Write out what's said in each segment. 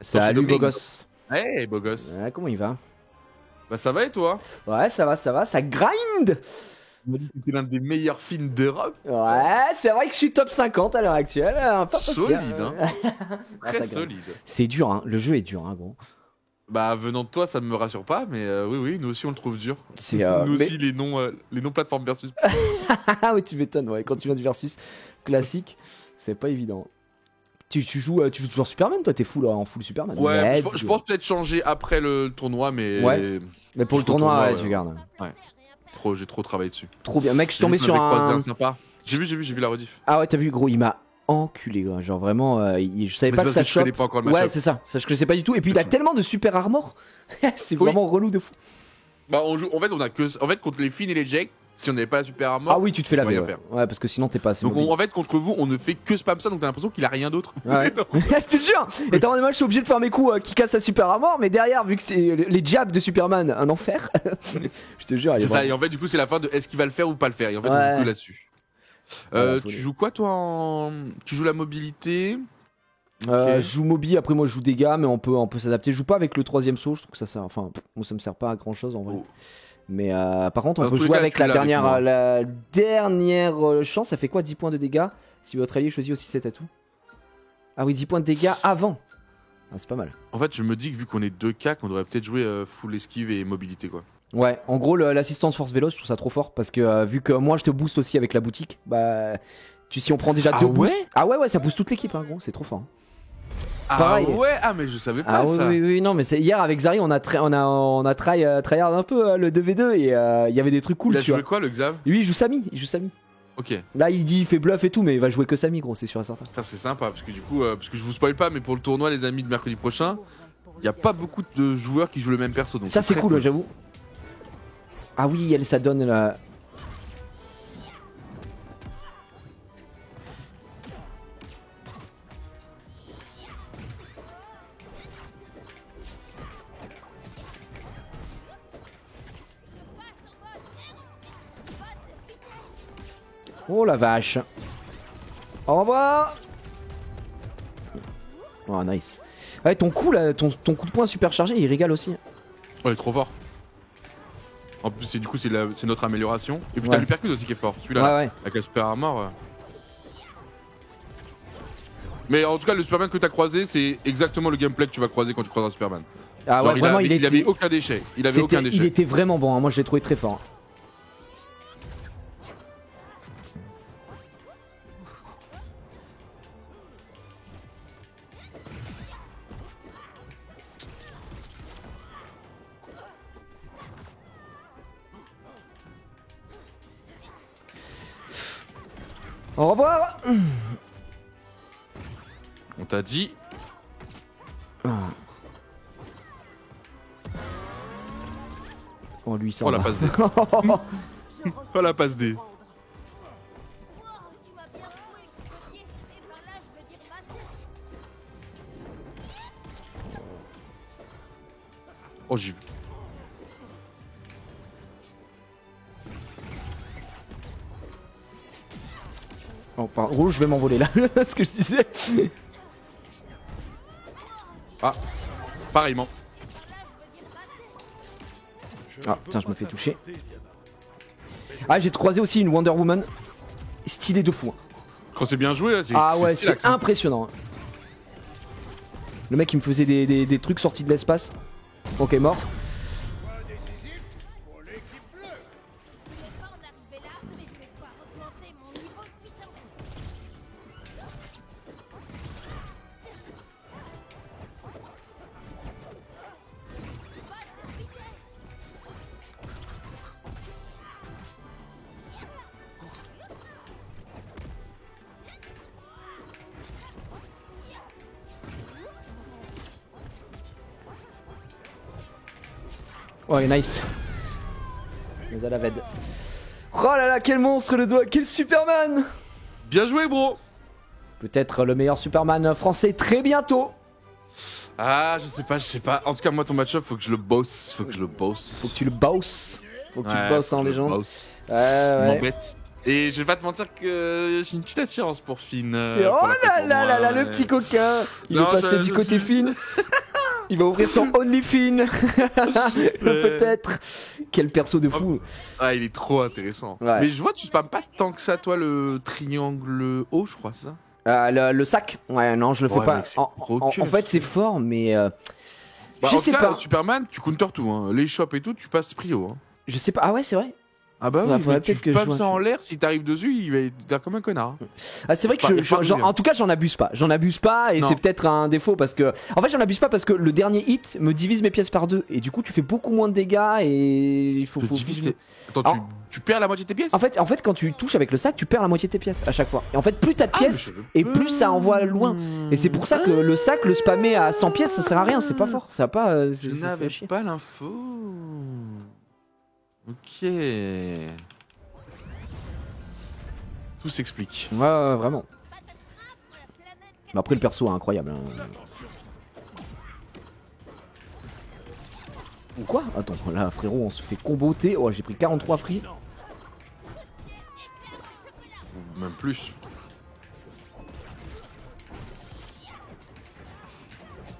Salut beau gosse. Hey beau gosse. Ouais, comment il va? Bah ça va et toi? Ouais, ça va, ça grind. Tu m'as dit que c'était l'un des meilleurs films d'Europe. Ouais, c'est vrai que je suis top 50 à l'heure actuelle. Pas Solide, hein. Ah, Très ça solide. C'est dur, hein. Le jeu est dur, hein, gros. Bah venant de toi, ça ne me rassure pas, mais oui, nous aussi on le trouve dur. C'est Nous mais- aussi les noms plateformes versus. Ah oui, tu m'étonnes, ouais. Quand tu viens du versus classique, c'est pas évident. Tu joues toujours Superman, toi? T'es full en full Superman. Ouais, Let's je go. pense peut-être changer après le tournoi, mais Ouais. Mais pour le jusqu'au tournoi, ouais, ouais. tu gardes. J'ai trop travaillé dessus. Trop bien, mec. Je suis J'ai vu tombé qu'on sur avait croisé un. sympa. J'ai vu la rediff. Ah ouais, t'as vu, gros, il m'a enculé, quoi. Genre vraiment, je savais Mais pas c'est que ça parce que tu connais chope. pas encore le Ouais, match-up. c'est ça. Ça, je connaissais pas du tout. Et puis il a tellement de super armor. C'est Oui. vraiment relou de fou. Bah on joue. En fait, on a que. En fait, contre les Finn et les Jake, si on n'avait pas la super armor. Ah oui, tu te fais la on va y ouais. faire. Ouais, parce que sinon t'es pas assez. Donc mobile. en fait, contre vous, on ne fait que spam ça, donc t'as l'impression qu'il a rien d'autre. Ouais. Je te jure. Et t'as moi, je suis obligé de faire mes coups qui cassent sa super armor, mais derrière, vu que c'est les jabs de Superman, un enfer. Je te jure. il est C'est ça, vraiment- et en fait, du coup, c'est la fin de est-ce qu'il va le faire ou pas le faire. Et en fait, on Ouais. joue que là-dessus. Voilà, Tu joues quoi, toi Tu joues la mobilité. Je joue Moby, après moi je joue dégâts, mais on peut s'adapter. Je joue pas avec le troisième saut, je trouve que ça sert. Enfin, moi ça me sert pas à grand chose en vrai. Oh. Mais par contre, on Dans peut tous les jouer cas, avec tu l'as avec moi. la dernière chance. Ça fait quoi? 10 points de dégâts si votre allié choisit aussi cet atout. Ah oui, 10 points de dégâts avant. Ah, c'est pas mal. En fait, je me dis que vu qu'on est 2K, qu'on devrait peut-être jouer full esquive et mobilité, quoi. Ouais, en gros, l'assistance force vélo, je trouve ça trop fort parce que vu que moi je te booste aussi avec la boutique, bah. Si on prend déjà Ah deux ouais boosts. Ah ouais, ça booste toute l'équipe, hein, gros, c'est trop fort. Ah Pareil. ouais, ah mais je savais pas Ah oui, ça. oui, non, mais c'est hier avec Zari, on a tryhard un peu le 2v2 et il y avait des trucs cool, Il a tu vois. joué quoi, le Xav? Lui, il joue Samy, Ok. Là, il dit, il fait bluff et tout, mais il va jouer que Samy, gros, c'est sûr et certain. Ça, c'est sympa, parce que du coup, parce que je vous spoil pas, mais pour le tournoi, les amis, de mercredi prochain, il y a pas beaucoup de joueurs qui jouent le même perso. Donc Ça, c'est très cool, j'avoue. Ah oui, elle, ça donne la. Oh la vache. Au revoir. Oh nice. Ouais, ton coup là, ton coup de poing super chargé, il régale aussi. Ouais, trop fort. En plus, du coup, c'est notre amélioration. Et puis Ouais. t'as l'Hypercute aussi qui est fort. Celui-là, Ouais, ouais. avec la super armor. Mais en tout cas, le Superman que t'as croisé, c'est exactement le gameplay que tu vas croiser quand tu croises un Superman. Ah Genre, ouais, vraiment, il avait aucun déchet. Il avait aucun il déchet. était vraiment bon, hein. Moi je l'ai trouvé très fort. Au revoir. On t'a dit. Oh lui ça. Oh la passe D. Oh la passe D. Oh, j'ai vu. Oh, pardon. Oh, je vais m'envoler là, ce que je disais. Ah, pareillement. Ah putain, je me fais toucher. Ah, j'ai croisé aussi une Wonder Woman. Stylée de fou. Quand c'est bien joué, c'est. Ah ouais, stylax, c'est hein. impressionnant. Le mec il me faisait des trucs sortis de l'espace. Ok, mort. Ouais, nice. Mais à la ved. Oh là là, quel monstre le doigt, quel Superman! Bien joué, bro. Peut-être le meilleur Superman français très bientôt. Ah, je sais pas. En tout cas, moi, ton match-up, faut que je le bosse. Faut que tu le bosses. Faut que tu le bosses, hein, les gens. Boss. Ouais, ouais. M'embête. Et je vais pas te mentir que j'ai une petite attirance pour Finn. Et oh pour la là fête là pour là là, moi, le petit coquin. Il Non, est passé je du côté suis- Finn. Il va ouvrir son OnlyFin. Peut-être. Quel perso de fou. Ah, il est trop intéressant. Ouais. Mais je vois, tu spammes pas tant que ça, toi, le triangle haut, je crois, c'est ça? Le sac. Ouais, non, je le fais Ouais, pas. mec, c'est En, trop en que. fait, c'est fort, mais Bah, je en sais tout cas, pas. Superman, tu counter tout. Hein. Les shops et tout, tu passes prio. Hein. Je sais pas. Ah ouais, c'est vrai. Ah bah Faudrait- oui, faudrait mais tu peut-être que je spammes joue un ça en peu. l'air, si t'arrives dessus, il va être comme un connard. Hein. Ah, c'est vrai que Pas- pas de en tout cas, j'en abuse pas. J'en abuse pas et Non. c'est peut-être un défaut parce que. En fait, j'en abuse pas parce que le dernier hit me divise mes pièces par deux et du coup, tu fais beaucoup moins de dégâts et il faut. Te faut- diviser. faut- Attends, Alors- tu perds la moitié de tes pièces? En fait, quand tu touches avec le sac, tu perds la moitié de tes pièces à chaque fois. Et en fait, plus t'as de Ah, mais pièces je savais et pas. plus ça envoie loin. Et c'est pour ça que le sac, le spammer à 100 pièces, ça sert à rien. C'est pas fort. Ça va pas. Je ça n'avais chier. pas l'info. Ok. Tout s'explique. Ouais, vraiment. Mais après, le perso est incroyable. Hein. Ou quoi? Attends, là, frérot, on se fait comboter. Oh, j'ai pris 43 free. Même plus.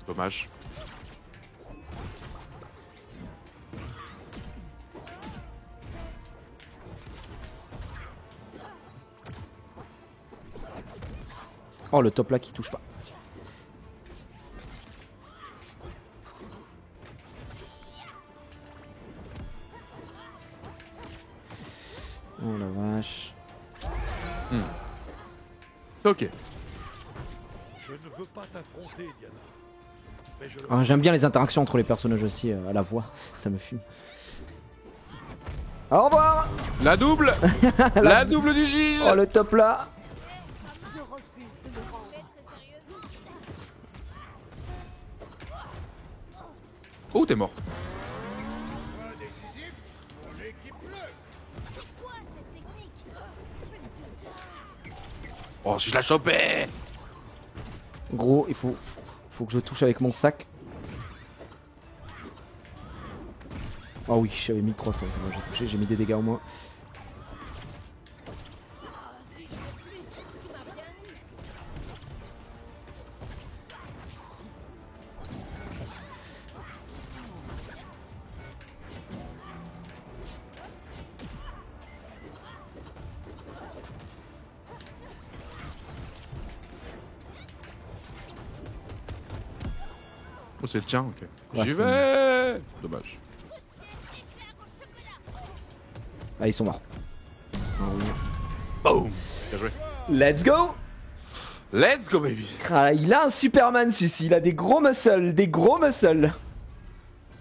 Dommage. Oh, le top là qui touche pas. Oh la vache. C'est ok. Je ne veux pas t'affronter, Diana. Mais je le Ah, j'aime bien les interactions entre les personnages aussi à la voix. Ça me fume. Au revoir. La double. La double du Gilles. Oh, le top là. Oh, t'es mort. Oh, si je la chopais. Gros, il faut que je touche avec mon sac. Oh oui, j'avais mis 300, c'est bon, j'ai touché, j'ai mis des dégâts au moins. Oh, c'est le tien, ok. Ouais, J'y c'est- vais. Dommage. Ah, ils sont morts. Boom. Bien joué. Let's go. Let's go, baby. Ah, il a un Superman celui-ci, il a des gros muscles, des gros muscles.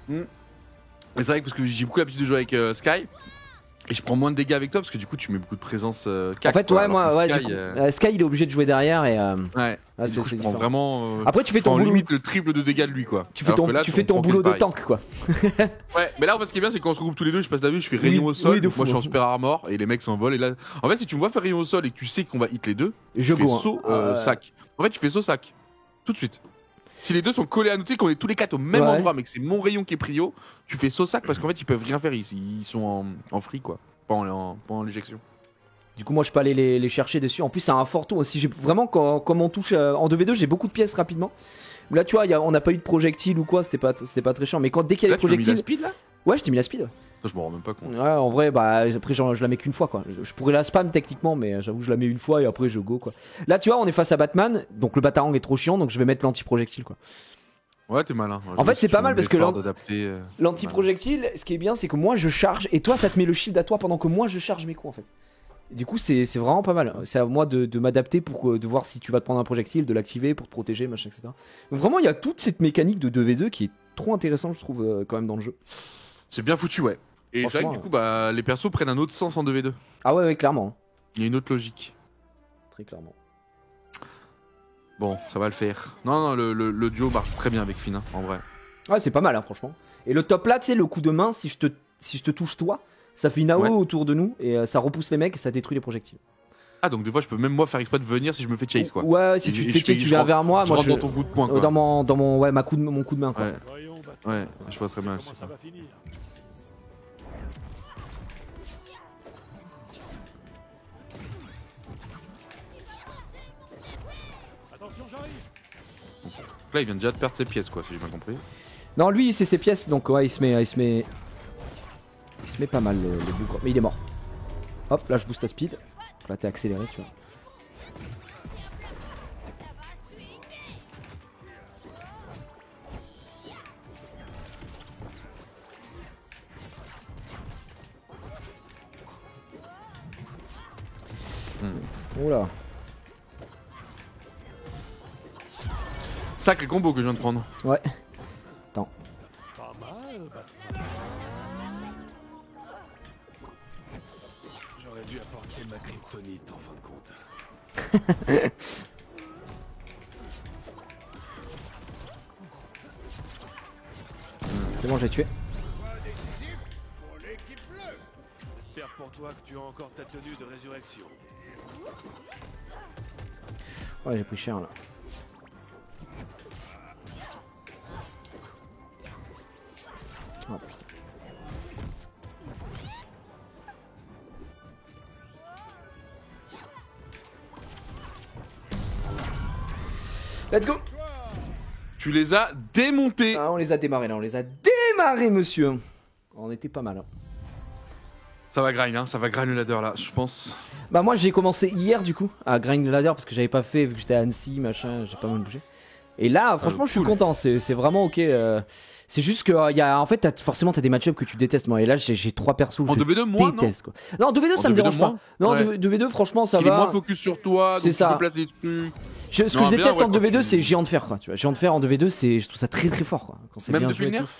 Mais c'est vrai que parce que j'ai beaucoup l'habitude de jouer avec Sky. Et je prends moins de dégâts avec toi parce que du coup tu mets beaucoup de présence En fait, ouais, moi, ouais, du coup, Sky il est obligé de jouer derrière et. Ouais. Ah, Et du coup, je prends différent. vraiment. Après, tu fais ton en boulot. limite le triple de dégâts de lui quoi. Tu fais Alors ton, que là, tu fais on ton prend boulot de pareil. tank quoi. Ouais, mais là en fait ce qui est bien c'est quand on se regroupe tous les deux, je passe la vue, je fais rayon Oui, au sol, oui, de donc moi fou. je suis en super armor et les mecs s'envolent et là. En fait si tu me vois faire rayon au sol et que tu sais qu'on va hit les deux, Je tu fais go. hein. saut Ah, ouais. sac. En fait tu fais saut sac. Tout de suite. Si les deux sont collés à nous, tu sais qu'on est tous les quatre au même Ouais. endroit mais que c'est mon rayon qui est prio, tu fais saut sac parce qu'en fait ils peuvent rien faire, ils sont en free quoi. Pas en l'éjection. Du coup, moi je peux aller les chercher dessus. En plus, c'est un fort tour aussi. J'ai vraiment, comme on touche en 2v2, j'ai beaucoup de pièces rapidement. Là, tu vois, on n'a pas eu de projectiles ou quoi, c'était pas très chiant. Mais dès qu'il y a Là les tu m'as mis la projectiles. speed là? Ouais, je t'ai mis la speed. Ça, je m'en rends même pas compte. Ouais, en vrai, bah après, je la mets qu'une fois quoi. Je pourrais la spam techniquement, mais j'avoue, je la mets une fois et après, je go quoi. Là, tu vois, on est face à Batman, donc le Batarang est trop chiant, donc je vais mettre l'anti-projectile quoi. Ouais, t'es malin. En fait, c'est pas mal parce que d'adapter. L'anti-projectile, ce qui est bien, c'est que moi je charge et toi, ça te met le shield à toi pendant que moi je charge mes coups en fait. Et du coup, c'est vraiment pas mal. C'est à moi de m'adapter pour de voir si tu vas te prendre un projectile, de l'activer pour te protéger, machin, etc. Donc vraiment, il y a toute cette mécanique de 2v2 qui est trop intéressante, je trouve, quand même dans le jeu. C'est bien foutu, ouais. Et c'est vrai que Franchement, du coup, bah, les persos prennent un autre sens en 2v2. Ah ouais, clairement. Il y a une autre logique. Très clairement. Bon, ça va le faire. Non, le duo marche très bien avec Finn, hein, en vrai. Ouais, c'est pas mal, hein, franchement. Et le top là, tu sais, le coup de main, si je te touche toi, ça fait une AO Ouais. autour de nous et ça repousse les mecs et ça détruit les projectiles. Ah, donc des fois, je peux même moi faire exprès de venir si je me fais chase, quoi. Ouais, si Et tu te je fais fais- check, tu je viens rentre- vers moi, je moi rentre dans ton coup de poing, quoi. dans mon ouais, mon coup de main quoi. Ouais, Voyons, Batman. ouais, je vois très bien. Comment ça va finir? Là, il vient déjà de perdre ses pièces, quoi, si j'ai bien compris. Non, lui, c'est ses pièces, donc ouais, il se met pas mal le bougre. Mais il est mort. Hop, là, je booste à speed. Donc là, t'es accéléré, tu vois. Oula. Sacré combo que je viens de prendre. Ouais. Attends. Pas mal, Batman. J'aurais dû apporter ma kryptonite en fin de compte. C'est bon, j'ai tué. J'espère pour toi que tu as encore ta tenue de résurrection. Ouais, j'ai pris cher là. Oh putain. Let's go. Tu les as démontés. Ah, on les a démarrés là, on les a démarrés, monsieur. On était pas mal. Hein. Ça va grind, hein, ça va grind le ladder là, je pense. Bah moi j'ai commencé hier du coup à grind le ladder parce que j'avais pas fait vu que j'étais à Annecy, machin, j'ai pas mal bougé. Et là franchement je suis content, c'est vraiment ok. C'est juste que y a, en fait forcément t'as des match-ups que tu détestes moi et là j'ai 3 persos que En je 2v2 moi déteste quoi. Non 2v2 ça me dérange pas. Non ouais. 2v2 franchement ça Il est va. moins focus sur toi, donc C'est ça. tu peux placer des trucs. Ce que je déteste en 2v2 c'est géant de fer quoi. Tu vois, géant de fer en 2v2 c'est je trouve ça très très fort quoi. Quand c'est Même bien depuis joué le et nerf. tout.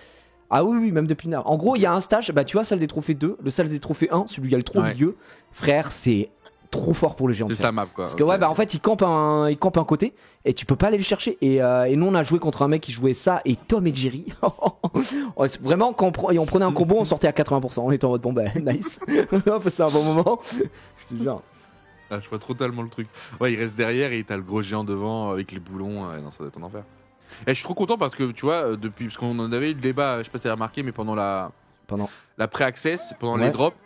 Ah oui, même depuis le nerf. En gros, il y a un stage, bah tu vois, salle des trophées 2, le salle des trophées 1, celui où il y a le 3 au Ouais. milieu. Frère, c'est trop fort pour le géant de C'est fer. sa map quoi. Parce que ouais, bah en fait, il campe un côté et tu peux pas aller le chercher. Et nous, on a joué contre un mec qui jouait ça et Tom et Jerry. Ouais, vraiment, quand on prenait un combo, on sortait à 80%. On était en mode bon, bah nice. C'est un bon moment. Je te jure. Ah, je vois totalement le truc. Ouais, il reste derrière et t'as le gros géant devant avec les boulons. Non, ça doit être un enfer. Et je suis trop content parce que tu vois, depuis. Parce qu'on en avait eu le débat, je sais pas si t'as remarqué, mais pendant la pré-access, pendant les drops,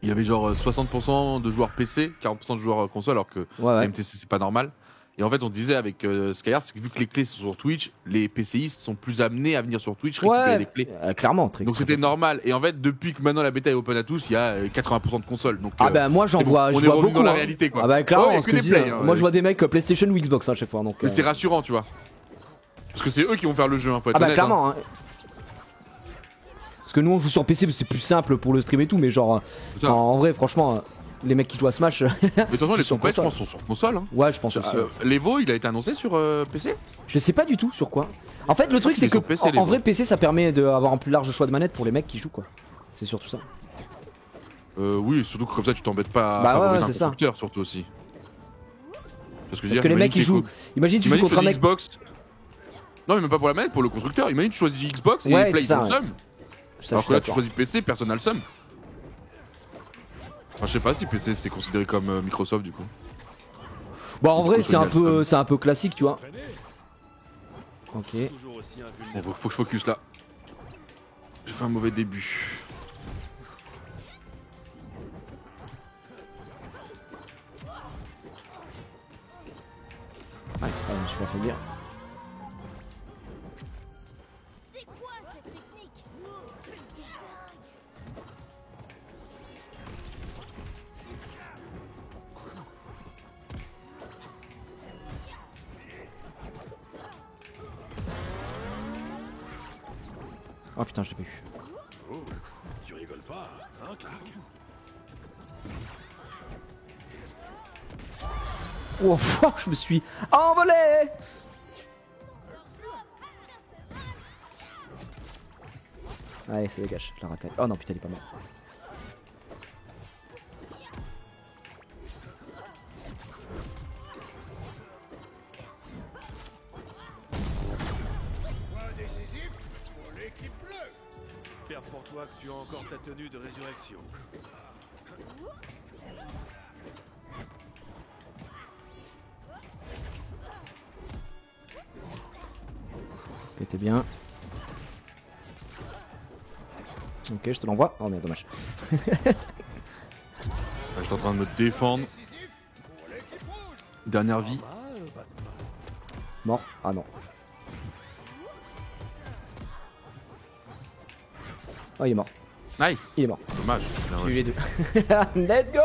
il y avait genre 60% de joueurs PC, 40% de joueurs console, alors que ouais. MTC c'est pas normal. Et en fait, on disait avec Skyheart, c'est que vu que les clés sont sur Twitch, les PCistes sont plus amenés à venir sur Twitch récupérer les clés. Clairement, très Donc c'était normal. Et en fait, depuis que maintenant la bêta est open à tous, il y a 80% de consoles. Donc, ah bah moi j'en vois, on je est vois revenu beaucoup. dans la Hein. réalité quoi. Ah bah clairement, ouais, ce que je dis, moi je vois des mecs PlayStation ou Xbox à chaque fois. Donc, mais c'est rassurant, tu vois. Parce que c'est eux qui vont faire le jeu, hein, faut être ah bah honnête, clairement. hein. Parce que nous on joue sur PC, c'est plus simple pour le stream et tout, mais genre en vrai, franchement. Les mecs qui jouent à Smash. Mais de toute façon, les compètes, je pense, sont sur console. Hein. Ouais, je pense aussi. L'Evo, il a été annoncé sur PC. Je sais pas du tout sur quoi. En fait, le truc, c'est que PC, en vrai, PC, ça permet d'avoir un plus large choix de manettes pour les mecs qui jouent, quoi. C'est surtout ça. Oui, surtout que comme ça, tu t'embêtes pas bah à favoriser un constructeur, surtout aussi. Parce que les mecs qui jouent. Imagine, tu joues contre un mec. Xbox. Non, mais même pas pour la manette, pour le constructeur. Imagine, tu choisis Xbox et Play, ils ont le seum. Alors que là, tu choisis PC, personne n'a le seum. Enfin, je sais pas si PC c'est considéré comme Microsoft du coup. Bon, en vrai, c'est un peu classique, tu vois. Ok. Bon, faut que je focus là. J'ai fait un mauvais début. Ah, ça, je me suis pas fait bien. C'est quoi cette technique? Oh putain, je l'ai pas eu. Oh, tu rigoles pas, hein, Clark? Oh, je me suis envolé. Allez, ça dégage, je la racaille. Oh non, putain, il est pas mort. J'espère pour toi que tu as encore ta tenue de résurrection. Ok, t'es bien. Ok, je te l'envoie. Oh merde, dommage. J'étais en train de me défendre. Dernière vie. Mort. Ah non. Oh, il est mort. Nice. Il est mort. Dommage. J'ai eu les deux. Let's go.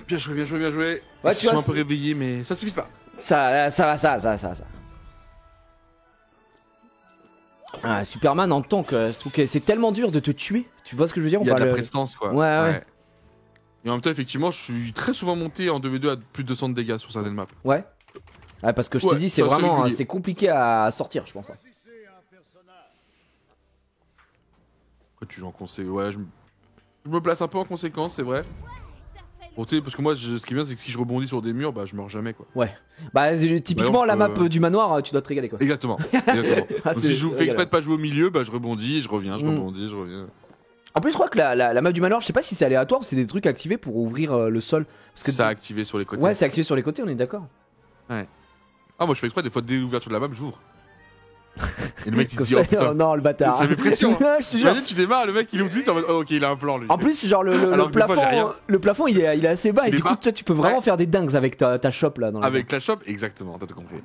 Bien joué, bien joué, bien joué. Ouais, Ils tu se sont vois, un peu réveillés, mais ça suffit pas. Ça. Ah, Superman en tank, je trouve que c'est tellement dur de te tuer. Tu vois ce que je veux dire? Il y a de la prestance, quoi. Ouais. Et en même temps, effectivement, je suis très souvent monté en 2v2 à plus de 200 de dégâts sur certaines maps. Ouais, parce que je te dis, c'est ça, c'est vraiment régulier. c'est compliqué à sortir, je pense. Après, tu joues en conséquence. Ouais, je me place un peu en conséquence, c'est vrai. Bon, tu sais, parce que moi, ce qui est bien, c'est que si je rebondis sur des murs, bah je meurs jamais, quoi. Ouais. Bah, typiquement, donc, la map du manoir, tu dois te régaler, quoi. Exactement. Ah, Donc c'est si je fais régalade. exprès de pas jouer au milieu, bah je rebondis, je reviens, je rebondis, je reviens. En plus, je crois que la map du manoir, je sais pas si c'est aléatoire ou c'est des trucs activés pour ouvrir le sol. Parce que Ça a activé sur les côtés. Ouais, c'est activé sur les côtés, on est d'accord. Ah, moi je fais exprès, des fois, dès l'ouverture de la map, j'ouvre. Et le mec il se Comme dit, ça, oh putain, non, le bâtard. ça met pression. Hein. Je te jure. Imagine, tu démarres, le mec il ouvre tout de suite en mode, oh, ok, il a un plan lui. En plus, genre Alors que des fois, j'ai rien. le plafond il est assez bas et Il est du coup, bas. tu peux vraiment Ouais. faire des dingues avec ta shop là. Dans la Avec la shop, exactement, t'as tout compris.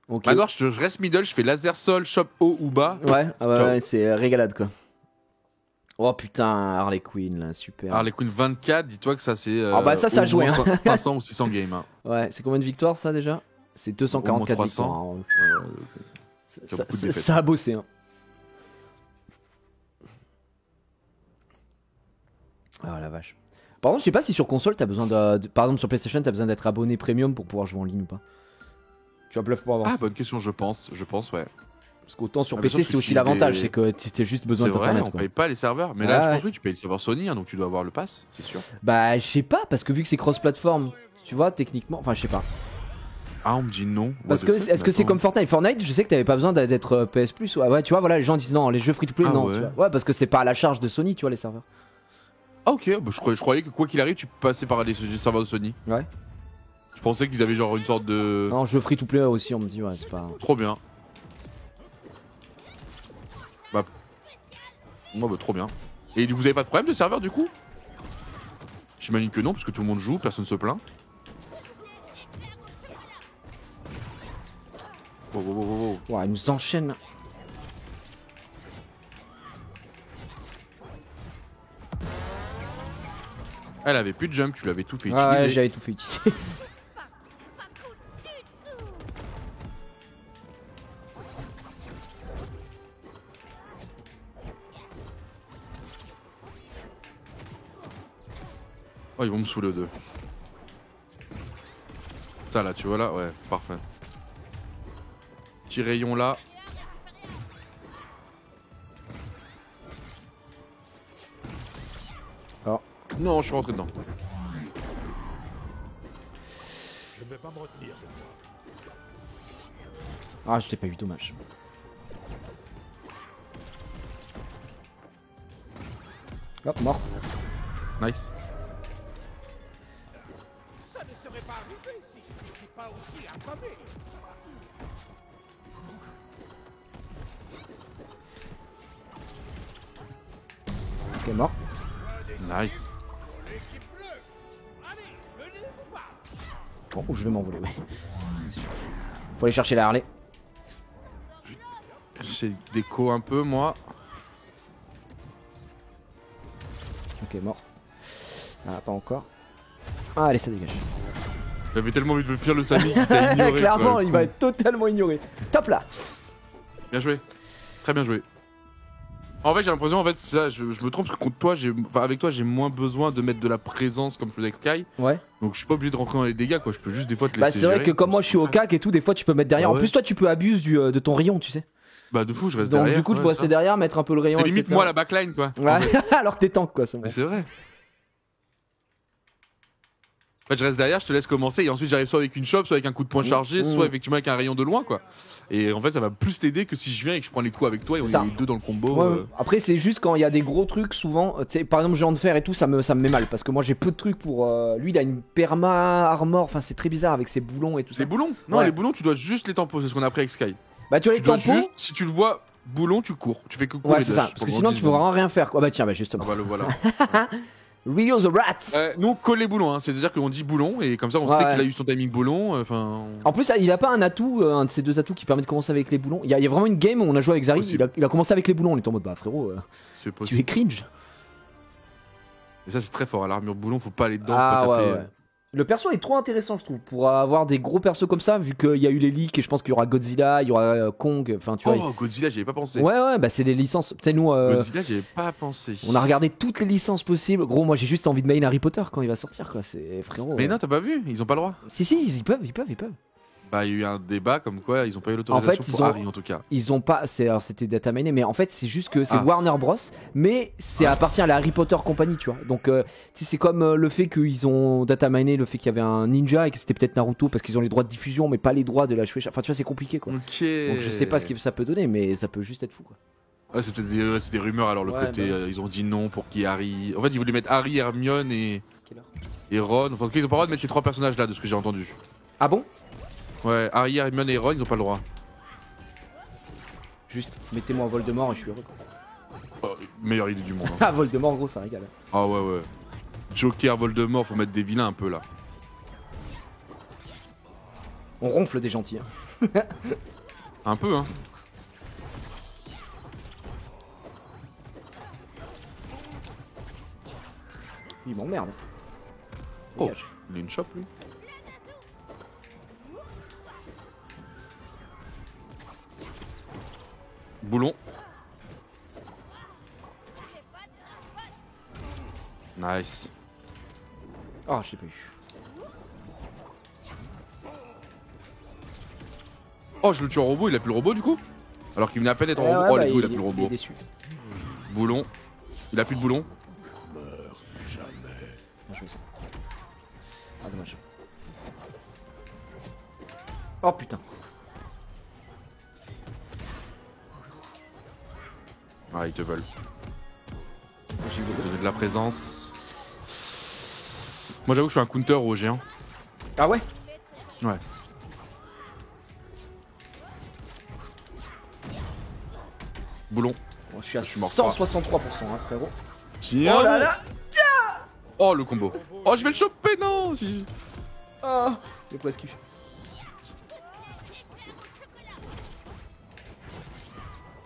Ok. Alors je reste middle, je fais laser sol, shop haut ou bas. Ouais, c'est régalade quoi. Oh putain, Harley Quinn là, super. Harley Quinn 24, dis-toi que ça c'est. Ah bah, ça a au joué, moins hein. 500 ou 600 games. Hein. Ouais, c'est combien de victoires ça déjà? C'est 244 Au moins victoires. 300. Hein. Il y a beaucoup de défaites. Ça a bossé. Hein. Ah la vache. Par contre, je sais pas si sur console t'as besoin par exemple sur PlayStation t'as besoin d'être abonné premium pour pouvoir jouer en ligne ou pas. Tu vas bluff pour avoir Ah, ça. bonne question, je pense, ouais. Parce qu'autant sur Ah, PC bien sûr, c'est tu aussi utilises l'avantage, des- c'est que t'as juste besoin C'est vrai, d'internet on quoi. paye pas les serveurs. Mais Ouais, là, je ouais. pense que oui, tu payes le serveur Sony, hein, donc tu dois avoir le pass, c'est sûr. Bah je sais pas parce que vu que c'est cross-platform, tu vois techniquement, enfin je sais pas. Ah, on me dit non. Parce que est-ce que c'est comme Fortnite? Fortnite, je sais que t'avais pas besoin d'être PS Plus. Ouais, tu vois, voilà, les gens disent non, les jeux free-to-play, Ah non. ouais. Tu vois. Ouais, parce que c'est pas à la charge de Sony, tu vois, les serveurs. Ah, ok, bah, je croyais que quoi qu'il arrive, tu passais par les serveurs de Sony. Ouais. Je pensais qu'ils avaient genre une sorte de. Non, jeux free-to-play aussi, on me dit, ouais, c'est pas. Trop bien. Bah. Moi, bah, trop bien. Et vous avez pas de problème de serveur du coup? J'imagine que non, parce que tout le monde joue, personne se plaint. Wow. Ouais, ils nous enchaînent. Elle avait plus de jump, tu l'avais tout fait Ouais, utiliser. j'avais tout fait utiliser. Oh, ils vont me saouler aux deux. Ça là, tu vois là, ouais, parfait. Petit rayon là. Alors. Non, je suis rentré dedans. Je ne vais pas me retenir cette fois. Ah, je t'ai pas eu, dommage. Hop, mort. Nice. Ça ne serait pas arrivé si je n'étais pas aussi affamé. Ok, mort. Nice. Bon, je vais m'envoler, ouais. Faut aller chercher la Harley. J'ai déco un peu moi. Ok, mort. Ah, pas encore. Ah, allez, ça dégage. J'avais tellement envie de faire le Samy qui t'a ignoré. Clairement, quoi, le il con. va être totalement ignoré. Top là. Bien joué. Très bien joué. En fait, j'ai l'impression, en fait, ça, je me trompe parce que contre toi, avec toi, j'ai moins besoin de mettre de la présence comme je faisais avec Sky. Ouais. Donc, je suis pas obligé de rentrer dans les dégâts, quoi. Je peux juste des fois te Bah, laisser. c'est vrai gérer. que comme moi je suis au cac et tout, des fois tu peux mettre derrière. Ah En ouais. plus, toi tu peux abuser de ton rayon, tu sais. Bah, de fou, je reste Donc, derrière. du coup, tu ouais, peux rester ça. derrière, mettre un peu le rayon. C'est limite etc. moi la backline, quoi. Ouais, alors que t'es tank quoi, c'est bon. Mais c'est vrai. En fait, je reste derrière, je te laisse commencer et ensuite j'arrive soit avec une chope, soit avec un coup de poing chargé, soit effectivement avec un rayon de loin, quoi. Et en fait, ça va plus t'aider que si je viens et que je prends les coups avec toi et on Ça. est les deux dans le combo. Ouais, ouais. Après, c'est juste quand il y a des gros trucs, souvent, tu sais, par exemple, géant de fer et tout, ça me met mal parce que moi j'ai peu de trucs pour. Lui, il a une perma armor, enfin, c'est très bizarre avec ses boulons et tout ça. Les boulons? Non, Ouais. les boulons, tu dois juste les tempos, c'est ce qu'on a appris avec Sky. Bah, tu vois, Tu les dois tampons. juste, si tu le vois, boulon, tu cours. Tu fais que courir. Ouais, c'est ça. Parce que sinon, tu peux vraiment rien faire quoi. Bah, tiens, bah, justement. Ah bah le voilà. Rio the Rat. Nous, on colle les boulons, hein. C'est-à-dire qu'on dit boulon et comme ça on sait qu'il a eu son timing boulon. En plus, il a pas un atout, un de ces deux atouts qui permet de commencer avec les boulons. Il y a vraiment une game où on a joué avec Zari, il a commencé avec les boulons. On était en mode bah frérot, tu es cringe. Et ça, c'est très fort. À l'armure boulon, faut pas aller dedans. Ah faut pas taper. ouais. Le perso est trop intéressant, je trouve, pour avoir des gros persos comme ça, vu qu'il y a eu les leaks et je pense qu'il y aura Godzilla, il y aura Kong, enfin tu vois. Oh, Godzilla, j'y avais pas pensé. Ouais, bah c'est des licences. Tu sais, nous. Godzilla, j'y avais pas pensé. On a regardé toutes les licences possibles. Gros, moi j'ai juste envie de main Harry Potter quand il va sortir, quoi. C'est frérot. Mais non, t'as pas vu? Ils ont pas le droit. Si, ils peuvent. Bah, il y a eu un débat comme quoi ils ont pas eu l'autorisation pour Harry en tout cas. Ils ont pas. Alors c'était data miné, mais en fait c'est juste que c'est Ah. Warner Bros. Mais c'est appartient à la Harry Potter compagnie, tu vois. Donc c'est comme le fait qu'ils ont data miné le fait qu'il y avait un ninja et que c'était peut-être Naruto parce qu'ils ont les droits de diffusion mais pas les droits de la Shueisha. Enfin tu vois c'est compliqué quoi. Ok. Donc je sais pas ce que ça peut donner, mais ça peut juste être fou quoi. Ouais, c'est peut-être des rumeurs alors le côté. Ils ont dit non pour qu'il y ait Harry. En fait, ils voulaient mettre Harry, Hermione et Ron. Enfin, en tout cas, ils ont pas le droit de mettre ces trois personnages là de ce que j'ai entendu. Ah bon? Ouais, Harry, Hermione et Ron, ils ont pas le droit. Juste mettez-moi Voldemort et je suis heureux. Meilleure idée du monde. Hein. Ah Voldemort gros ça régale. Ah ouais. Joker, Voldemort, faut mettre des vilains un peu là. On ronfle des gentils. Hein. Un peu, hein. Il m'emmerde. Oh, Dégage. il a une chope lui. Boulon. Nice. Oh je sais pas eu. Oh, je le tue en robot, il a plus le robot du coup? Alors qu'il venait à peine d'être en robot. Ouais, Oh, bah, les il a plus le il robot. est déçu. Boulon. Il a plus de boulon. Bien joué ça. Ah dommage. Oh putain. Ah, ils te veulent. J'ai eu le Donner de la présence. Moi j'avoue que je suis un counter au géant. Ah ouais? Ouais. Boulon. Bon, je suis à suis mort 163% hein, frérot. Tiens. Oh là là. Oh le combo. Oh je vais le choper non. Ah, le poiscu.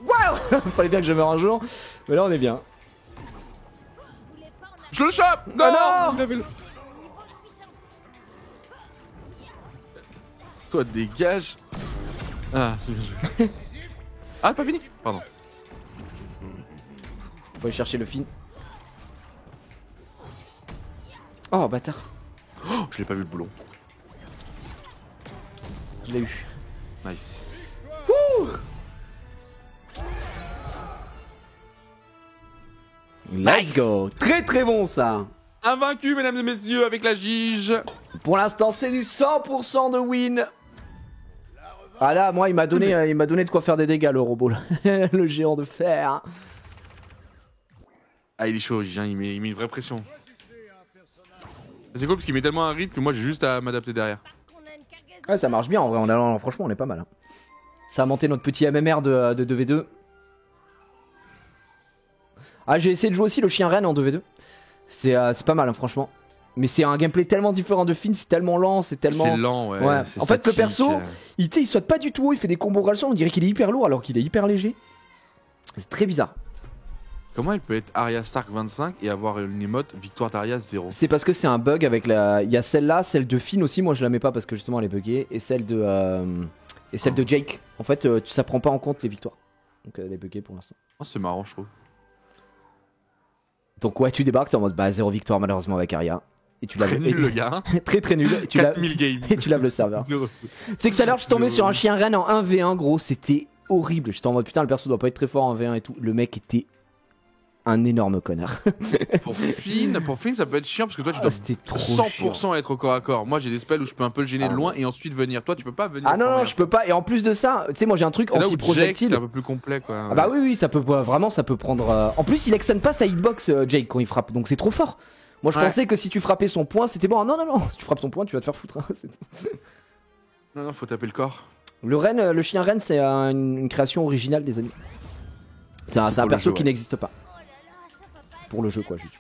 Waouh. Fallait bien que je meure un jour. Mais là on est bien. Je le chope. Non, non. il avait le... Toi dégage. Ah c'est bien joué. Ah pas fini. Pardon. Faut aller chercher le film. Oh bâtard. Oh, je l'ai pas vu le boulon. Je l'ai eu. Nice. Let's go. Très très bon ça. Invaincu mesdames et messieurs avec la Gige. Pour l'instant c'est du 100% de win. Ah là moi il m'a donné de quoi faire des dégâts le robot là. Le géant de fer. Ah il est chaud Gige, hein, il met une vraie pression. C'est cool parce qu'il met tellement un rythme que moi j'ai juste à m'adapter derrière. Ouais ça marche bien en vrai, franchement on est pas mal. Hein. Ça a monté notre petit MMR de 2v2. Ah j'ai essayé de jouer aussi le chien reine en 2v2. C'est pas mal hein, franchement. Mais c'est un gameplay tellement différent de Finn, c'est tellement lent, c'est tellement... C'est lent ouais. En fait statique, le perso, il saute pas du tout haut, il fait des combos ralsons, on dirait qu'il est hyper lourd alors qu'il est hyper léger. C'est très bizarre. Comment elle peut être Arya Stark 25 et avoir une emote Victoire d'Arya 0? C'est parce que c'est un bug avec la... Il y a celle-là, celle de Finn aussi, moi je la mets pas parce que justement elle est buggée. Et celle de Jake. En fait ça prend pas en compte les victoires. Donc elle est buggée pour l'instant. Oh, c'est marrant je trouve. Donc ouais tu débarques, t'es en mode bah 0 victoire malheureusement avec Arya. Et tu laves... Très nul le gars. très très nul. Et tu 4000 games. Et tu laves le serveur. C'est que tout à l'heure je suis tombé sur un chien reine en 1v1 gros, c'était horrible. J'étais en mode putain le perso doit pas être très fort en 1v1 et tout. Le mec était un énorme connard. Pour Finn ça peut être chiant parce que toi tu dois c'était trop 100% chiant. être au corps à corps. Moi j'ai des spells où je peux un peu le gêner de loin et ensuite venir. Toi tu peux pas venir. Ah non, non, je peux pas. Et en plus de ça, tu sais, moi j'ai un truc C'est là où Jake, anti-projectile. c'est un peu plus complet quoi. Ah bah oui, ça peut vraiment, ça peut prendre. En plus, il extend pas sa hitbox, Jake, quand il frappe, donc c'est trop fort. Moi je pensais que si tu frappais son point, c'était bon. Ah, non, non, non, si tu frappes son point, tu vas te faire foutre. Hein. Non, faut taper le corps. Le chien reine, c'est une création originale des amis. C'est un pour le perso jeu, qui ouais. n'existe pas. Pour le jeu, quoi, juste.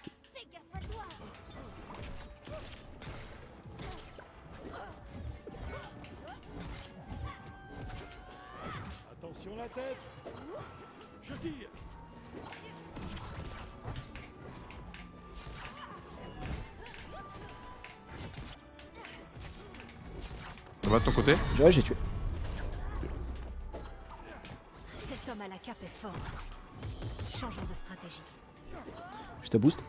Sur la tête. Je tire. On va de ton côté. Ouais, j'ai tué. Cet homme à la cape est fort. Changeons de stratégie. Je te booste.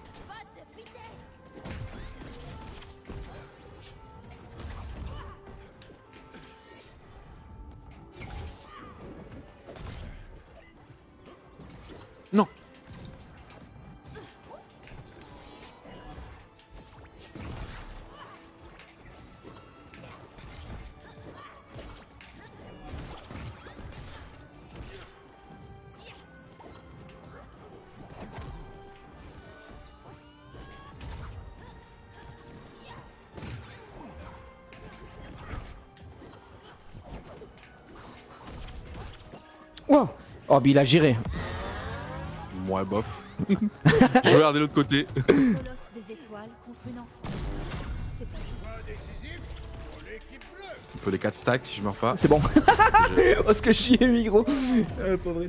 Non. Wow. Oh, mais il a géré. Ouais, bof. Je vais regarder l'autre côté. Colosse des étoiles contre une enfant. C'est pas Il faut les 4 stacks si je meurs pas. C'est bon. Oh, ce que je suis émis, gros. Pauvre.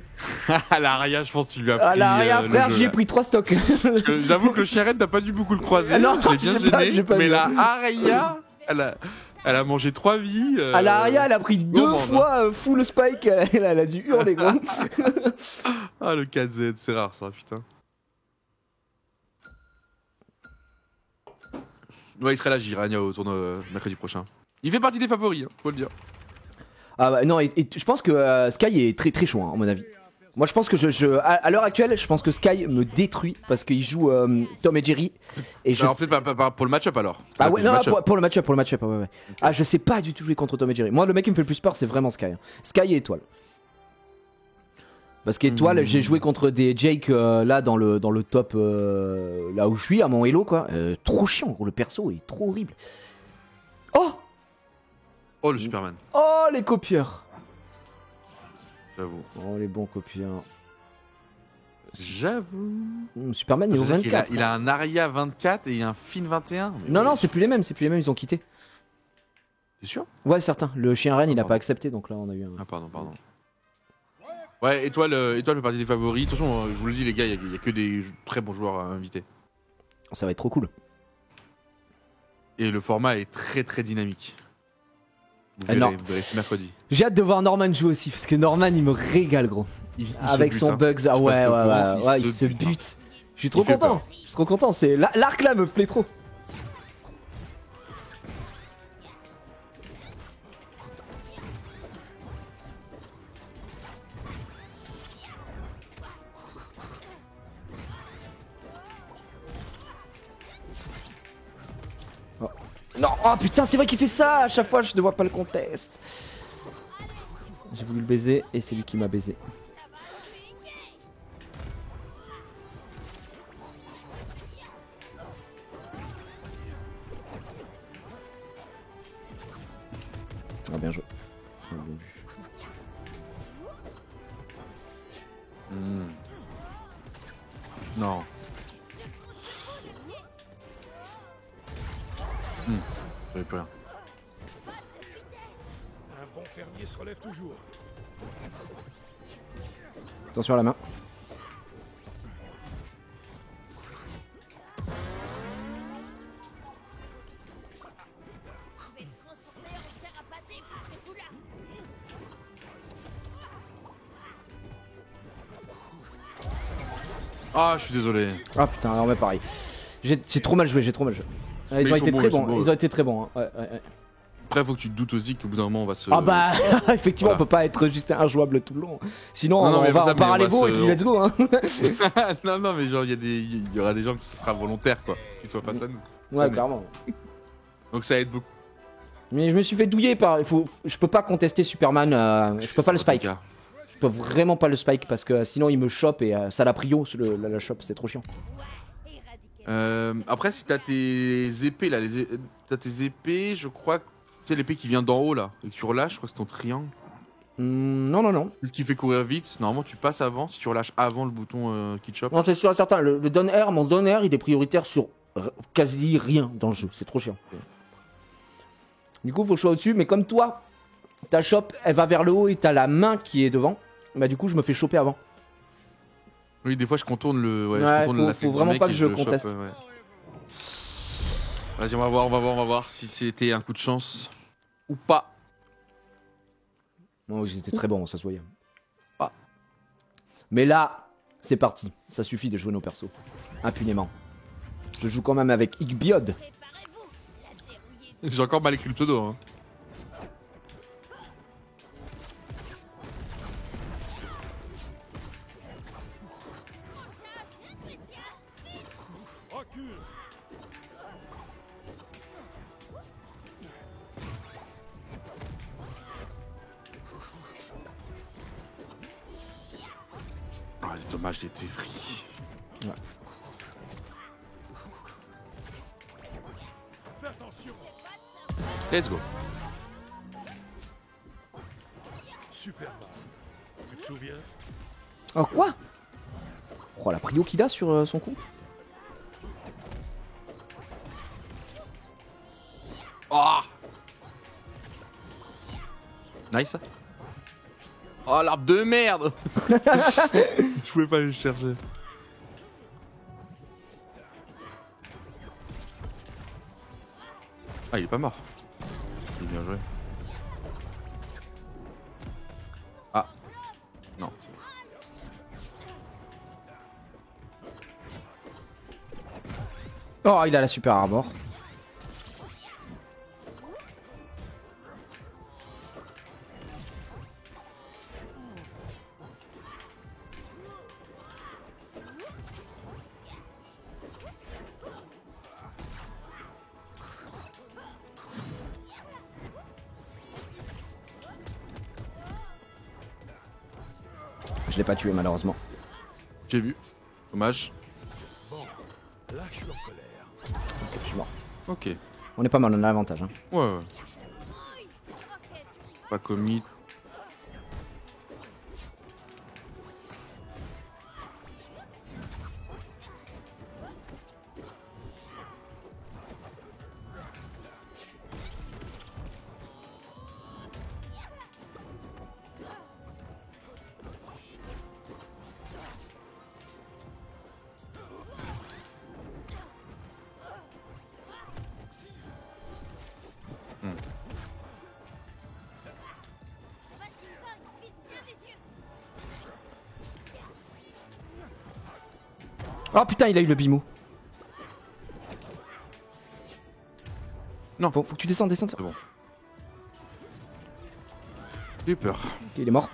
À l'arrière, je pense que tu lui as pris. Ah là, rien, le frère, jeu, j'ai là. pris 3 stocks. J'avoue que le Chiren t'as pas dû beaucoup le croiser. Ah non, je l'ai bien j'ai pas- gêné. j'ai pas mais vu. la Araya, elle a mangé 3 vies. À l'arrière, elle a pris 2 gourmande, fois full spike. Elle a dû hurler, gros. Ah, le 4Z, c'est rare ça, putain. Ouais, il serait là, Jirania, au tournoi mercredi prochain. Il fait partie des favoris, hein, faut le dire. Ah bah non, et je pense que Sky est très très chaud, hein, à mon avis. Moi je pense que à l'heure actuelle, je pense que Sky me détruit parce qu'il joue Tom et Jerry. Et je... Alors peut-être pas pour le match-up alors. Ah ouais, non, match-up. pour le match-up, ouais. Okay. Ah, je sais pas du tout jouer contre Tom et Jerry. Moi, le mec qui me fait le plus peur, c'est vraiment Sky. Hein. Sky et Étoile. Parce qu'Étoile, j'ai joué contre des Jake là dans le top, là où je suis, à mon Hello, quoi. Trop chiant, gros, le perso est trop horrible. Oh! Oh, le Superman, Oh, les copieurs! j'avoue. Oh, les bons copieurs. J'avoue. Superman, il est au C'est-à-dire qu'il 24. il a un Aria 24 et un Finn 21. Mais Non, ouais, non, c'est plus les mêmes, ils ont quitté. T'es sûr? Ouais, certain. Le chien reine, il a Pardon. pas accepté, donc là, on a eu un. Ah, pardon. Ouais, Étoile fait partie des favoris. De toute façon, je vous le dis, les gars, il y a que des très bons joueurs à inviter. Ça va être trop cool. Et le format est très très dynamique. Vous non. verrez ce mercredi. J'ai hâte de voir Norman jouer aussi, parce que Norman, il me régale, gros. Il Avec se son bute, hein. bugs. Ah Je sais pas ouais, si t'es au courant, ouais, il se bute. Je suis trop Il fait content. peur. Je suis trop content. C'est l'arc là me plaît trop. Oh. Non, oh putain, c'est vrai qu'il fait ça. À chaque fois, je ne vois pas le contest. J'ai voulu le baiser et c'est lui qui m'a baisé. Ah, bien joué. Bien vu. Non. J'avais plus rien. Un bon fermier se relève toujours. Attention à la main. Je vais te transformer en chair à pâté par ces coups-là. Ah, je suis désolé. Ah putain, non mais pareil. J'ai trop mal joué, Ah, ils Mais ont ils été sont très bons, ils sont bons, bons. ils ont été très bons. Hein. Ouais. Après, faut que tu te doutes aussi qu'au bout d'un moment, on va se. Ah bah, effectivement, Voilà. on peut pas être juste injouable tout le long. Sinon, Non, non, mais on va ça, en part à mais on l'Evo va et se- puis let's go. Hein. non, mais genre, il y aura des gens que ce sera volontaire, quoi, qui soient face à nous. Ouais, mais- clairement. Donc ça aide beaucoup. Mais je me suis fait douiller par. Je peux pas contester Superman, je peux pas le spike. Je peux vraiment pas le spike parce que sinon il me chope et ça la prio, la chope, c'est trop chiant. Après, si t'as tes épées là, t'as tes épées, je crois que tu sais l'épée qui vient d'en haut là, et que tu relâches, je crois que c'est ton triangle. Non. Ce qui fait courir vite, normalement tu passes avant, si tu relâches avant le bouton qui te chope. Non, c'est sûr et certain. Le down air, mon down air, il est prioritaire sur quasi rien dans le jeu. C'est trop chiant. Ok. Du coup, faut que je sois au-dessus. Mais comme toi, ta chope, elle va vers le haut et t'as la main qui est devant. bah du coup je me fais choper avant. Oui, des fois je contourne le. Ouais, Ouais, je contourne faut vraiment pas que je conteste. Ouais. Vas-y, on va voir si c'était un coup de chance ou pas. Moi j'étais très bon, ça se voyait. Ah. Mais là, c'est parti. Ça suffit de jouer nos persos. Impunément. Je joue quand même avec Igbiod. J'ai encore mal écrit le pseudo. Hein. Recule. Ah, c'est dommage d'être free. Ouais. Fais attention. Let's go. Superman. Tu te souviens? Oh quoi? Oh la prio qu'il a sur son coup. Oh nice. Oh l'arbre de merde. Je pouvais pas aller le chercher. Ah il est pas mort. Il est bien joué. Ah non. Oh il a la super armor. Je l'ai pas tué malheureusement. J'ai vu. Dommage. Bon, là je suis en colère. Ok, je suis mort. Ok. On est pas mal, on a l'avantage. Hein. Ouais. Pas commit. Oh putain, il a eu le bimou. Non. Faut que tu descendes. C'est bon. J'ai eu peur. Ok, il est mort.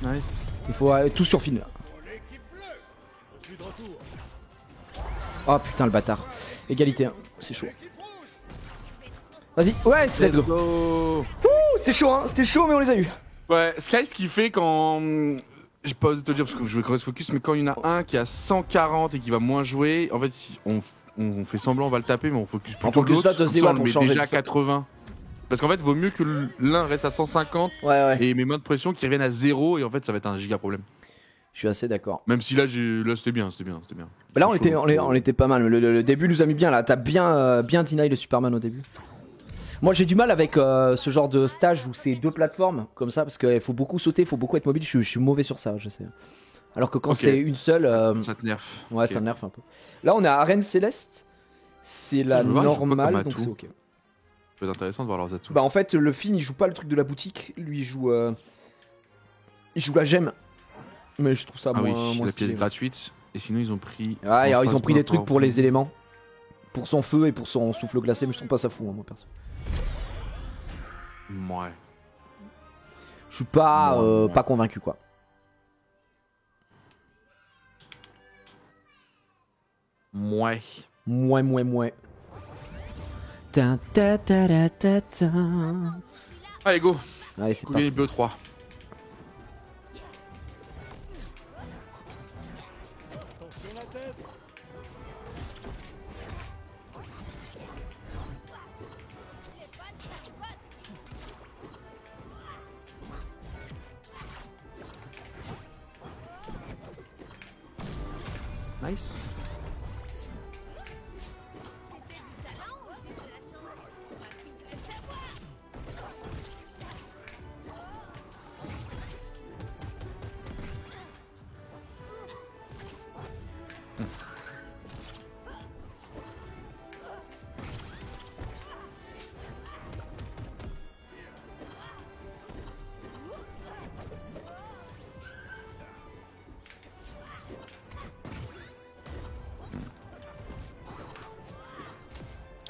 Nice. Il faut tout sur film là. Je suis de retour. Oh putain, le bâtard. Égalité, hein. C'est chaud. Vas-y, ouais, let's go. Ouh, c'est chaud, hein. C'était chaud, mais on les a eu. Ouais, Sky, ce qu'il fait quand. J'ai pas osé te le dire parce que je veux cross focus, mais quand il y en a un qui a 140 et qui va moins jouer, en fait, on fait semblant, on va le taper, mais on focus plutôt focus l'autre. là, Comme ça, ouais, on le pour met changer déjà de à ça. 80. Parce qu'en fait, vaut mieux que l'un reste à 150 Ouais. et mes mains de pression qui reviennent à 0 et en fait, ça va être un giga problème. Je suis assez d'accord. Même si là, c'était bien. Bah là, on était pas mal. Le début nous a mis bien là. T'as bien deny le Superman au début. Moi, j'ai du mal avec ce genre de stage où c'est deux plateformes comme ça parce qu'il faut beaucoup sauter, il faut beaucoup être mobile. Je suis mauvais sur ça, je sais. Alors que quand c'est une seule. Ça te nerf. Ouais, Ok. ça me nerf un peu. Là, on est à Arène Céleste. C'est la Je vois, je joue pas comme normale, un donc tout. c'est ok. Ça peut être intéressant de voir leurs atouts. Bah, en fait, le film il joue pas le truc de la boutique. Lui, il joue la gemme. Mais je trouve ça Ah oui, moins la stylé, pièce gratuite. Et sinon, ils ont pris. Ouais, alors, ils ont pris des trucs pour les éléments. Pour son feu et pour son souffle glacé, mais je trouve pas ça fou, hein, moi perso. Ouais. Je suis pas, Ouais. pas convaincu quoi. Ouais. Mouais. Ta ta ta ta ta ta. Allez, go. Allez, c'est Couler parti. BO3. Attention la tête. Nice.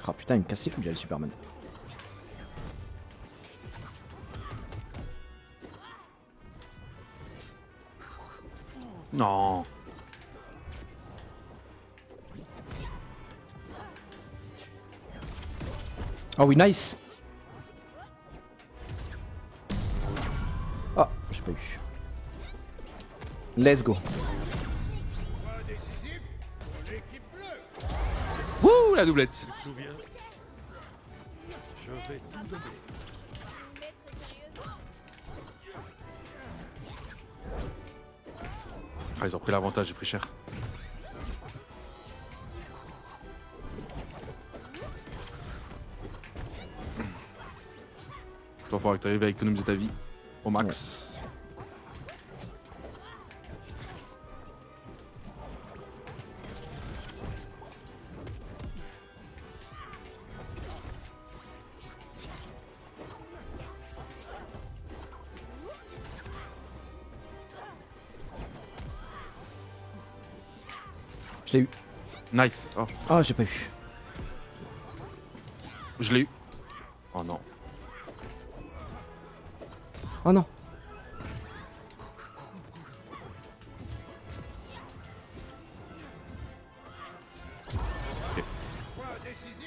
Oh putain, il me casse les couilles là, le Superman. Non. Oh oui, nice. Oh, j'ai pas eu. Let's go. Wouh, la doublette. Tu te souviens? Je vais tout donner. Ah, ils ont pris l'avantage, j'ai pris cher. Il va falloir que tu arrives à économiser ta vie au max. Je l'ai eu. Nice. Oh, Oh, j'ai pas eu. je l'ai eu. Oh non. Oh non.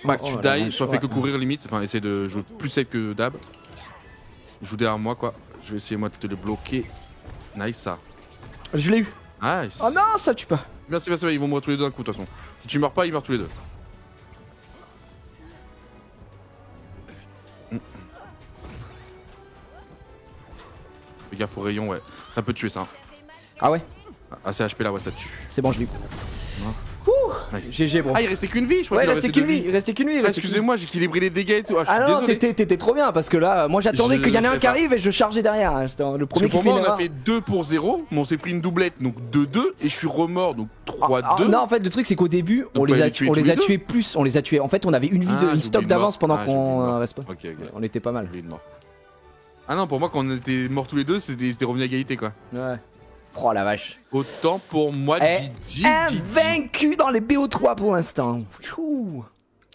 Bah, Oh tu la die, vache, soit ouais. fait que courir limite, enfin essayer de jouer plus safe que d'hab. Joue derrière moi quoi. Je vais essayer moi de te le bloquer. Nice ça. Je l'ai eu. Nice. Oh non, ça tue pas. Merci, merci, ils vont mourir tous les deux d'un coup de toute façon. Si tu meurs pas, ils meurent tous les deux. Fais gaffe au rayon, ouais. Ça peut tuer ça. Ah ouais, À ces HP là, ouais, ça tue. c'est bon, je l'ai eu. Nice. GG, bro. Ah, il restait qu'une vie, je crois. Ouais, il qu'il en restait restait qu'une deux vie. Il restait qu'une vie. il Ah, restait qu'une vie. excusez-moi, j'ai équilibré les dégâts et tout. Ah, je suis Ah non, désolé. t'étais trop bien parce que là, moi j'attendais Je qu'il y en ait un sais qui pas. arrive et je chargeais derrière. hein. C'était le Parce premier que qui pour fait moi, une on a erreur. fait 2 pour 0, mais on s'est pris une doublette, donc 2-2, et je suis remort, donc 3-2. Non, en fait, le truc c'est qu'au début, on Donc, les fallait a, les tuer on tous les les a deux. tués plus. On les a tués. En fait, on avait une vie Ah, une j'ai stock oublié de d'avance mort. pendant Ah, j'ai oublié de qu'on mort. respawn. Ok, ok. On était pas mal. Oublié de mort. Ah non, pour moi, quand on était morts tous les deux, c'était revenu à égalité, quoi. Ouais. Oh la vache. Autant pour moi, Eh, Gigi. Invaincu dans les BO3 pour l'instant. Pfiou.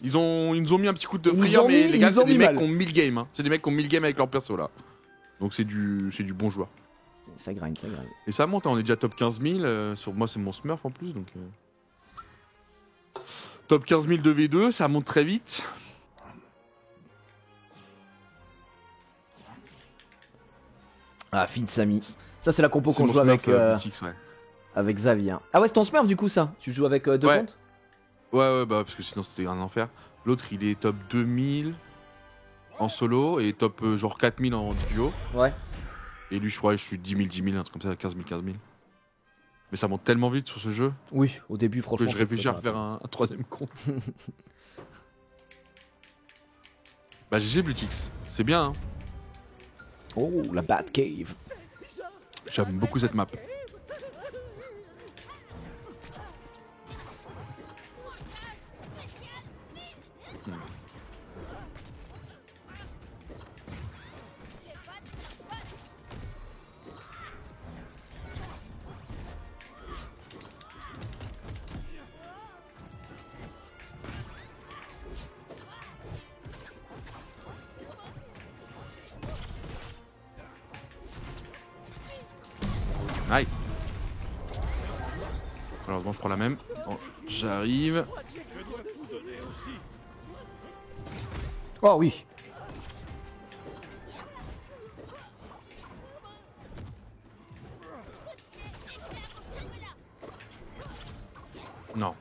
Ils nous ont mis un petit coup de Ils nous frayeur, ont mais mis- les gars, ils nous ont c'est des mis mecs mal. qui ont 1000 games. Hein. C'est des mecs qui ont 1000 games avec leur perso, là. Donc c'est du bon joueur. Ça grind, ça grind. Et ça monte, hein, on est déjà top 15 000. Sur moi, c'est mon Smurf en plus, donc. Top 15 000 de V2, ça monte très vite. Ah, Fin Sami. Ça, c'est la compo C'est qu'on mon joue Smurf, avec, Butix, ouais. avec Xavier. Ah ouais, c'est ton Smurf du coup, ça. Tu joues avec deux Ouais. comptes. Ouais, bah parce que sinon c'était un enfer. L'autre, il est top 2000 en solo et top genre 4000 en duo. Ouais. Et lui, je crois, je suis 10 000, 10 000, un truc comme ça, 15 000, 15 000. Mais ça monte tellement vite sur ce jeu Oui, au début, que franchement. je réfléchis à refaire un troisième compte. Bah, GG Blutix, c'est bien, hein. Oh, la Batcave. J'aime beaucoup cette map. Nice. Malheureusement, je prends la même. Bon, j'arrive. Je dois tout donner aussi. Oh oui. Non.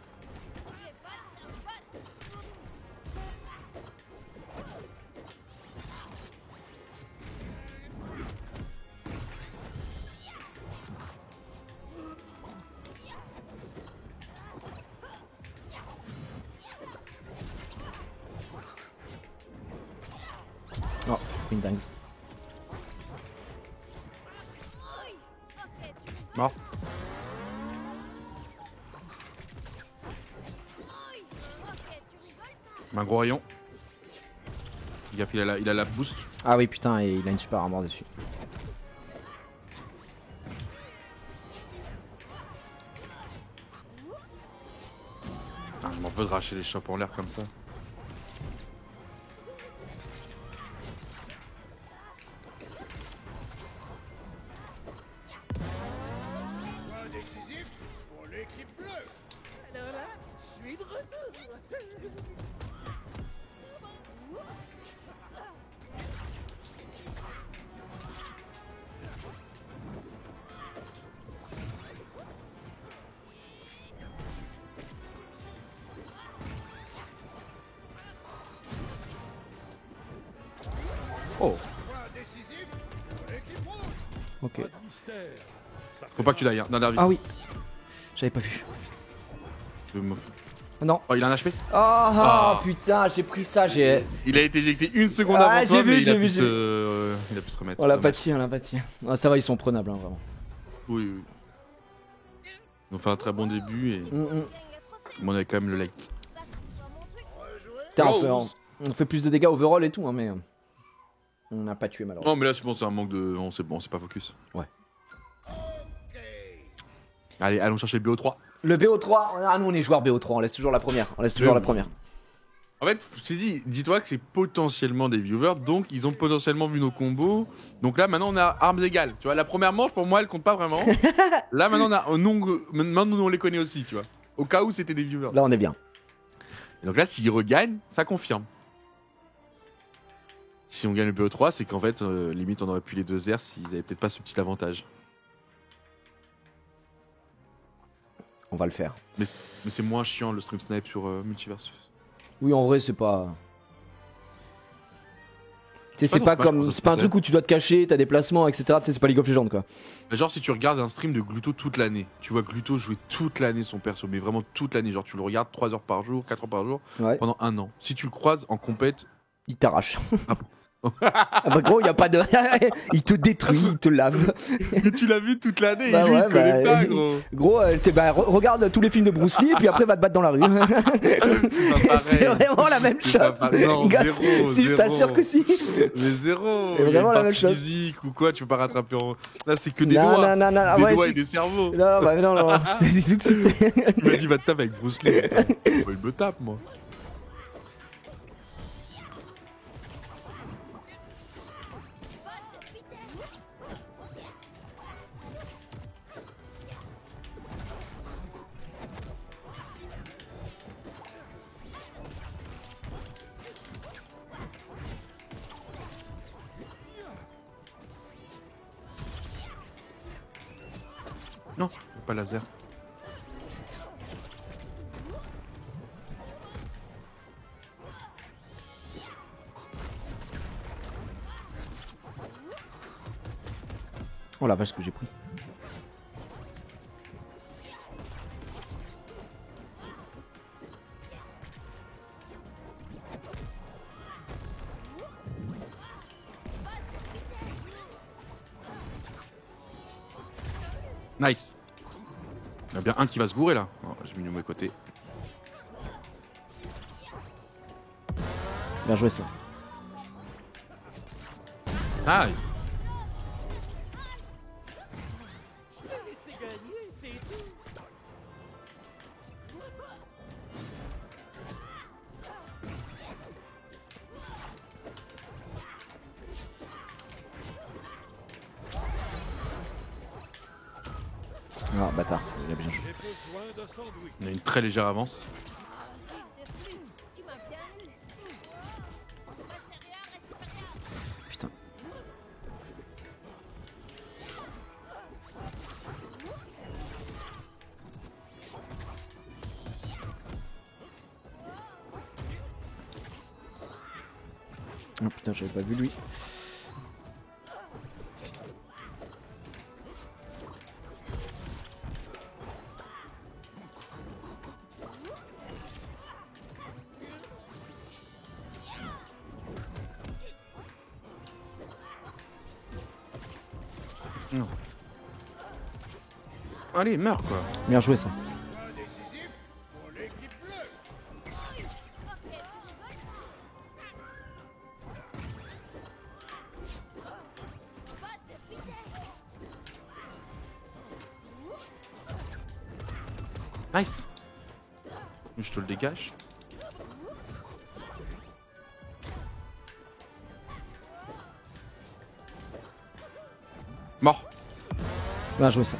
Oh, une dingue. Mort. Un gros rayon. Il a la boost. Ah oui, putain, et il a une super armure dessus. Putain, je m'en veux de racher les shops en l'air comme ça. Oh. Ok. Faut pas que tu l'ailles, hein. Non, Ah oui. J'avais pas vu. Non. Oh, il a un HP. Oh, putain, j'ai pris ça, j'ai... Il a été éjecté une seconde Ah, avant toi, mais il a pu j'ai se remettre. On l'a pâti, on l'a pâti. Ah, ça va, ils sont prenables, hein, vraiment. Oui. Ils ont fait un très bon début et on a quand même le late. Putain, on fait plus de dégâts overall et tout, hein, mais... On n'a pas tué malheureusement. Non mais là je pense que c'est un manque de... On s'est pas focus. Ouais. Allez, allons chercher le BO3. Le BO3, ah, nous on est joueur BO3, on laisse toujours la première. On laisse toujours la première. En fait, je t'ai dit, dis-toi que c'est potentiellement des viewers, donc ils ont potentiellement vu nos combos. Donc là maintenant on a armes égales. Tu vois, la première manche pour moi elle compte pas vraiment. Là maintenant maintenant on les connaît aussi, tu vois. Au cas où c'était des viewers. Là on est bien. Et donc là s'ils regagnent, ça confirme. Si on gagne le BO3, c'est qu'en fait, limite, on aurait pu les 2 airs s'ils avaient peut-être pas ce petit avantage. On va le faire. Mais c'est moins chiant le stream snipe sur Multiversus. Oui, en vrai, c'est pas. Tu sais, c'est pas comme. C'est pas un truc où tu dois te cacher, t'as des placements, etc. Tu sais, c'est pas League of Legends quoi. Genre, si tu regardes un stream de Gluto toute l'année, tu vois Gluto jouer toute l'année son perso, mais vraiment toute l'année. Genre, tu le regardes 3 heures par jour, 4 heures par jour, pendant 1 an. Si tu le croises en compète. Il t'arrache. Ah bah gros, y a pas de. Il te détruit, il te lave. Mais tu l'as vu toute l'année, bah et lui ouais, il connaît pas, gros. Gros, regarde tous les films de Bruce Lee et puis après va te battre dans la rue. C'est vraiment la même chose. Non, zéro, si, je t'assure que si. Mais zéro. C'est vraiment la même chose. Physique ou quoi, tu peux pas rattraper en. Là, c'est que des doigts. Non, des doigts et des cerveaux. Non, bah non, je te dis tout de suite. Il m'a dit, va te taper avec Bruce Lee. Il me tape, moi. Non, pas laser. Oh la vache, ce que j'ai pris. Nice. Il y en a bien un qui va se gourer là. Oh, j'ai mis le mauvais côté. Bien joué ça. Nice. Ah bâtard, il a bien joué. On a une très légère avance. Putain. Oh putain, j'avais pas vu lui. Non. Allez, meurs quoi. Bien joué ça. Nice. Je te le dégage. Mort. Bien joué ça.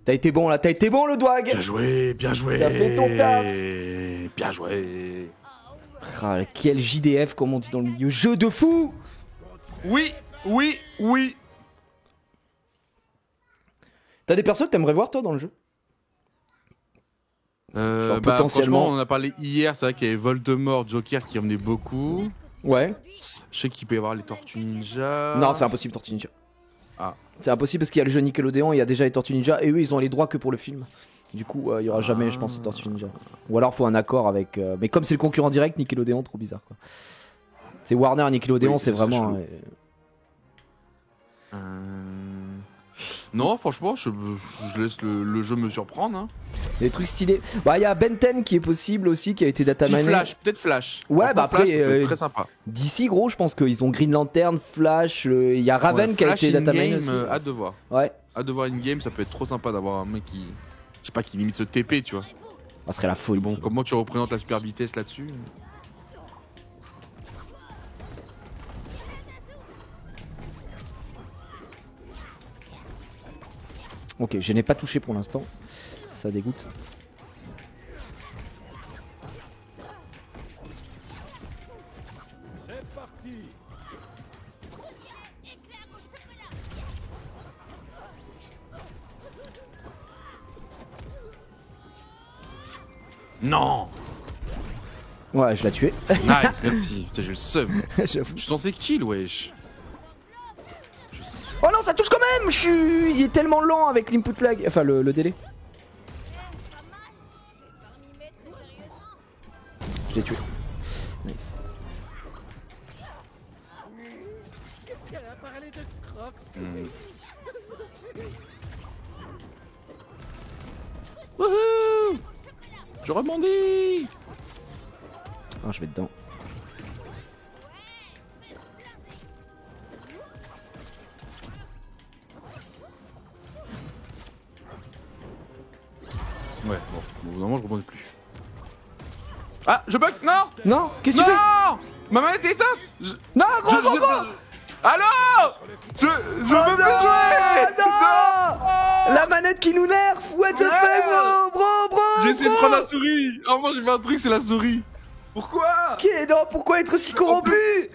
T'as été bon là, t'as été bon le Dwag. Bien joué, bien joué. T'as fait ton taf. Bien joué. Ah, quel JDF comme on dit dans le milieu. Jeu de fou. Oui, oui, oui. T'as des persos que t'aimerais voir toi dans le jeu? Potentiellement. Franchement, on en a parlé hier, c'est vrai qu'il y avait Voldemort, Joker qui revenait beaucoup. Ouais. Je sais qu'il peut y avoir les Tortues Ninja. Non, c'est impossible Tortues Ninja. Ah. C'est impossible parce qu'il y a le jeu Nickelodeon, il y a déjà les Tortues Ninja et eux ils ont les droits que pour le film. Du coup, il y aura jamais, je pense, les Tortues Ninja. Ou alors faut un accord avec. Mais comme c'est le concurrent direct, Nickelodeon, trop bizarre quoi. C'est Warner, Nickelodeon, Oui, c'est vraiment. Non, franchement, je laisse le jeu me surprendre. Hein. Les trucs stylés. Bah, il y a Ben 10 qui est possible aussi, qui a été dataminé. Flash, peut-être Flash. Ouais, bah après, Flash, très sympa. D'ici, gros, je pense qu'ils ont Green Lantern, Flash. Il y a Raven qui a été dataminé aussi. Hâte de voir. Ouais. Hâte de voir in-game, ça peut être trop sympa d'avoir un mec qui. Je sais pas, qui limite ce TP, tu vois. Ça serait la folie. Bon, comment tu représentes la super vitesse là-dessus? Ok, je n'ai pas touché pour l'instant. Ça dégoûte. C'est parti. Non. Ouais, je l'ai tué. Nice, merci. Putain, j'ai le seum. J'avoue. Je suis censé kill, wesh. Oh non, ça touche quand même. Il est tellement lent avec l'input lag. Enfin, le délai. Je l'ai tué. Nice. Wouhou. Je rebondis. Ah, je vais dedans. Ouais, bon, au bout d'un moment, je rebondis plus. Ah, je bug. Non. Non, qu'est-ce que tu fais? Non. Ma manette est éteinte. Non, gros, gros, gros. Allô. Je veux plus jouer. Non. La manette qui nous nerf. What the fuck, bro. J'ai essayé de prendre la souris. Vraiment, j'ai fait un truc, c'est la souris. Pourquoi? Ok, non, pourquoi être si corrompu?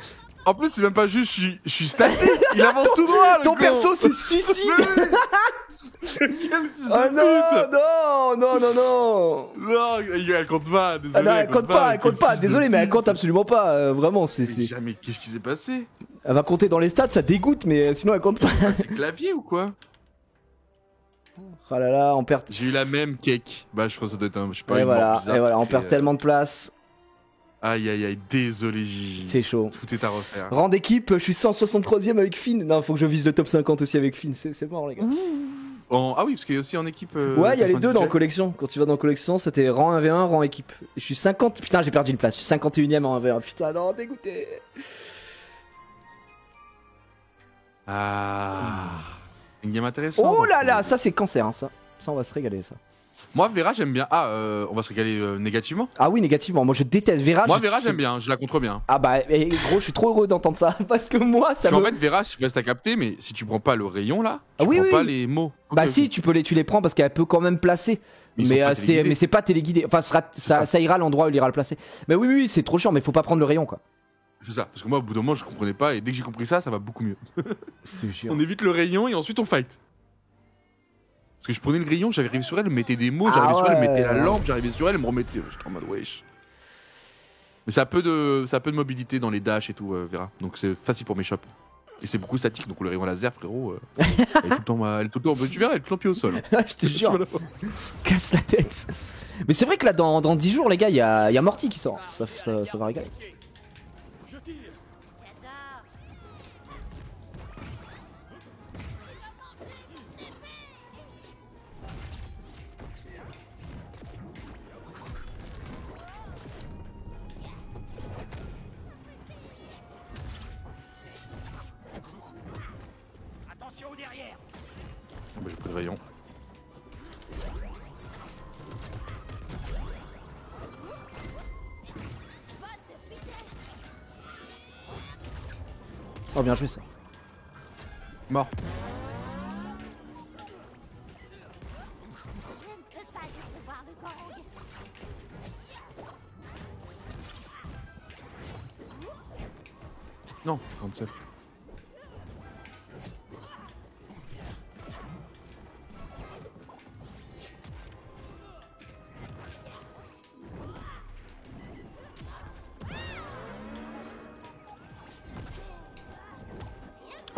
En plus, c'est même pas juste, je suis statique. Il avance tout droit. Ton perso se suicide. Oh non. Non, elle compte pas, désolé. Ah non, elle compte pas, désolé, mais elle compte absolument pas, vraiment, c'est... Jamais, qu'est-ce qui s'est passé? Elle va compter dans les stats, ça dégoûte, mais sinon elle compte pas. C'est clavier ou quoi? Oh là là, on perd... J'ai eu la même cake. Bah, je pense que ça doit être un... Je sais pas, Et une mort voilà, bizarre on perd tellement de place. Aïe, aïe, aïe, désolé Gigi. C'est chaud. Tout est à refaire. Rang d'équipe, je suis 163ème avec Finn. Non, faut que je vise le top 50 aussi avec Finn, c'est mort les gars. Ah oui, parce qu'il y a aussi en équipe... ouais, il y a les deux dans collection. Quand tu vas dans collection, c'était rang 1v1, rang équipe. Je suis 50... Putain, j'ai perdu une place. Je suis 51ème en 1v1. Putain, non, dégoûté. Ah... Une game intéressante. Oh là là, ça c'est cancer, hein, ça. Ça, on va se régaler, ça. Moi, Vera, j'aime bien. Ah, on va se régaler négativement. Ah oui, négativement. Moi, je déteste Vera. Moi, Vera, j'aime bien. Je la contrôle bien. Ah bah, gros, je suis trop heureux d'entendre ça. Parce que moi, ça en fait, Vera, je sais pas si t'as capté, mais si tu prends pas le rayon là, tu oui, prends oui. pas les mots. Bah Ok, si, ok. tu les prends parce qu'elle peut quand même placer. Mais c'est pas téléguidé. Enfin, ça ira à l'endroit où il ira le placer. Mais oui, c'est trop chiant, mais faut pas prendre le rayon, quoi. C'est ça. Parce que moi, au bout d'un moment, je comprenais pas. Et dès que j'ai compris ça, ça va beaucoup mieux. C'était chiant. On évite le rayon et ensuite on fight. Parce que je prenais le rayon, j'arrivais sur elle, elle me mettait des mots, j'arrivais sur elle, elle me mettait la lampe, j'arrivais sur elle, elle me remettait. J'étais en mode wesh. Mais ça a peu de mobilité dans les dashs et tout, Vera. Donc c'est facile pour mes shops. Et c'est beaucoup statique, donc le rayon laser, frérot. Elle est tout le temps, tu verras, elle est tout le temps pied au sol. Je te jure. Casse la tête. Mais c'est vrai que là, dans 10 jours, les gars, il y a Morty qui sort. Ça va régaler. Je tire. Attention aux Bah, j'ai pris le rayon. Oh, bien joué ça. Mort. Je ne peux pas décevoir le gang. Non, 37.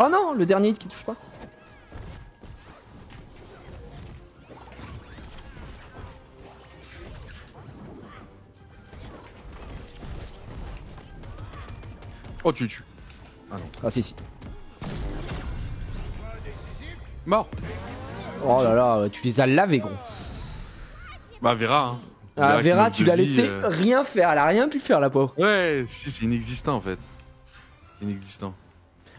Oh non, le dernier hit qui touche pas. Oh, tu le tues. Ah non. Ah si si. Mort. Oh là là, tu les as lavés gros. Bah, Vera, hein. Ah, Vera, qui tu mode l'as de vie, laissé rien faire, elle a rien pu faire la pauvre. Ouais, si, c'est inexistant en fait. Inexistant.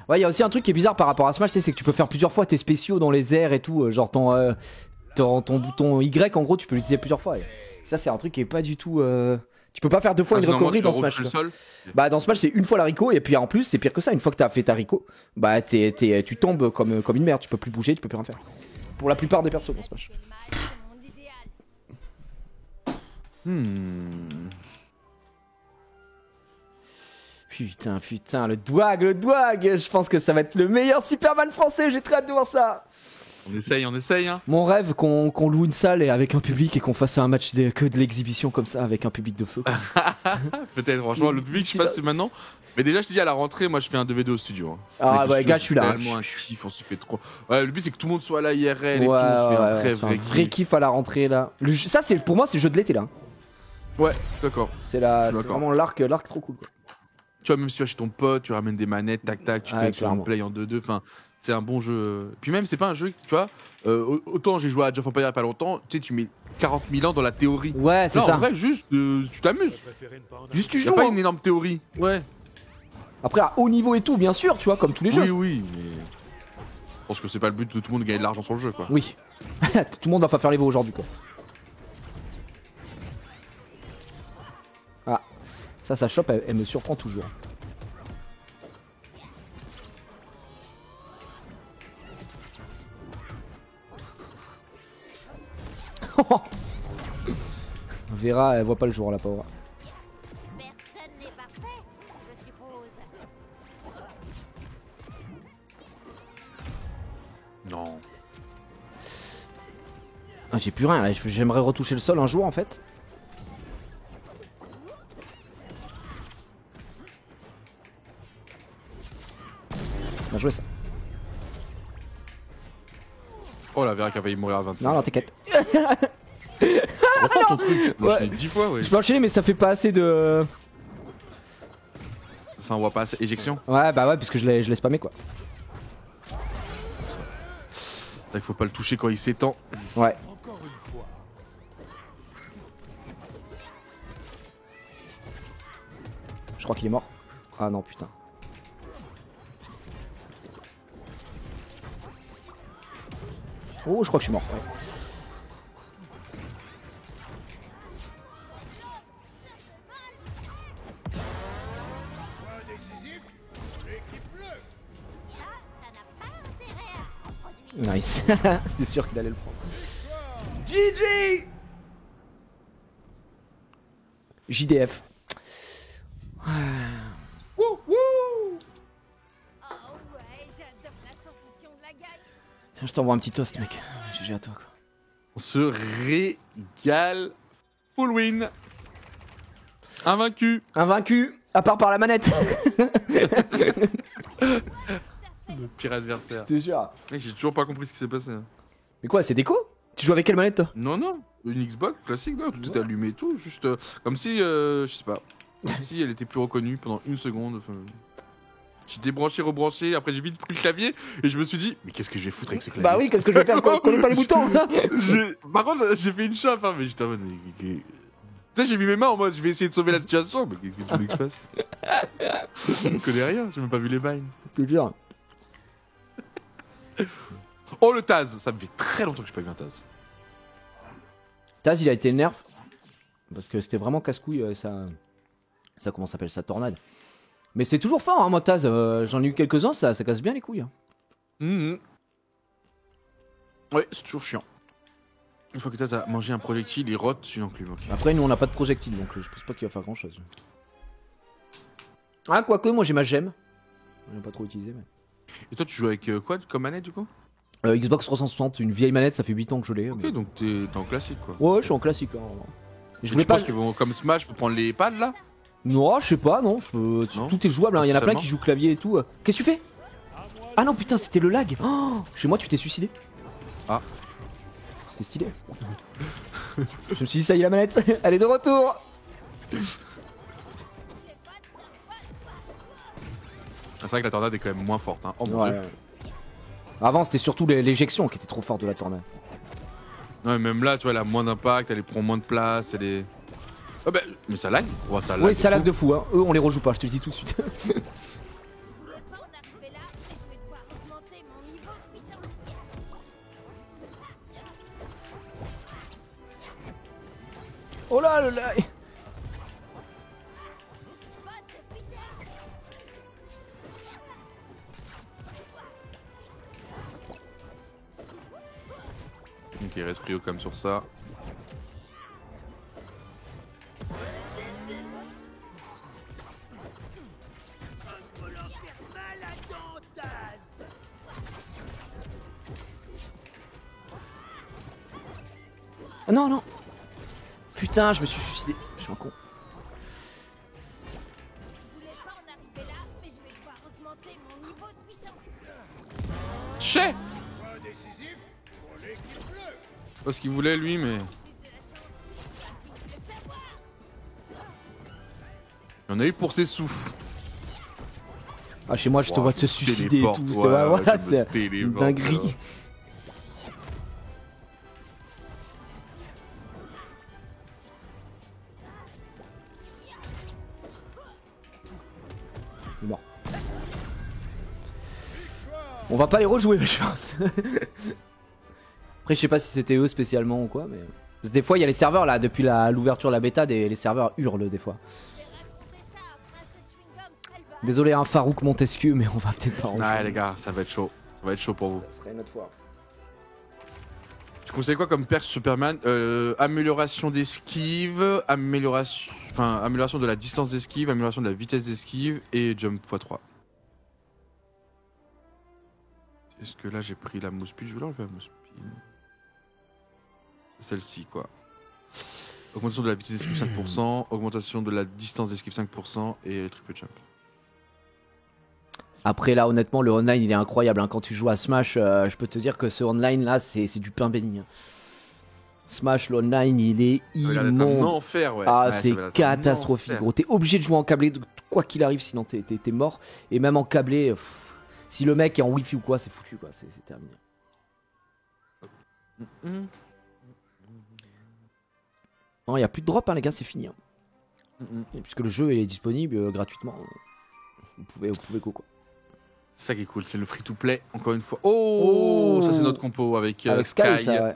Ouais, il y a aussi un truc qui est bizarre par rapport à Smash, c'est que tu peux faire plusieurs fois tes spéciaux dans les airs et tout, genre ton bouton Y en gros, tu peux l'utiliser plusieurs fois. Et ça c'est un truc qui est pas du tout tu peux pas faire deux fois une recovery dans Smash. Le sol. Bah dans Smash c'est une fois la Rico et puis en plus c'est pire que ça, une fois que t'as fait ta Rico, bah tu tombes comme une merde, tu peux plus bouger, tu peux plus rien faire. Pour la plupart des persos dans Smash. Putain, le Dwag, je pense que ça va être le meilleur Superman français, j'ai très hâte de voir ça. On essaye, hein. Mon rêve qu'on loue une salle et avec un public et qu'on fasse un match que de l'exhibition comme ça avec un public de feu. Peut-être, franchement, le public, je sais pas si c'est maintenant. Mais déjà, je te dis, à la rentrée, moi, je fais un 2v2 au studio. Hein. Ah ouais, gars, je suis là. Tellement un kiff, on se fait trop. Ouais, le but, c'est que tout le monde soit là, IRL et Ouais, tout. ouais, un vrai kiff à la rentrée là. Ça, pour moi, c'est le jeu de l'été là. Ouais, je suis d'accord. C'est vraiment l'arc trop cool. Quoi. Tu vois, même si tu vas chez ton pote, tu ramènes des manettes, tac tac, tu connectes sur un play en 2-2. Enfin, c'est un bon jeu. Puis même, c'est pas un jeu, tu vois. Autant j'ai joué à Age of Empires il y a pas longtemps, tu sais, tu mets 40 000 ans dans la théorie. Ouais, c'est ça. En vrai, juste, tu t'amuses. Juste, tu Y a joues. pas Hein. une énorme théorie. Ouais. Après, à haut niveau et tout, bien sûr, tu vois, comme tous les jeux. Oui, mais. Je pense que c'est pas le but de tout le monde de gagner de l'argent sur le jeu, quoi. Oui. Tout le monde va pas faire les veaux aujourd'hui, quoi. Ah. Ça chope, elle me surprend toujours. Vera, elle voit pas le jour, la pauvre. Personne n'est parfait, je suppose. Non. Ah, j'ai plus rien là, j'aimerais retoucher le sol un jour en fait. Bien joué ça. Oh la Vera qui a failli mourir à 25. Non, non, t'inquiète. Refais ton truc. Moi, Ouais. je l'ai 10 fois, ouais. Je peux enchaîner, mais ça fait pas assez de. Ça envoie pas assez. Éjection. Ouais, bah ouais, parce que je l'ai spammé quoi. Là, il faut pas le toucher quand il s'étend. Ouais. Encore une fois. Je crois qu'il est mort. Ah non, putain. Oh, je crois que je suis mort. Ouais. Nice. C'était sûr qu'il allait le prendre. GG JDF. Oh ouais, j'adore la sensation de la gagne. Tiens, je t'envoie un petit toast, mec. GG à toi, quoi. On se régale. Full win. Invaincu. Invaincu, à part par la manette. Le pire adversaire. Je te jure. Mec, j'ai toujours pas compris ce qui s'est passé. Hein. Mais quoi, c'est déco? Tu joues avec quelle manette, toi? Non, non. Une Xbox classique, non. Tout était allumé et tout. Juste comme si, je sais pas. Comme si elle était plus reconnue pendant une seconde. Enfin, j'ai débranché, rebranché. Après, j'ai vite pris le clavier et je me suis dit, mais qu'est-ce que je vais foutre avec ce clavier? Bah oui, qu'est-ce que je vais faire quand on connaît pas les boutons? Par contre, j'ai fait une chauffe, hein, mais j'étais en mode. Tu sais, j'ai mis mes mains en mode, je vais essayer de sauver la situation. Mais qu'est-ce que tu veux que je fasse? Je connais rien, j'ai même pas vu les bails. Je te jure. Oh le Taz, ça me fait très longtemps que je n'ai pas vu un Taz. Taz, il a été nerf parce que c'était vraiment casse-couille ça comment ça s'appelle, sa tornade. Mais c'est toujours fort, hein, moi Taz, j'en ai eu quelques-uns, ça casse bien les couilles. Hein. Ouais, c'est toujours chiant. Une fois que Taz a mangé un projectile, il rote une enclume. Okay. Après, nous on n'a pas de projectile donc je pense pas qu'il va faire grand-chose. Ah, quoique, moi j'ai ma gemme. On n'a pas trop utilisé. Mais... Et toi, tu joues avec quoi comme manette du coup? Xbox 360, une vieille manette, ça fait 8 ans que je l'ai. Ok, mais... donc t'es en classique quoi. Ouais, je suis en classique. Hein. Je voulais pas. Qu'ils vont comme Smash, faut prendre les pads là? Non, je sais pas, non. Tout est jouable, hein. Il y en a plein qui jouent clavier et tout. Qu'est-ce que tu fais? Ah non, putain, c'était le lag. Oh, chez moi, tu t'es suicidé. Ah. C'est stylé. Je me suis dit, ça y est, la manette, elle est de retour. C'est vrai que la tornade est quand même moins forte. Hein. Oh mon ouais. Dieu. Avant, c'était surtout l'éjection qui était trop forte de la tornade. Ouais, même là, tu vois, elle a moins d'impact, elle prend moins de place, elle est. Oh bah, mais ça lag? Oh, ça lag. Oui, ça lag de fou. Hein. Eux, on les rejoue pas, je te le dis tout de suite. Oh là, le lag. Ok, il reste prio comme sur ça. Ah non, non. Putain, je me suis suicidé. Je suis un con. Chais! Pas ce qu'il voulait lui, mais. Il en a eu pour ses sous. Ah, chez moi, je te vois te suicider et tout. C'est voilà, c'est une dinguerie. Bon. On va pas les rejouer, je pense. Après, je sais pas si c'était eux spécialement ou quoi, mais. Parce que des fois, il y a les serveurs là, depuis l'ouverture de la bêta, les serveurs hurlent des fois. Désolé, hein, Farouk Montesquieu, mais on va peut-être pas en jouer. Ouais, les gars, ça va être chaud. Ça va être chaud pour vous. Ça serait une autre fois. Tu conseilles quoi comme perk Superman? Amélioration d'esquive, amélioration de la distance d'esquive, amélioration de la vitesse d'esquive et jump x3. Est-ce que là j'ai pris la mousse speed? Je vais l'enlever la mousse speed. Celle-ci quoi. Augmentation de la vitesse d'esquive 5%, augmentation de la distance d'esquive 5% et triple jump. Après là honnêtement le online il est incroyable hein. Quand tu joues à Smash je peux te dire que ce online là c'est du pain béni hein. Smash l'online il est immonde. Enfer, ouais. Ah ouais, c'est catastrophique gros. T'es obligé de jouer en câblé quoi qu'il arrive sinon t'es mort. Et même en câblé si le mec est en wifi ou quoi c'est foutu quoi. C'est terminé. Non il n'y a plus de drop hein, les gars c'est fini hein. Et puisque le jeu est disponible gratuitement vous pouvez go quoi. C'est ça qui est cool, c'est le free-to-play, encore une fois. Oh, ça c'est notre compo avec Sky. Ça, ouais.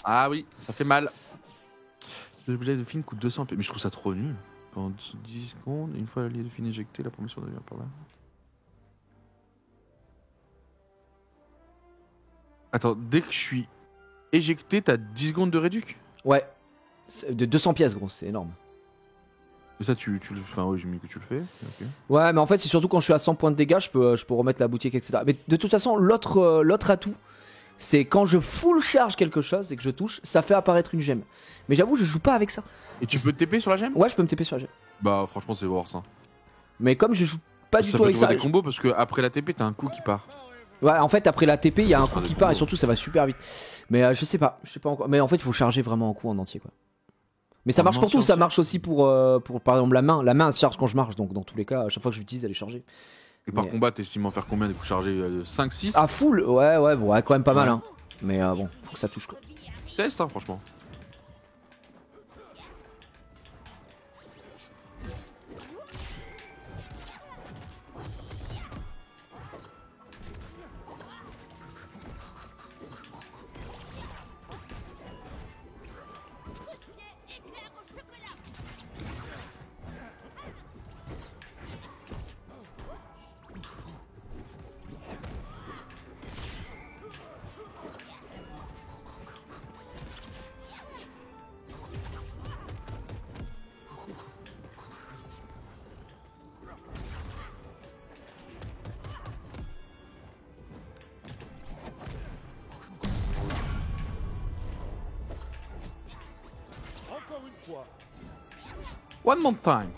Ah oui, ça fait mal. Le billet de film coûte 200 mais je trouve ça trop nul. Pendant 10 secondes, une fois l'allié de film éjecté, la promotion devient pas mal. Attends, dès que je suis éjecté, t'as 10 secondes de réduc? Ouais, de 200 pièces gros, c'est énorme. Mais ça, tu le fais. Enfin, oui, j'ai mis que tu le fais. Okay. Ouais, mais en fait, c'est surtout quand je suis à 100 points de dégâts, je peux remettre la boutique, etc. Mais de toute façon, l'autre atout, c'est quand je full charge quelque chose et que je touche, ça fait apparaître une gemme. Mais j'avoue, je joue pas avec ça. Et tu peux te TP sur la gemme? Ouais, je peux me TP sur la gemme. Bah, franchement, c'est voir ça. Mais comme je joue pas du tout avec ça. Ça peut des combos parce que après la TP, t'as un coup qui part. Ouais, en fait, après la TP, il y a un coup qui part et surtout, ça va super vite. Mais je sais pas encore. Mais en fait, il faut charger vraiment un coup en entier, quoi. Mais ça marche pour tout, ça marche aussi pour par exemple la main. La main elle se charge quand je marche, donc dans tous les cas, à chaque fois que j'utilise, elle est chargée. Et par combat, t'estimes en faire combien des coups chargés? 5, 6? Ah, full? Ouais, bon, quand même pas mal, hein. Mais bon, faut que ça touche quoi. Test, hein, franchement. fois. One more time.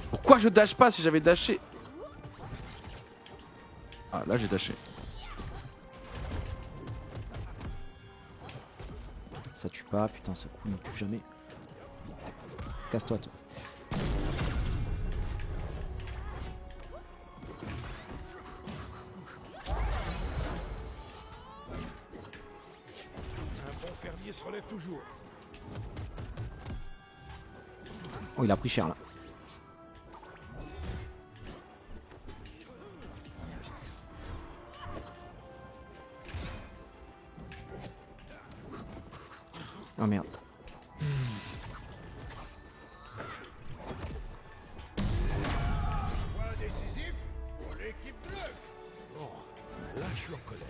Pourquoi je dash pas si j'avais dashé? Ah là j'ai dashé. Ça tue pas, putain ce coup ne tue jamais. Casse-toi toi. Un bon fermier se relève toujours. Oh il a pris cher là. Oh merde. Point décisif pour l'équipe bleue. Bon, là je suis en colère.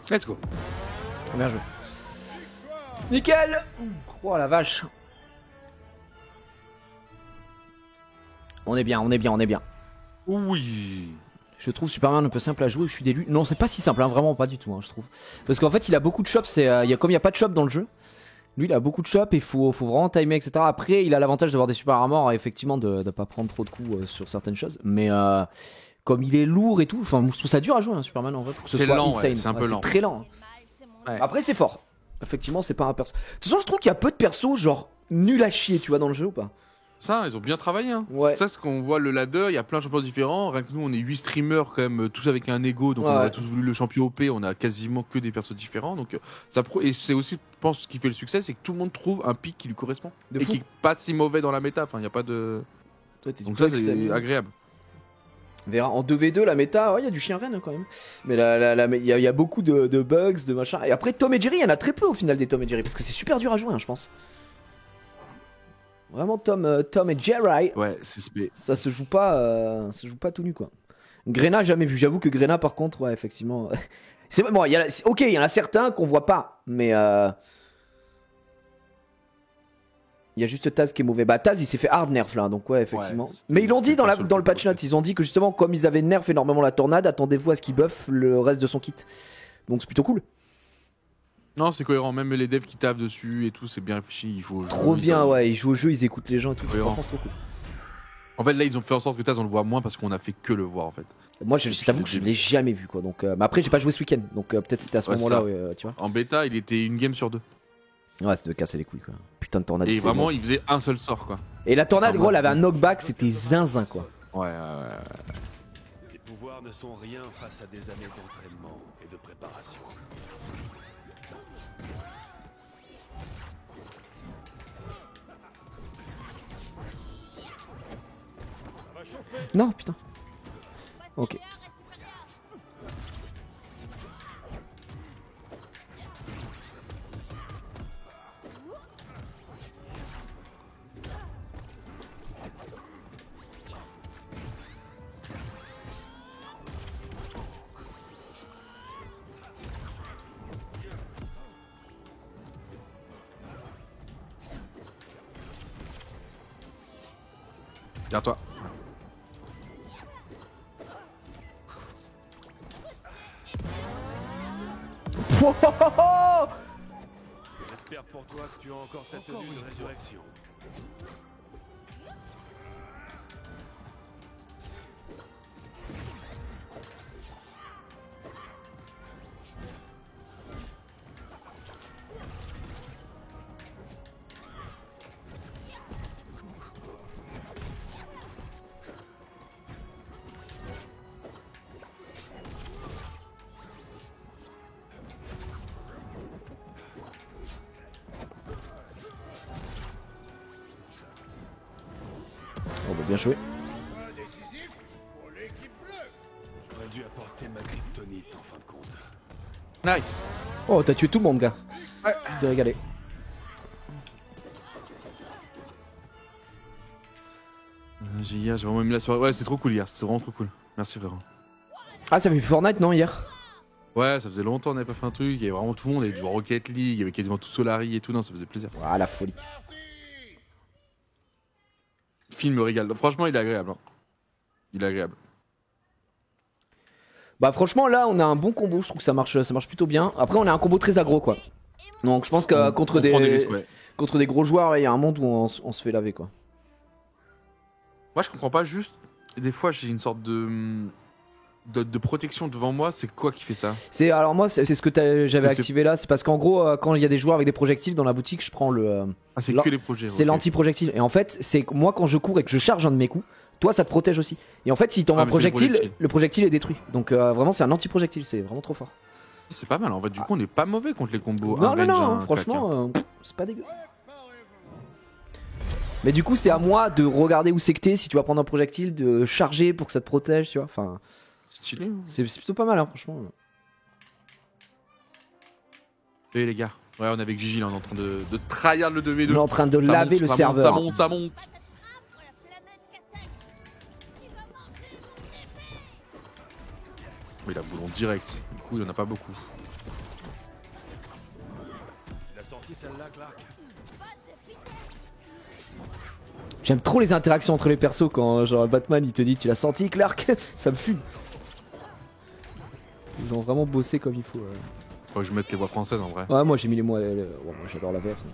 Let's go. Bien joué. Nickel. Oh la vache. On est bien, on est bien, on est bien. Oui. Je trouve Superman un peu simple à jouer, je suis délu. Non, c'est pas si simple, hein, vraiment pas du tout, hein, je trouve. Parce qu'en fait, il a beaucoup de shops, comme il n'y a pas de shop dans le jeu, lui il a beaucoup de shops et il faut vraiment timer, etc. Après, il a l'avantage d'avoir des super armors, effectivement, de ne pas prendre trop de coups sur certaines choses. Mais comme il est lourd et tout, enfin, je trouve ça dur à jouer, hein, Superman en vrai, pour que ce C'est soit lent, insane. ouais, c'est un peu lent. C'est très lent. Ouais. Après, c'est fort. Effectivement, c'est pas un perso. De toute façon, je trouve qu'il y a peu de persos, genre, nuls à chier, tu vois, dans le jeu ou pas? Ça, ils ont bien travaillé. Hein. Ouais. Ça, ce qu'on voit le ladder, il y a plein de champions différents. Rien que nous, on est 8 streamers quand même, tous avec un ego. Donc Ouais, on a ouais. tous voulu le champion OP. On a quasiment que des persos différents. Donc et c'est aussi, je pense, ce qui fait le succès, c'est que tout le monde trouve un pick qui lui correspond. De et fou. qui est pas si mauvais dans la méta. Enfin, il n'y a pas de. Toi, t'es Donc du ça, Bugs, c'est Samuel. agréable. On verra. En 2v2, la méta, il y a du chien reine quand même. Mais il y a beaucoup de bugs, de machin. Et après, Tom et Jerry, il y en a très peu au final des Tom et Jerry. Parce que c'est super dur à jouer, hein, je pense. Vraiment, Tom et Jerry, Ouais, c'est spé. ça se joue pas tout nu quoi. Grena, jamais vu. J'avoue que Grena, par contre, ouais, effectivement. C'est bon, ok, il y en a certains qu'on voit pas. Mais. Il y a juste Taz qui est mauvais. Bah Taz il s'est fait hard nerf là, donc ouais effectivement. Ouais, Mais ils l'ont dit c'est dans, pas sur le dans le plus patch note, gros. ils ont dit que justement comme ils avaient nerf énormément la tornade, attendez-vous à ce qu'ils buffent le reste de son kit. Donc c'est plutôt cool. Non, c'est cohérent. Même les devs qui taffent dessus et tout, c'est bien réfléchi. Ils jouent au jeu. Trop ils bien savent. ouais, ils jouent au jeu, ils écoutent les gens et tout. Cohérent. Franchement c'est trop cool. En fait, là, ils ont fait en sorte que Taz, on le voit moins parce qu'on a fait que le voir en fait. Moi je t'avoue que je l'ai jamais vu quoi. Donc mais après j'ai pas joué ce week-end, donc peut-être c'était à ce Ouais, moment-là, ça. ouais, tu vois. En bêta, il était une game sur 2. Ouais c'était de casser les couilles quoi. Putain de tornade. Et c'est vraiment, bon. il faisait un seul sort quoi. Et la tornade Ah, gros, ouais. elle avait un knockback, c'était zinzin quoi. Ouais. Les pouvoirs ne sont rien face à des années d'entraînement et de préparation. Ça va chauffer. Non putain. Ok. Derrière toi. J'espère pour toi que tu as encore ta tenue de résurrection. Bien joué. J'aurais dû apporter ma kryptonite en fin de compte. Nice. Oh, t'as tué tout le monde, gars. Ouais. T'es régalé. J'ai vraiment aimé la soirée. Ouais, c'est trop cool hier, c'est vraiment trop cool. Merci frérot. Ah, ça avait fait Fortnite, non, hier? Ouais, ça faisait longtemps on n'avait pas fait un truc, il y avait vraiment tout le monde, il y avait du Rocket League, il y avait quasiment tout Solari et tout, non, ça faisait plaisir. Ah, la folie. Le film me régale. Franchement, il est agréable. Hein. Il est agréable. Bah, franchement, là, on a un bon combo. Je trouve que ça marche plutôt bien. Après, on a un combo très aggro, quoi. Donc, je pense que contre On prend des risques, ouais. contre des gros joueurs, il y a un monde où on se fait laver, quoi. Moi, je comprends pas juste. Des fois, j'ai une sorte de protection devant moi. C'est quoi qui fait ça? Alors moi, c'est ce que j'avais Mais c'est- activé là. C'est parce qu'en gros, quand il y a des joueurs avec des projectiles dans la boutique, je prends le. Ah, c'est L'an- que les projets. C'est ok. l'anti-projectile. Et en fait, c'est que moi, quand je cours et que je charge un de mes coups, toi, ça te protège aussi. Et en fait, s'il tombe Ah, un mais c'est le projectile, projectile. le projectile est détruit. Donc vraiment, c'est un anti-projectile. C'est vraiment trop fort. C'est pas mal. En fait, du coup, on est pas mauvais contre les combos. Non, un non, range, non. un Franchement, c'est pas dégueu. Mais du coup, c'est à moi de regarder où c'est que t'es. Si tu vas prendre un projectile, de charger pour que ça te protège, tu vois. Enfin, Stylé. Hein. c'est plutôt pas mal, hein, franchement. Et les gars, ouais, on est avec Gigi là, on est en train de tryhard le 2v2. On est en train de Ça laver monte, le ça serveur. Monte, ça monte. Oui, la boulon direct. Du coup, il y en a pas beaucoup. Il a sorti celle-là, Clark. J'aime trop les interactions entre les persos quand genre Batman il te dit tu l'as senti Clark. Ça me fume. Ils ont vraiment bossé comme il faut. Faut que je mette les voix françaises en vrai. Ouais, moi j'ai mis les mots. Ouais, moi j'adore la VF. Donc.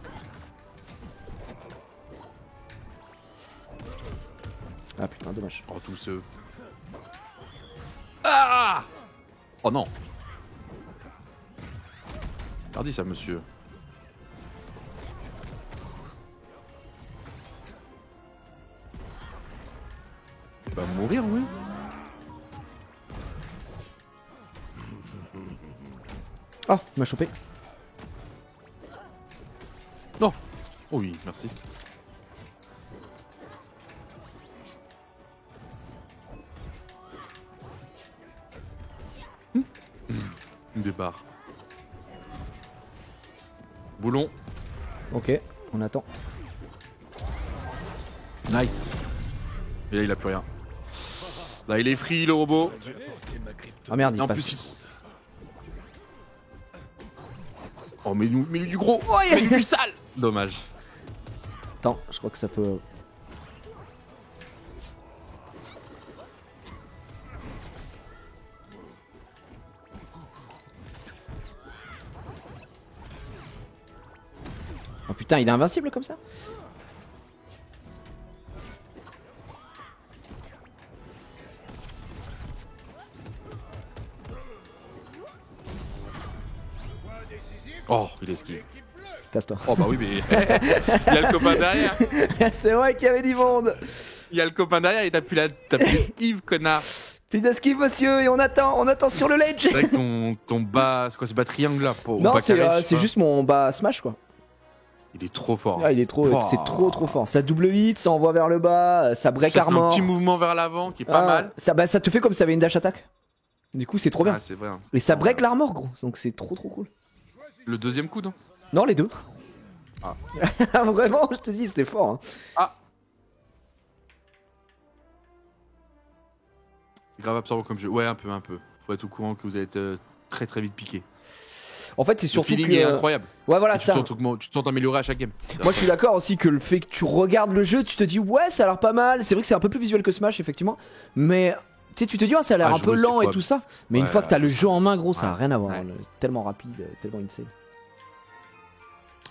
Ah putain, dommage. Oh, tous ceux. Ah! Oh non! Regardez ça, monsieur. Il va mourir, oui. Oh, il m'a chopé. Non! Oh oui, merci. Des barres. Boulon. Ok, on attend. Nice. Et là, il a plus rien. Là, il est free, le robot. J'aurais dû apporter ma kryptonite. Ah merde, Et il en passe. plus, il... Oh, mais lui du gros. Mais lui du sale. Dommage. Attends, je crois que ça peut. Oh putain, il est invincible comme ça? Oh, il esquive. Casse-toi. Oh, bah oui, mais. Il y a le copain derrière. C'est vrai qu'il y avait du monde. Il y a le copain derrière et t'as plus l'esquive, connard. Plus d'esquive, monsieur, et on attend sur le ledge. C'est vrai que ton bas. C'est quoi, c'est bas triangle là pour, ou Non, bas carré, je sais c'est pas. juste mon bas smash quoi. Il est trop fort. Ah, il est trop, Oh. c'est trop fort. Ça double hit, ça envoie vers le bas, ça break Ça fait un armor. petit mouvement vers l'avant qui est pas Ah, mal. Ça te fait comme si ça avait une dash attack. Du coup, c'est trop bien. Ah, c'est vrai. hein. Et ça break l'armor, gros. Donc c'est trop cool. Le deuxième coup, non? Non, les deux. Ah. Vraiment, je te dis, c'était fort. Hein. Ah. C'est grave absorbant comme jeu. Ouais, un peu. Faut être au courant que vous allez être très vite piqué. En fait, c'est Le surtout feeling que. est incroyable. Ouais, voilà, Et ça. tu te sens t'améliorer à chaque game. Moi, je suis d'accord aussi que le fait que tu regardes le jeu, tu te dis, ouais, ça a l'air pas mal. C'est vrai que c'est un peu plus visuel que Smash, effectivement. Mais. Tu sais, tu te dis, oh, ça a l'air Ah, un peu jouer, c'est lent et quoi. tout ça. Mais une Ouais, fois que t'as le jeu en main, gros, ça a ouais, rien à voir. ouais. hein. Tellement rapide, tellement insane.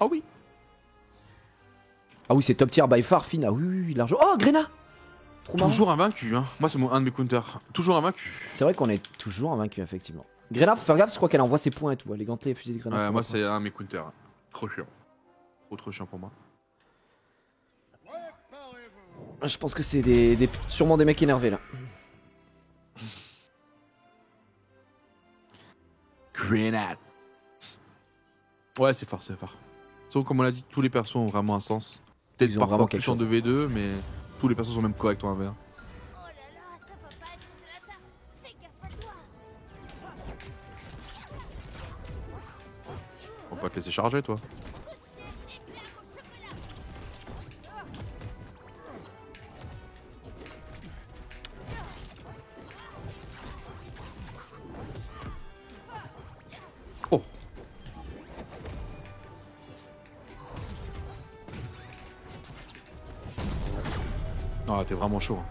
Ah oui. Ah oui, c'est top tier by far, Finn. Ah oui, large. Oh, Grena! Trop marrant. Toujours invaincu. Hein. Moi, c'est un de mes counters. Toujours invaincu. C'est vrai qu'on est toujours invaincu, effectivement. Grena, faut faire gaffe, je crois qu'elle envoie ses points et tout. Les gantelets et fusils de Grena. Ouais, moi, c'est un de mes counters. Trop chiant. Trop chiant pour moi. Je pense que c'est sûrement des mecs énervés là. Grenade. Ouais, c'est fort. Sauf comme on l'a dit, tous les persos ont vraiment un sens. Peut-être Ils ont parfois vraiment plus quelque en chose. 2v2, mais Tous les persos sont même corrects en 1v1. Oh là là, ça va pas être de la tarte. Fais gaffe à toi. On va pas te laisser charger toi. Oh. Ah t'es vraiment chaud. Hein.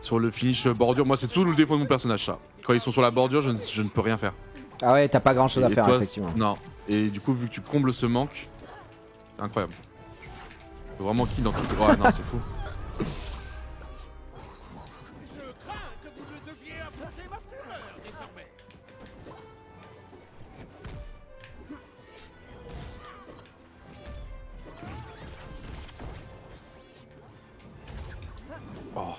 Sur le finish bordure, moi c'est tout le défaut de mon personnage ça. Quand ils sont sur la bordure, je ne peux rien faire. Ah ouais, t'as pas grand chose à Et faire toi, effectivement. Non. Et du coup, vu que tu combles ce manque, c'est incroyable. Faut vraiment kill dans tout le droit. Non, c'est fou. Je crains que vous ne deviez apporter ma fureur désormais. Oh.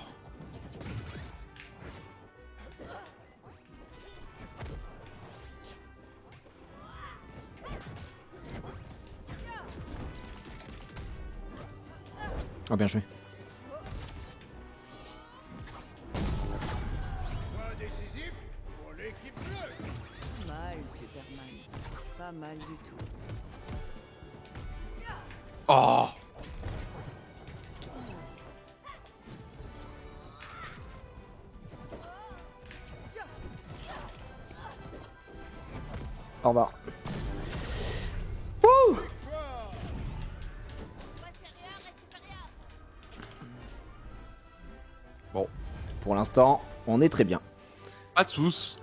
Oh, bien joué. Point décisif pour l'équipe bleue. Mal, Superman. Pas mal du tout. Oh. Au revoir. Bon. Pour l'instant, on est très bien. Pas de sous.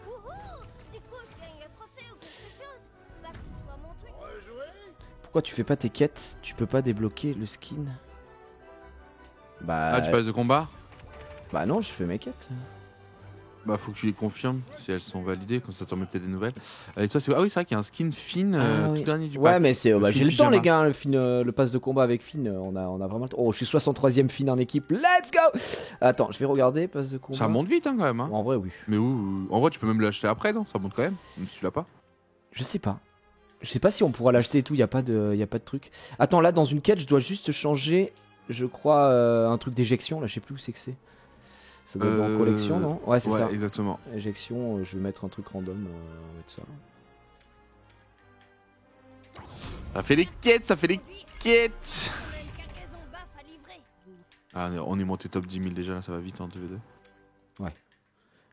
Du coup, je gagne un trophée ou quelque chose. Bah, que ce soit mon truc. Rejouer. Pourquoi tu fais pas tes quêtes? Tu peux pas débloquer le skin? Bah, Ah, tu passes de combat? bah non, je fais mes quêtes. Bah, faut que tu les confirmes si elles sont validées, comme ça t'en mets peut-être des nouvelles. Et toi, c'est. Ah oui, c'est vrai qu'il y a un skin Finn Ah tout oui. dernier du Ouais, pack. mais c'est, bah, Finn j'ai le temps, pyjama. les gars. Le pass de combat avec Finn, on a vraiment le temps. Oh, je suis 63ème Finn en équipe. Let's go! Attends, je vais regarder. Pass de combat. Ça monte vite, hein, quand même. Hein. En vrai, oui. Mais où en vrai, tu peux même l'acheter après, non? Ça monte quand même, même si tu l'as pas. Je sais pas. Je sais pas si on pourra l'acheter et tout. Y a pas de truc. Attends, là, dans une quête, je dois juste changer, je crois, un truc d'éjection. Là, je sais plus où c'est que c'est. Ça doit être en collection, non? Ouais, c'est ça. Exactement. Éjection, je vais mettre un truc random. On va mettre ça. Ça fait les quêtes, ça fait les quêtes. On a une cargaison baf à livrer. Ah, on est monté top 10 000 déjà, là, ça va vite en 2v2. Moi,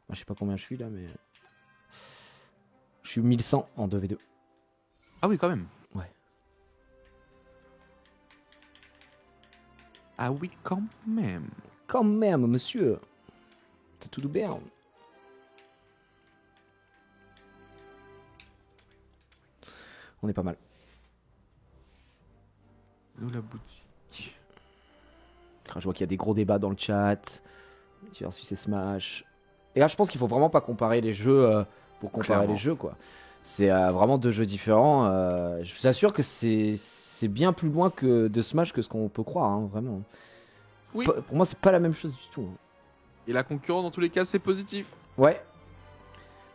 je sais pas combien je suis là, mais. Je suis 1100 en 2v2. Ah oui, quand même. Ouais. Ah oui, quand même. Quand même, monsieur. C'est tout bien. On est pas mal. Où la boutique? Je vois qu'il y a des gros débats dans le chat. Versus et Smash. Et là, je pense qu'il faut vraiment pas comparer les jeux pour comparer Clairement. les jeux, quoi. C'est vraiment deux jeux différents. Je vous assure que c'est bien plus loin que de Smash que ce qu'on peut croire, hein, vraiment. Oui. Pour moi, c'est pas la même chose du tout. Hein. Et la concurrence, dans tous les cas, c'est positif. Ouais.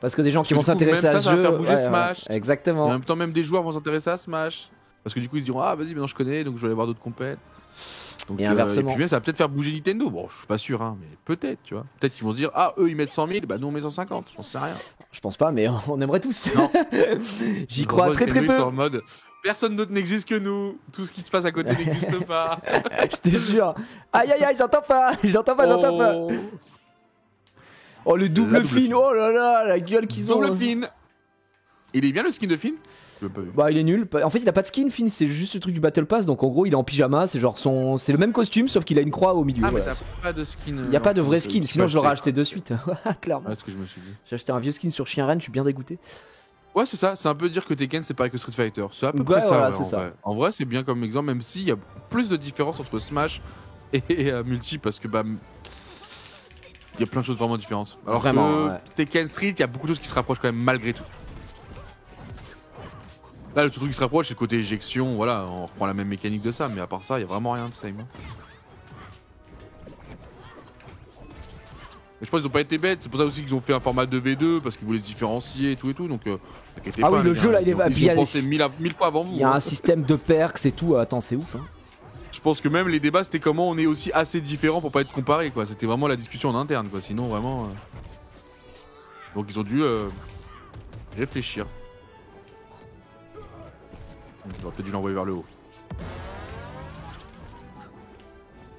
Parce que des gens qui que vont du coup, s'intéresser même à ça ce va jeu. faire bouger Smash. Ouais, Et exactement. en même temps, même des joueurs vont s'intéresser à Smash. Parce que du coup, ils se diront, ah, vas-y, maintenant je connais, donc je vais aller voir d'autres compètes. Donc, Et inversement. Et puis même, ça va peut-être faire bouger Nintendo. Bon, je suis pas sûr, hein, mais peut-être, tu vois. Peut-être qu'ils vont se dire, ah, eux, ils mettent 100 000, bah nous, on met 150. J'en sais rien. Je pense pas, mais on aimerait tous. Non. J'y crois très très Ils peu. sont en mode, personne d'autre n'existe que nous. Tout ce qui se passe à côté n'existe pas. Je te jure. Aïe aïe aïe, j'entends pas. J'entends pas. Oh. Oh, le double La double fin. fin. Oh là là, la gueule qu'ils ont. Double Finn. Il est bien le skin de Finn? Je l'ai pas vu. Bah, il est nul. En fait, il a pas de skin, Finn. C'est juste le truc du Battle Pass. Donc, en gros, il est en pyjama. C'est genre c'est le même costume, sauf qu'il a une croix au milieu. Ah, mais voilà. t'as pas de skin. Il y a pas de vrai skin. Tu Sinon, peux je l'aurais acheter. acheté de suite. Clairement. Ouais, c'est ce que je me suis dit. J'ai acheté un vieux skin sur Chien Ren. Je suis bien dégoûté. Ouais, c'est ça. C'est un peu dire que Tekken, c'est pareil que Street Fighter. C'est à peu Ouais, près ça. voilà, ouais, c'est en ça. vrai. En vrai, c'est bien comme exemple, même s'il y a plus de différence entre Smash et Multi, parce que bah. Il y a plein de choses vraiment différentes. Alors Vraiment, que ouais. Tekken Street, il y a beaucoup de choses qui se rapprochent quand même malgré tout. Là, le seul truc qui se rapproche, c'est le côté éjection. Voilà, on reprend la même mécanique de ça, mais à part ça, il y a vraiment rien de ça. Mais je pense qu'ils ont pas été bêtes. C'est pour ça aussi qu'ils ont fait un format 2v2 parce qu'ils voulaient se différencier et tout et tout. Donc, t'inquiétez Ah pas. oui, le les jeu, gars. là, il est- Ils puis il y a ont les- pensé mille fois avant vous. Il y a hein. un système de perks et tout. Attends, c'est ouf. Hein. Je pense que même les débats c'était comment on est aussi assez différents pour pas être comparés quoi. C'était vraiment la discussion en interne quoi. Sinon vraiment. Donc ils ont dû réfléchir. J'aurais peut-être dû l'envoyer vers le haut.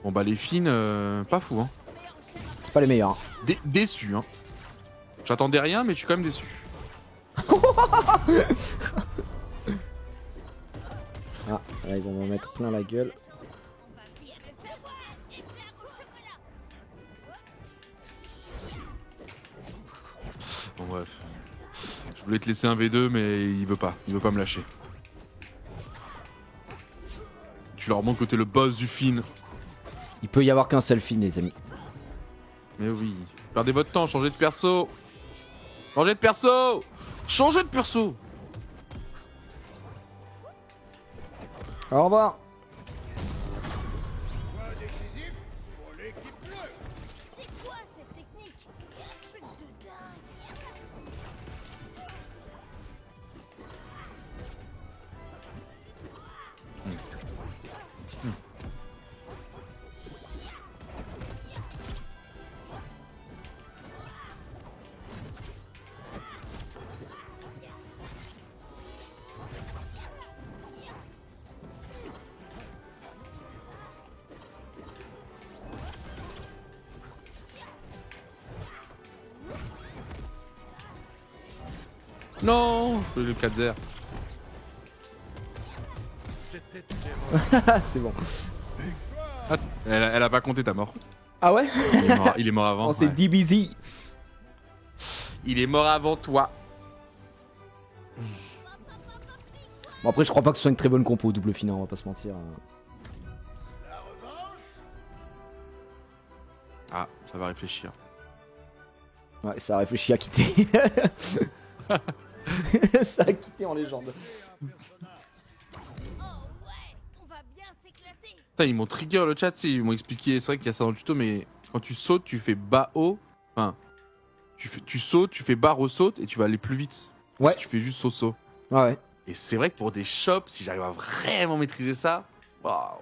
Bon bah les fines, pas fou hein. C'est pas les meilleurs. Déçu hein. J'attendais rien mais je suis quand même déçu. Ah, là ils vont m'en mettre plein la gueule. Bon bref. Je voulais te laisser un V2 mais il veut pas me lâcher. Tu leur montres que t'es le boss du fin. Il peut y avoir qu'un seul film les amis. Mais oui. Perdez votre temps, changez de perso. Changez de perso. Changez de perso. Au revoir. C'est quoi cette technique? Un truc de dingue. Non, le 4-0. C'était une erreur. C'est bon. Ah, elle a pas compté ta mort. Ah ouais? Il est mort avant. Oh, c'est ouais. DBZ. Il est mort avant toi. Bon après je crois pas que ce soit une très bonne compo double fin, on va pas se mentir. Ah, ça va réfléchir. Ouais, ça a réfléchi à quitter. Ça a quitté en légende. Oh ouais, on va bien s'éclater. Putain, ils m'ont trigger le chat, ils m'ont expliqué, c'est vrai qu'il y a ça dans le tuto, mais quand tu sautes, tu fais bas haut. Enfin, tu sautes, tu fais bas ressaute et tu vas aller plus vite. Ouais. Si tu fais juste saut. Ouais ouais. Et c'est vrai que pour des shops, si j'arrive à vraiment maîtriser ça, waouh.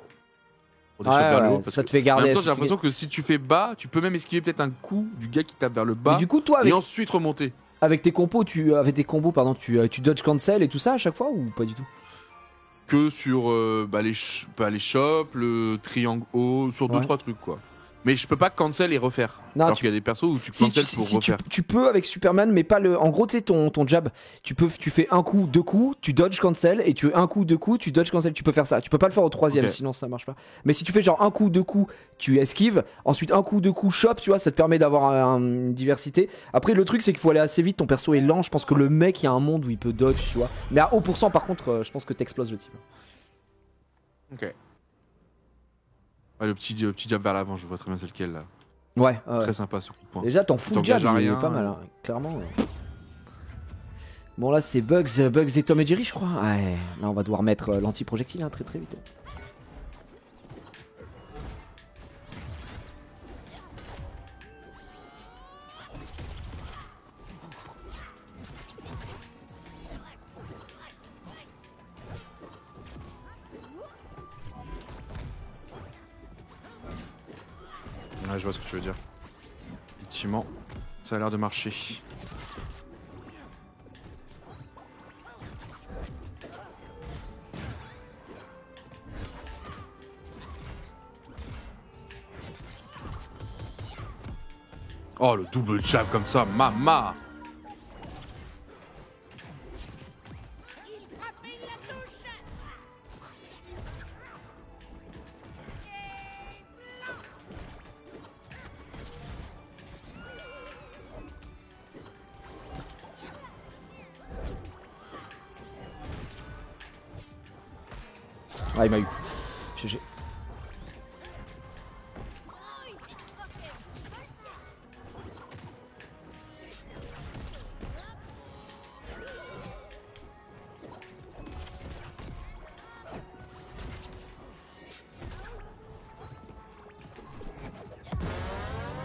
Pour des Ouais, shops vers le ouais, haut, parce ça que te fait garder. en même temps, ça j'ai te fait- l'impression que si tu fais bas, tu peux même esquiver peut-être un coup du gars qui tape vers le Mais bas du coup toi et avec, ensuite remonter. avec tes combos, avec tes combos pardon, tu dodge cancel et tout ça à chaque fois ou pas du tout? Que sur les shops, le triangle haut, sur Ouais. 2-3 trucs quoi. Mais je peux pas cancel et refaire. Non, Alors tu- qu'il y a des persos où tu Si, cancel pour refaire. tu peux avec Superman, mais pas le. En gros, tu sais, ton jab, tu fais un coup, deux coups, tu dodge cancel, et tu un coup, deux coups, tu dodge cancel. Tu peux faire ça. Tu peux pas le faire au troisième, Ok. sinon ça marche pas. Mais si tu fais genre un coup, deux coups, tu esquives. Ensuite, un coup, deux coups, chop, tu vois, ça te permet d'avoir une diversité. Après, le truc, c'est qu'il faut aller assez vite. Ton perso est lent. Je pense que le mec, il y a un monde où il peut dodge, tu vois. Mais à haut pourcent, par contre, je pense que t'exploses le type. Ok. Ouais, le petit jab vers l'avant, je vois très bien c'est lequel là. Ouais, Très sympa ce coup de poing. déjà, ton full t'engages jab, à il est rien. pas mal, hein, clairement. Bon, là, c'est Bugs et Tom et Jerry, je crois. Ouais, là, on va devoir mettre l'anti-projectile hein, très très vite. Ouais, je vois ce que tu veux dire. Effectivement, ça a l'air de marcher. Oh, le double jab comme ça, mama! Il frappe et il la touche. Ah, il m'a eu. GG.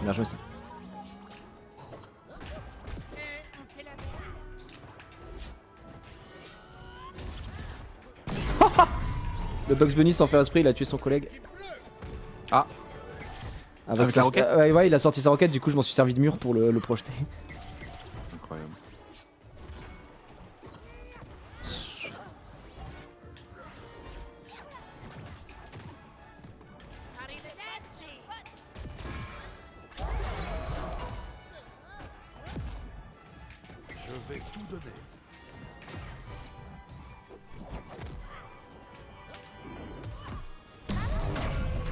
Bien joué ça. On fait la même. Le Bugs Bunny sans faire esprit, il a tué son collègue. Ah. Avec la roquette. Ouais, il a sorti sa roquette, du coup je m'en suis servi de mur pour le projeter. Incroyable. Je vais tout donner.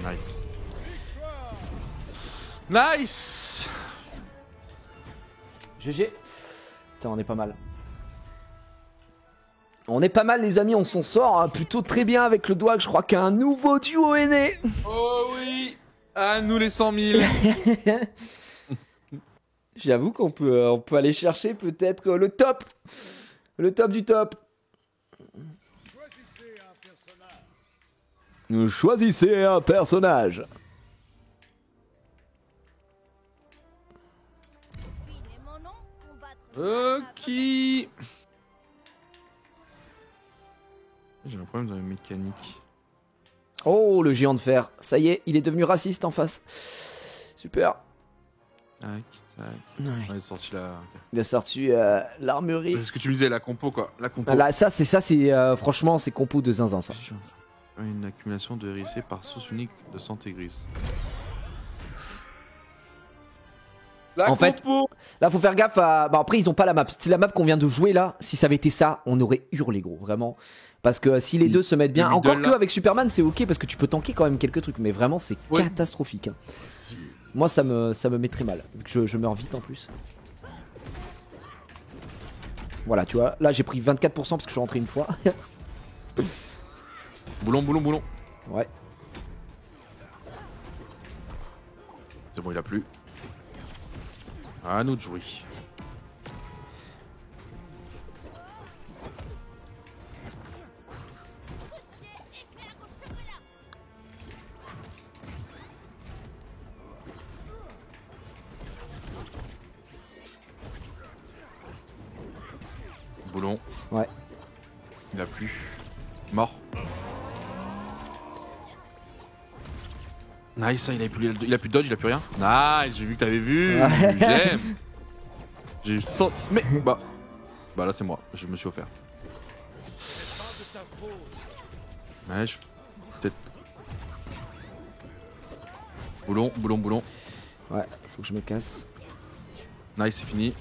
Nice. Nice. GG. Putain, on est pas mal. On est pas mal les amis, on s'en sort hein, plutôt très bien avec le doigt. Je crois qu'un nouveau duo est né. Oh oui. À nous les 100 000. J'avoue qu'on peut, on peut aller chercher peut-être le top. Le top du top. Choisissez un personnage. Ok. J'ai un problème dans les mécaniques. Oh, le géant de fer. Ça y est, il est devenu raciste en face. Super. Tac, tac. Ouais. Il est sorti là. Ok. Il a sorti l'armurerie. C'est ce que tu me disais, la compo quoi. La compo. Là, ça, franchement, c'est compo de zinzin ça. Une accumulation de RIC par source unique de santé grise. En fait, là, faut faire gaffe à. Bah, après, ils ont pas la map. C'est la map qu'on vient de jouer là. Si ça avait été ça, on aurait hurlé, gros. Vraiment. Parce que si les deux se mettent bien. Encore que avec Superman, c'est ok parce que tu peux tanker quand même quelques trucs. Mais vraiment, c'est catastrophique. Hein. Moi, ça me met très mal. Vu que je meurs vite en plus. Voilà, tu vois. Là, j'ai pris 24% parce que je suis rentré une fois. Boulon, boulon, boulon. Ouais. C'est bon, il a plu. À nous de jouer. Boulon. Ouais. Il a plu. Mort. Nice, il a plus de dodge, il a plus rien. Nice, j'ai vu que t'avais vu. J'aime. J'ai senti. Mais bah là c'est moi, je me suis offert. Ouais, je peut-être. Boulon, boulon, boulon. Ouais, faut que je me casse. Nice, c'est fini.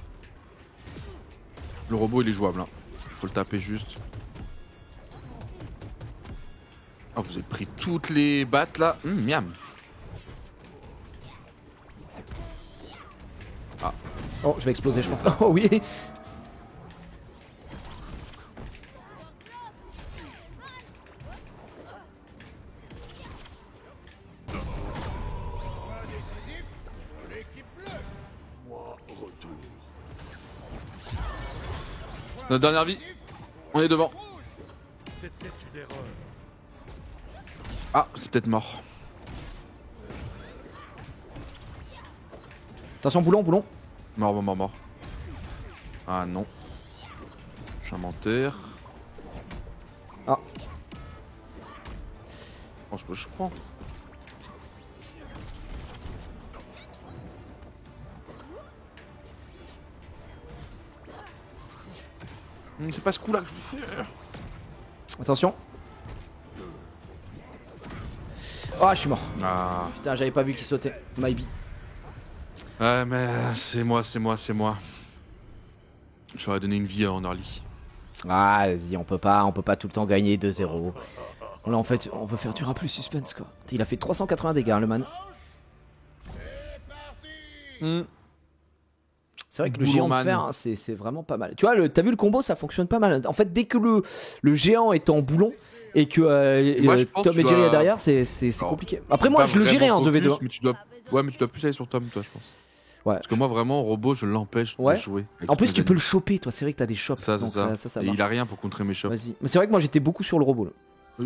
Le robot il est jouable, hein. Faut le taper juste. Oh, vous avez pris toutes les battes là. Miam. Ah. Oh, je vais exploser, je pense. Oh oui. Notre dernière vie. On est devant. C'était une erreur. Ah, c'est peut-être mort. Attention, boulon, boulon. Mort, mort, mort, mort. Ah non. Je suis un menteur. Ah. Oh, je prends. C'est pas ce coup là que je vous fais. Attention. Oh, je suis mort. Ah. Putain, j'avais pas vu qu'il sautait. Maybe. Ouais, mais c'est moi. J'aurais donné une vie en early. Ah, vas-y, on peut pas tout le temps gagner 2-0. Là, en fait, on veut faire durer un peu le suspense, quoi. Il a fait 380 dégâts, hein, le man. C'est vrai que le géant de fer, hein, c'est vraiment pas mal. Tu vois, t'as vu le combo, ça fonctionne pas mal. En fait, dès que le géant est en boulon et que Tom et Jerry est derrière, c'est compliqué. Après, moi, je le gérais en 2v2. Mais tu dois... Ouais, mais tu dois plus aller sur Tom, toi, je pense. Ouais. Parce que moi, vraiment, robot, je l'empêche de jouer. En plus, tu peux le choper, toi. C'est vrai que t'as des chops. Ça, donc ça. Et il a rien pour contrer mes chops. Vas-y. Mais c'est vrai que moi, j'étais beaucoup sur le robot. Là.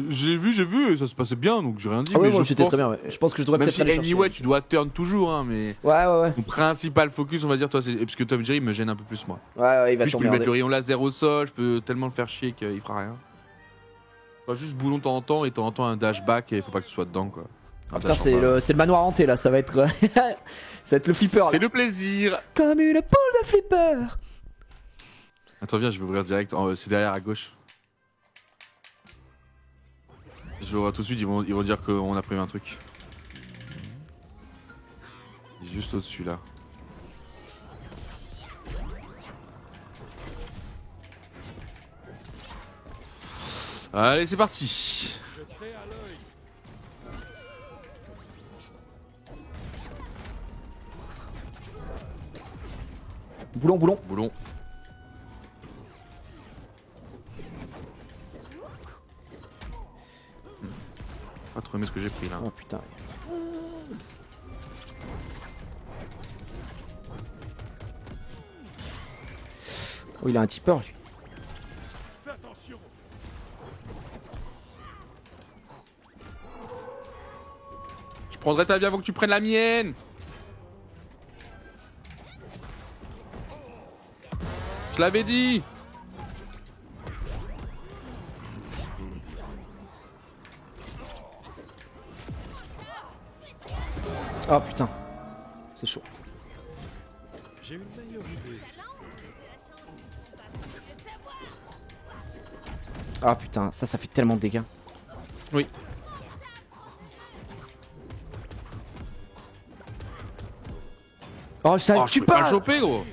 J'ai vu, et ça se passait bien, donc j'ai rien dit. Ah ouais, mais moi j'étais très bien. Ouais. Je pense que je devrais peut-être aller chercher. Anyway, tu dois turn toujours, hein, mais. Ouais. Mon principal focus, on va dire, toi, c'est parce que Tom Jerry me gêne un peu plus, moi. Ouais, il va tomber. Je peux lui mettre le rayon laser au sol, je peux tellement le faire chier qu'il fera rien. Pas juste boulon de temps en temps et de temps en temps un dash back et faut pas que tu sois dedans quoi. Ah putain, c'est le manoir hanté là, ça va être. Ça va être le flipper là. C'est le plaisir. Comme une poule de flipper. Attends, viens, je vais ouvrir direct. C'est derrière à gauche. Je vais ouvrir tout de suite, ils vont dire qu'on a prévu un truc. Il est juste au-dessus là. Allez, c'est parti. Jetez à l'œil. Boulon, boulon. Boulon. Pas trop aimé ce que j'ai pris là. Oh putain. Oh, il a un tipper lui. Fais attention. Je prendrai ta vie avant que tu prennes la mienne. Je l'avais dit. Oh putain. C'est chaud. J'ai une meilleure idée. Ah putain, ça fait tellement de dégâts. Oui. Oh ça Oh, je tue peux pas pas. le choper gros.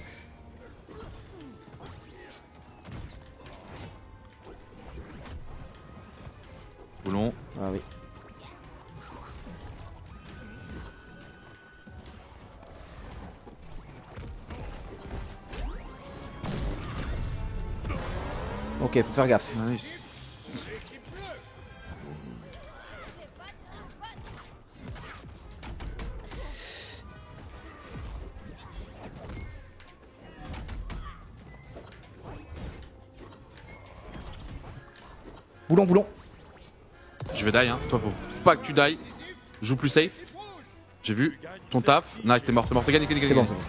Boulon. Ah oui. Ok, faut faire gaffe. Nice. Boulon, boulon. Je vais die hein. Toi faut pas que tu die. Joue plus safe. J'ai vu ton taf. Nice, c'est mort, c'est mort. C'est gagné, C'est bon, c'est bon.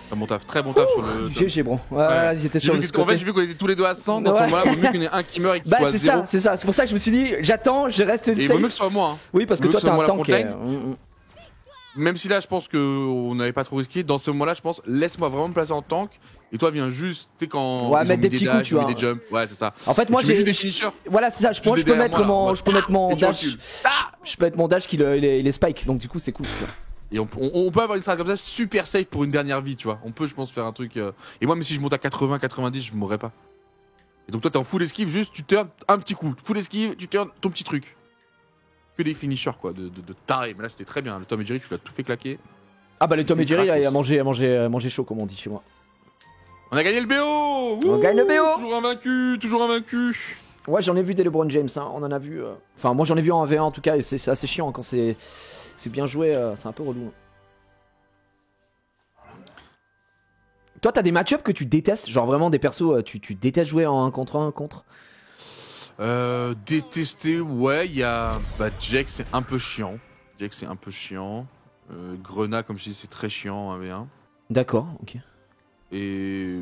Très bon taf, très bon taf sur le. GG, bro. Ouais, Ouais. ils étaient J'ai sur vu le que- En fait, côté. j'ai vu qu'on était tous les deux à 100. Dans Ouais. ce moment-là, il vaut mieux qu'il y en ait un qui meurt et qu'il Bah, soit à c'est 0. ça, c'est ça. C'est pour ça que je me suis dit, j'attends, je reste Et il vaut mieux safe. que ce soit moi. Hein. Oui, parce que vaut toi, mieux t'es que ce un soit moi la tank. frontline. Même si là, je pense qu'on n'avait pas trop risqué. Dans ce moment-là, je pense, laisse-moi vraiment me placer en tank. Et toi, viens juste, tu sais, quand. Ouais, ils ont mettre mis des petits coups, dashs, tu ils ont vois. mis des jumps. Ouais, c'est ça. En fait, moi, Tu mets juste des j'ai. finishers. Voilà, c'est ça. Moi, je Juste peux derrière mettre moi, là, mon, en je peux mettre mon Et tu dash. recules. Ah Je peux mettre mon dash qui les spike. Donc du coup, c'est cool. tu vois. Et on peut avoir une strat comme ça super safe pour une dernière vie, tu vois. On peut, je pense, faire un truc. Et moi, même si je monte à 80, 90, je mourrais pas. Et donc, toi, t'es en full esquive, juste tu turns un petit coup. Full esquive, tu turns ton petit truc. Que des finishers, quoi, de taré. Mais là, c'était très bien. Le Tom et Jerry, tu l'as tout fait claquer. Ah bah le Tom et Jerry, là, il a Crackos. mangé chaud, comme on dit chez moi. On a gagné le BO. On gagne le BO. Toujours invaincu, toujours invaincu. Ouais, j'en ai vu des LeBron James. Hein. On en a vu. Enfin, moi, j'en ai vu en 1v1 en tout cas, et c'est assez chiant quand c'est bien joué. C'est un peu relou. Toi, t'as des match-ups que tu détestes, genre vraiment des persos, tu détestes jouer en 1 contre 1 contre. Détester, ouais, il y a. Bah, Jack, c'est un peu chiant. Grenat, comme je dis, c'est très chiant en 1v1. D'accord, ok. Et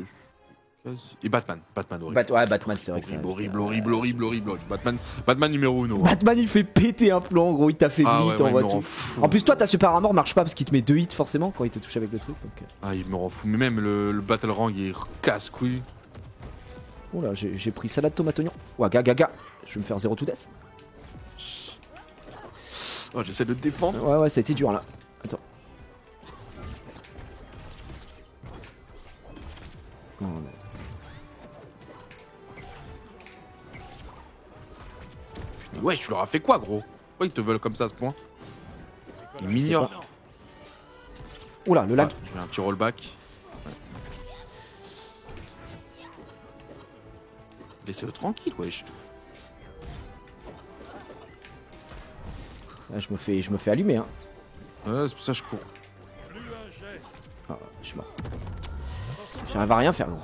Batman. Batman, horrible. Ouais, Batman, c'est vrai que c'est Horrible. Batman numéro 1. Batman, il fait péter un plomb, gros, il t'a fait Ah hit, ouais, en il me voiture. rend fou. En plus, toi, ta super armor marche pas parce qu'il te met 2 hits forcément quand il te touche avec le truc. Donc... Ah, il me rend fou. Mais même le Battle Rang, il est casse-couille. Oh là, j'ai pris salade tomate oignon. Ouais, gaga. Je vais me faire 0 to death. Oh, j'essaie de te défendre. Ouais, ça a été dur là. Attends. Oh, non. Ouais, tu leur as fait quoi, gros? Pourquoi ils te veulent comme ça à ce point? Ils m'ignorent. Oula, le lag. Ouais, je fais un petit rollback. Ouais. Laissez-le tranquille, wesh. Ouais, je me fais allumer. Hein. Ouais, c'est pour ça que je cours. Plus un jet. Ah, je suis mort. J'arrive à rien faire, gros.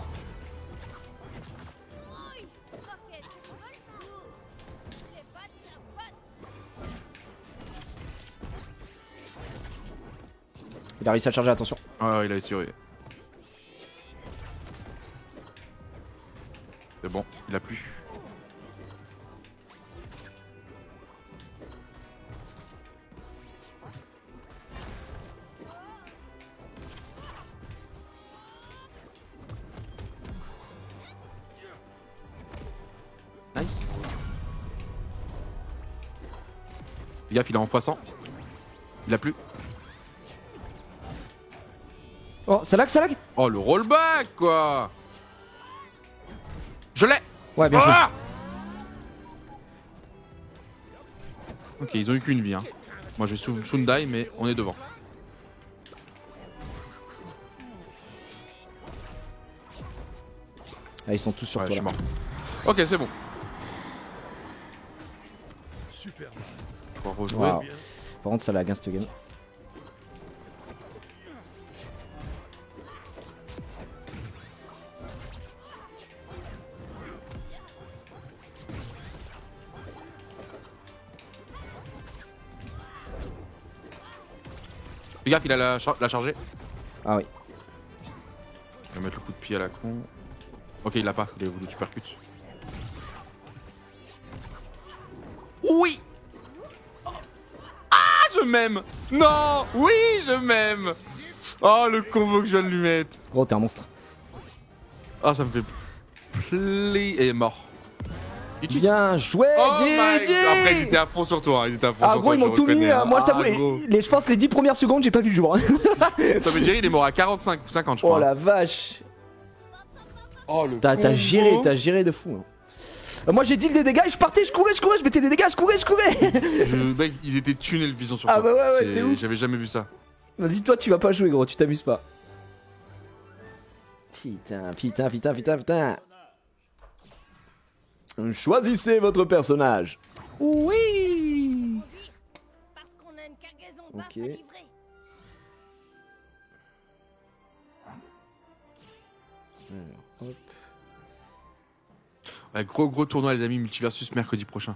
Il a réussi à charger, attention. Ah, il a assuré. C'est bon, il a plus. Fais gaffe, il est en x100. Il a plus. Oh, ça lag, ça lag. Oh, le rollback, quoi. Je l'ai. Ouais, bien joué. Ah ok, ils ont eu qu'une vie. Hein. Moi, j'ai Shundai, mais on est devant. Ah, ils sont tous sur Ouais, toi je suis là. mort. Ok, c'est bon. Super. On va rejouer. Wow. Par contre, ça lag, hein, cette game. Fais gaffe, il a la chargée. Ah oui. Je vais mettre le coup de pied à la con. Ok, il l'a pas, il a voulu supercut. Oui. Ah, je m'aime. Non, oui, je m'aime. Oh, le combo que je viens de lui mettre. Gros, t'es un monstre. Ah, ça me fait plaisir. Et il est mort. GG. Bien joué, Oh my GG. God. Après, ils étaient à fond sur toi. Ils étaient à fond Ah sur gros, toi, ils je m'ont tout mis. reconnais, hein. Moi, je t'avoue, gros. je pense les 10 premières secondes, j'ai pas vu le jour. Hein. Tom et Jerry, il est mort à 45 ou 50, je crois. Oh la vache. Oh, le T'as combo. géré de fou. Hein. Moi j'ai dit des dégâts et je partais, je courais, je mettais des dégâts, je courais. Mec, ils étaient tunés le vision sur Ah toi. bah ouais, c'est ouf. J'avais jamais vu ça. Vas-y, toi tu vas pas jouer gros, tu t'amuses pas. Putain. Choisissez votre personnage. Oui. Parce qu'on a une cargaison Ok. baffe à livrer. Alors, hop. Ouais, gros tournoi les amis, Multiversus mercredi prochain.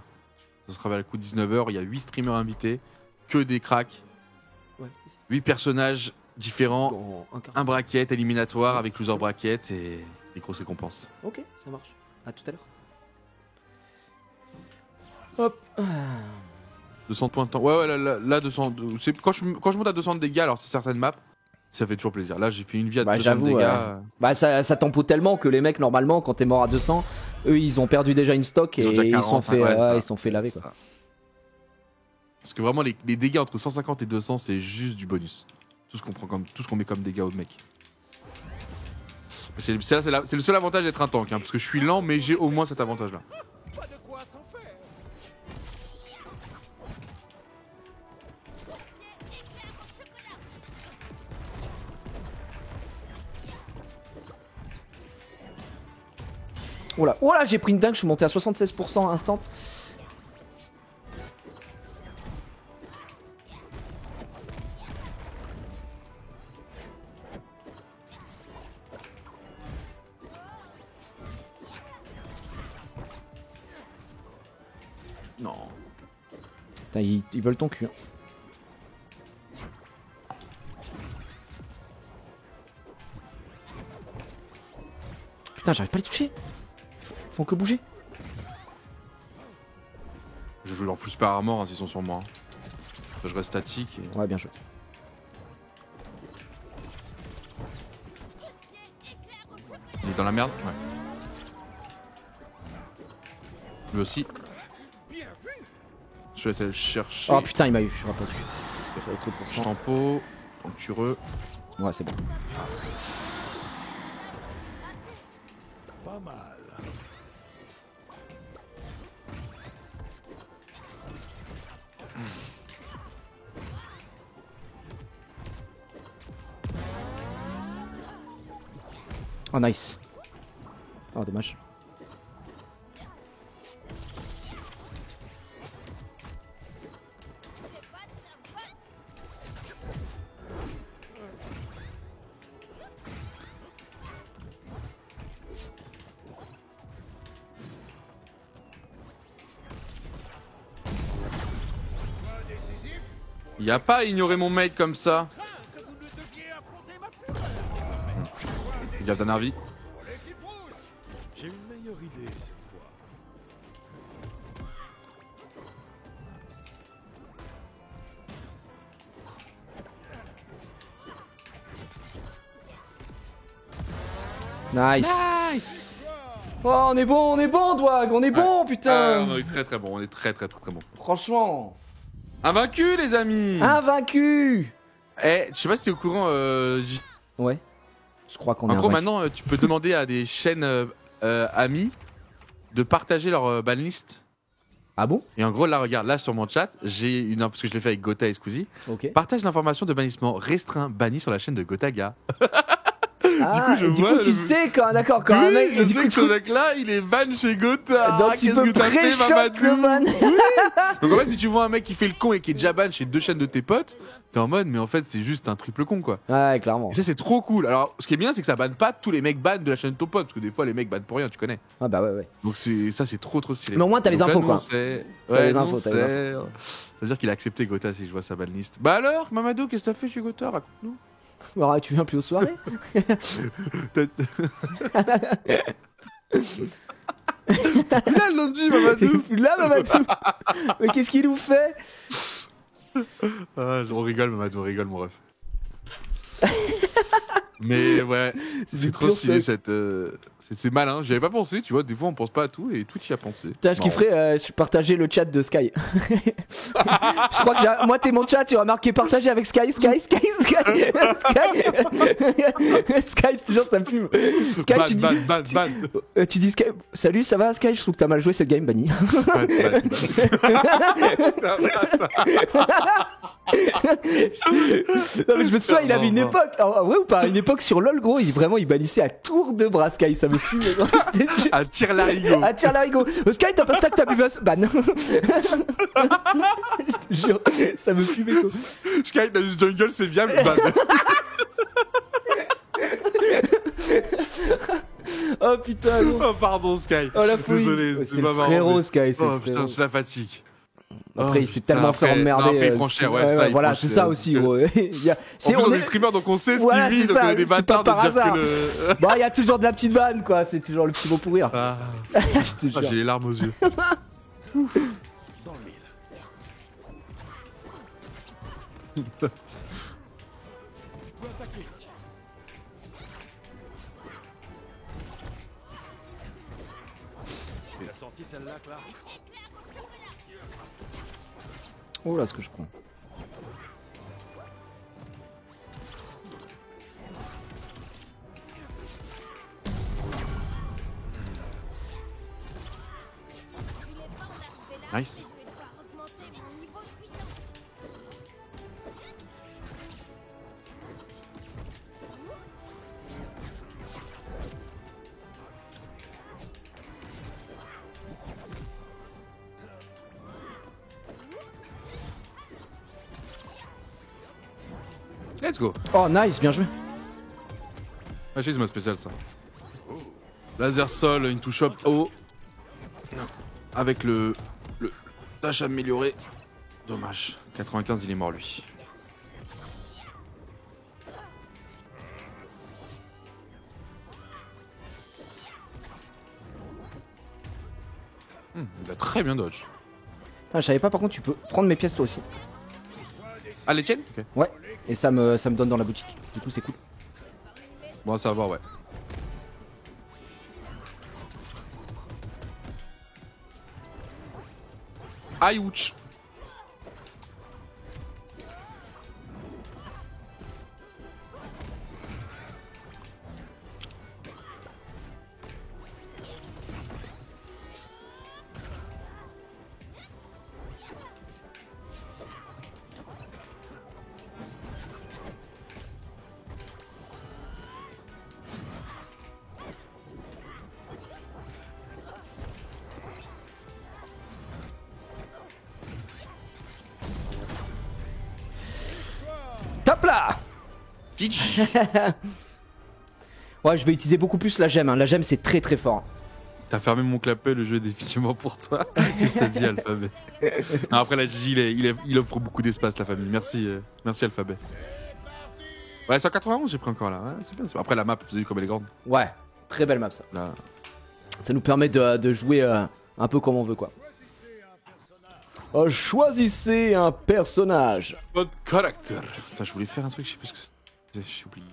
Ça sera vers le coup de 19h, il y a 8 streamers invités, que des cracks, Ouais. 8 personnages différents, Bon, un quart. un bracket éliminatoire avec loser bracket et des grosses récompenses. Ok, ça marche. À tout à l'heure. Hop. 200 points de temps. Ouais, là 200. Quand je monte à 200 de dégâts, alors c'est certaines maps, ça fait toujours plaisir. Là, j'ai fait une vie à 200 de j'avoue, dégâts. Bah ça tempo tellement que les mecs normalement quand t'es mort à 200, eux ils ont perdu déjà une stock et Ils ont déjà ils 40, sont fait, ouais, ça. ils sont fait laver quoi. Ça. Parce que vraiment, les dégâts entre 150 et 200, c'est juste du bonus. Tout ce qu'on met comme dégâts au mec. C'est le seul avantage d'être un tank, hein, parce que je suis lent, mais j'ai au moins cet avantage-là. Pas de quoi s'en faire. Oh là, j'ai pris une dingue, je suis monté à 76% instant. Non. Putain, ils veulent ton cul. Hein. Putain, j'arrive pas à les toucher. Ils font que bouger. Je joue leur full super armor hein, s'ils sont sur moi. Hein. Je reste statique. Et... Ouais, bien joué. Il est dans la merde. Ouais. Lui aussi. Je vais essayer de le chercher. Oh putain, il m'a eu, je suis pas dessus. J'avais trop de Je pourcent. tempo. Ponctureux. Ouais, c'est bon. Pas mal. Oh nice. Oh dommage. Il y a pas à ignorer mon mate comme ça. Il y a Danarvi. J'ai une meilleure idée cette fois. Nice. Oh, on est bon, Dwag, on est bon, Ah, putain. on est très très bon, on est très bon. Franchement. Invaincu, les amis. Invaincu. Eh, je sais pas si t'es au courant. Ouais. Je crois qu'on est En gros, invaincu. maintenant, tu peux demander à des chaînes amies de partager leur banlist. Ah bon? Et en gros, là, regarde, là sur mon chat, j'ai une parce que je l'ai fait avec Gotha et Squeezie. Ok. Partage l'information de bannissement restreint banni sur la chaîne de Gotaga. Ah, je et du vois coup, tu le- sais quand, d'accord, quand un mec, je et du sais coup, que ce mec-là, il est ban chez Gotha. donc tu Qu'est-ce peux que t'as fait, pré-shot Mamadou le ban. Donc en fait, si tu vois un mec qui fait le con et qui est déjà ban chez 2 chaînes de tes potes, t'es en mode, mais en fait, c'est juste un triple con, quoi. Ouais, clairement. Et ça, c'est trop cool. Alors, ce qui est bien, c'est que ça banne pas tous les mecs ban de la chaîne de ton pote, parce que des fois, les mecs bannent pour rien, tu connais. Ah bah ouais. Donc ça, c'est trop stylé. Mais au moins, t'as les Donc là, infos, nous, quoi. on sait. T'as Ouais, les nous, infos, on t'as les sait. Ça veut dire qu'il a accepté Gotha si je vois sa banlist. Bah alors, Mamadou, qu'est-ce que t'as fait chez Gotha? Raconte-nous. Alors, tu viens plus aux soirées? T'es là lundi, Mamadou. Plus là, Mamadou. Mais qu'est-ce qu'il nous fait? Ah, on rigole, Mamadou, on rigole, mon ref. Mais ouais, c'est trop pur stylé sec. c'est malin. J'y avais pas pensé, tu vois. Des fois, on pense pas à tout et tout y a pensé. Putain, je kifferais partager le chat de Sky. Je crois que moi, t'es mon chat, tu vas marquer partager avec Sky. Sky, je te jure, ça me fume. Sky, Ban, tu dis. ban. Tu dis Sky, salut, ça va Sky? Je trouve que t'as mal joué cette game, banni. Ban. Non, mais je me souviens, il avait une Non. époque. Ah ouais ou pas? Une époque sur LoL, gros, il bannissait à tour de bras Sky, ça me fume. À tire l'arigot. Ah tiens l'arigot. Sky, t'as pas stack, t'as bu ban. Je te jure, ça me fume quoi. Sky, dans ce jungle, c'est viable. Ban. Oh putain, gros. Oh, pardon, Sky. Oh la fouille. Désolé, Ouais, c'est c'est pas le marrant. frérot mais- Sky, c'est Oh le putain, frérot. c'est la fatigue. Après, Oh, il s'est putain, tellement fait après- emmerder. non, après, il prend cher, ouais, ça, il voilà, prend c'est cher, ça aussi, gros. Il y a- En c'est- plus, on on est est- streamer, donc on sait ce Voilà, qu'il vit, c'est donc ça, on est des c'est pas bâtards par de dire hasard. que le... Bon, il y a toujours de la petite vanne, quoi. C'est toujours le petit mot pour rire. Ah, Je te ah, jure. j'ai les larmes aux yeux. Dans le mille. Tu l'as senti celle-là, Clara? Oh là, ce que je prends. Nice. Je vais devoir augmenter mon niveau de puissance. Let's go. Oh, nice, bien joué. Ah, c'est mode spécial ça. Laser sol, into shop haut. Avec le dash amélioré. Dommage. 95, il est mort lui. Il a très bien dodge. Ah, je savais pas, par contre, tu peux prendre mes pièces toi aussi. Ah, les tiennes? Ok. Ouais, et ça me donne dans la boutique. Du coup, c'est cool. Bon, ça va voir, ouais. Aïe, ouch. Tape là. Pitch. Ouais, je vais utiliser beaucoup plus la gemme. Hein. La gemme, c'est très très fort. T'as fermé mon clapet, le jeu est définitivement pour toi. Qu'est-ce que ça dit, Alphabet? Non, après, la Gigi, il offre beaucoup d'espace, la famille. Merci, merci Alphabet. Ouais, 191, j'ai pris encore là. Ouais, c'est bien. Après, la map, vous avez vu comme elle est grande. Ouais, très belle map ça. Là. Ça nous permet de jouer un peu comme on veut quoi. Choisissez un personnage. Votre character. Putain, je voulais faire un truc, je sais plus ce que c'est. J'ai oublié.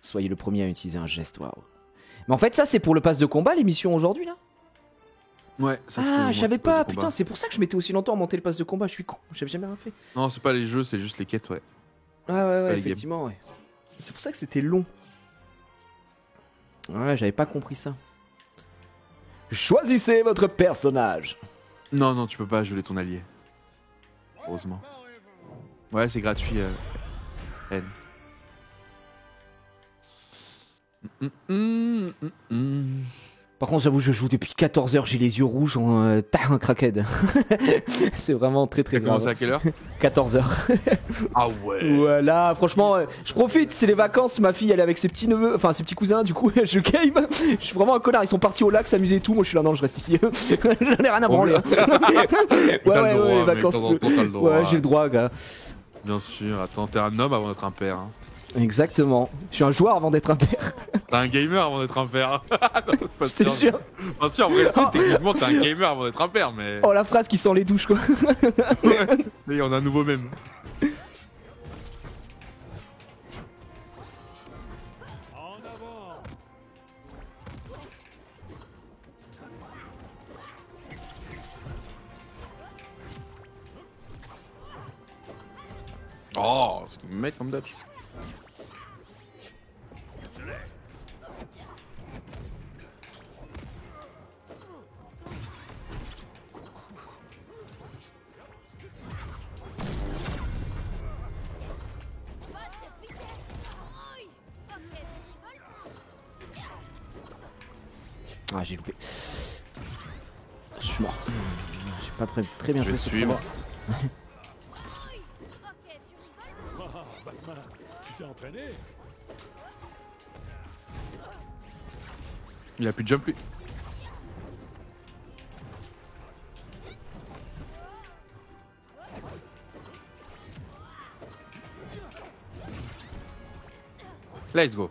Soyez le premier à utiliser un geste, waouh. Mais en fait, ça, c'est pour le pass de combat, l'émission aujourd'hui là? Ouais, ça c'est Ah, moi je savais qui pose pas, le putain, combat. c'est pour ça que je mettais aussi longtemps à monter le pass de combat, je suis con, j'avais jamais rien fait. Non, c'est pas les jeux, c'est juste les quêtes, ouais. Ah ouais, les effectivement, ouais. C'est pour ça que c'était long. Ouais, j'avais pas compris ça. Choisissez votre personnage. Non, non, tu peux pas geler ton allié. Heureusement. Ouais, c'est gratuit. N. Par contre, j'avoue, je joue depuis 14 heures, j'ai les yeux rouges en un crackhead. C'est vraiment très T'as grave. commencé à quelle heure 14 heures. Ah ouais. Voilà, franchement, je profite, c'est les vacances, ma fille elle est avec ses petits neveux, enfin ses petits cousins, du coup je game. Je suis vraiment un connard, ils sont partis au lac s'amuser et tout, moi je suis là, non, je reste ici. J'en ai rien à branler. Ouais, les vacances. Ouais, j'ai le droit, gars. Bien sûr, attends, t'es un homme avant d'être un père. Hein. Exactement. Je suis un joueur avant d'être un père. T'es un gamer avant d'être un père. Je te jure. Bien sûr, en vrai, si, techniquement, t'es un gamer avant d'être un père, mais. Oh, la phrase qui sent les douches, quoi. Oui, on a un nouveau même. En avant. Oh, c'est que mec comme Dutch. Ah, j'ai loupé. Je suis mort. J'ai pas très bien Je vais joué ce suivre. combat. Ah, Batman, tu t'es entraîné? Il a plus de jump lui. Let's go.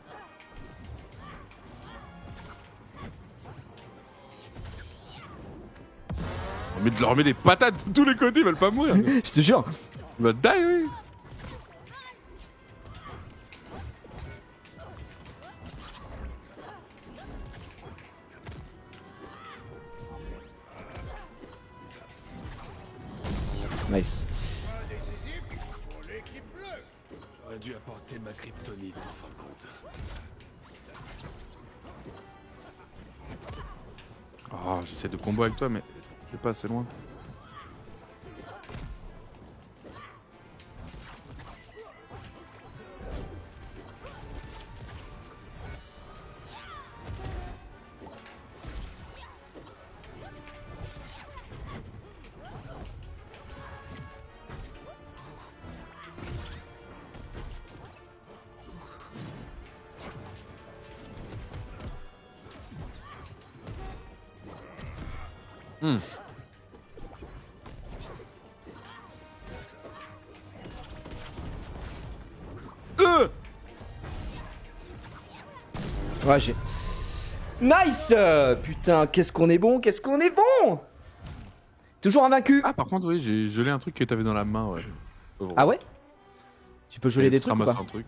On leur met des patates de tous les côtés, ils veulent pas mourir. Je te jure. Bah die, oui. Nice. J'aurais dû apporter ma kryptonite en fin de compte. Oh, j'essaie de combo avec toi, mais je vais pas assez loin. Ouais, j'ai. Nice. Putain, qu'est-ce qu'on est bon, qu'est-ce qu'on est bon. Toujours invaincu. Ah, par contre, oui, j'ai gelé un truc que t'avais dans la main, ouais. Ah ouais. Tu peux geler des trucs ou ramasser pas? un truc.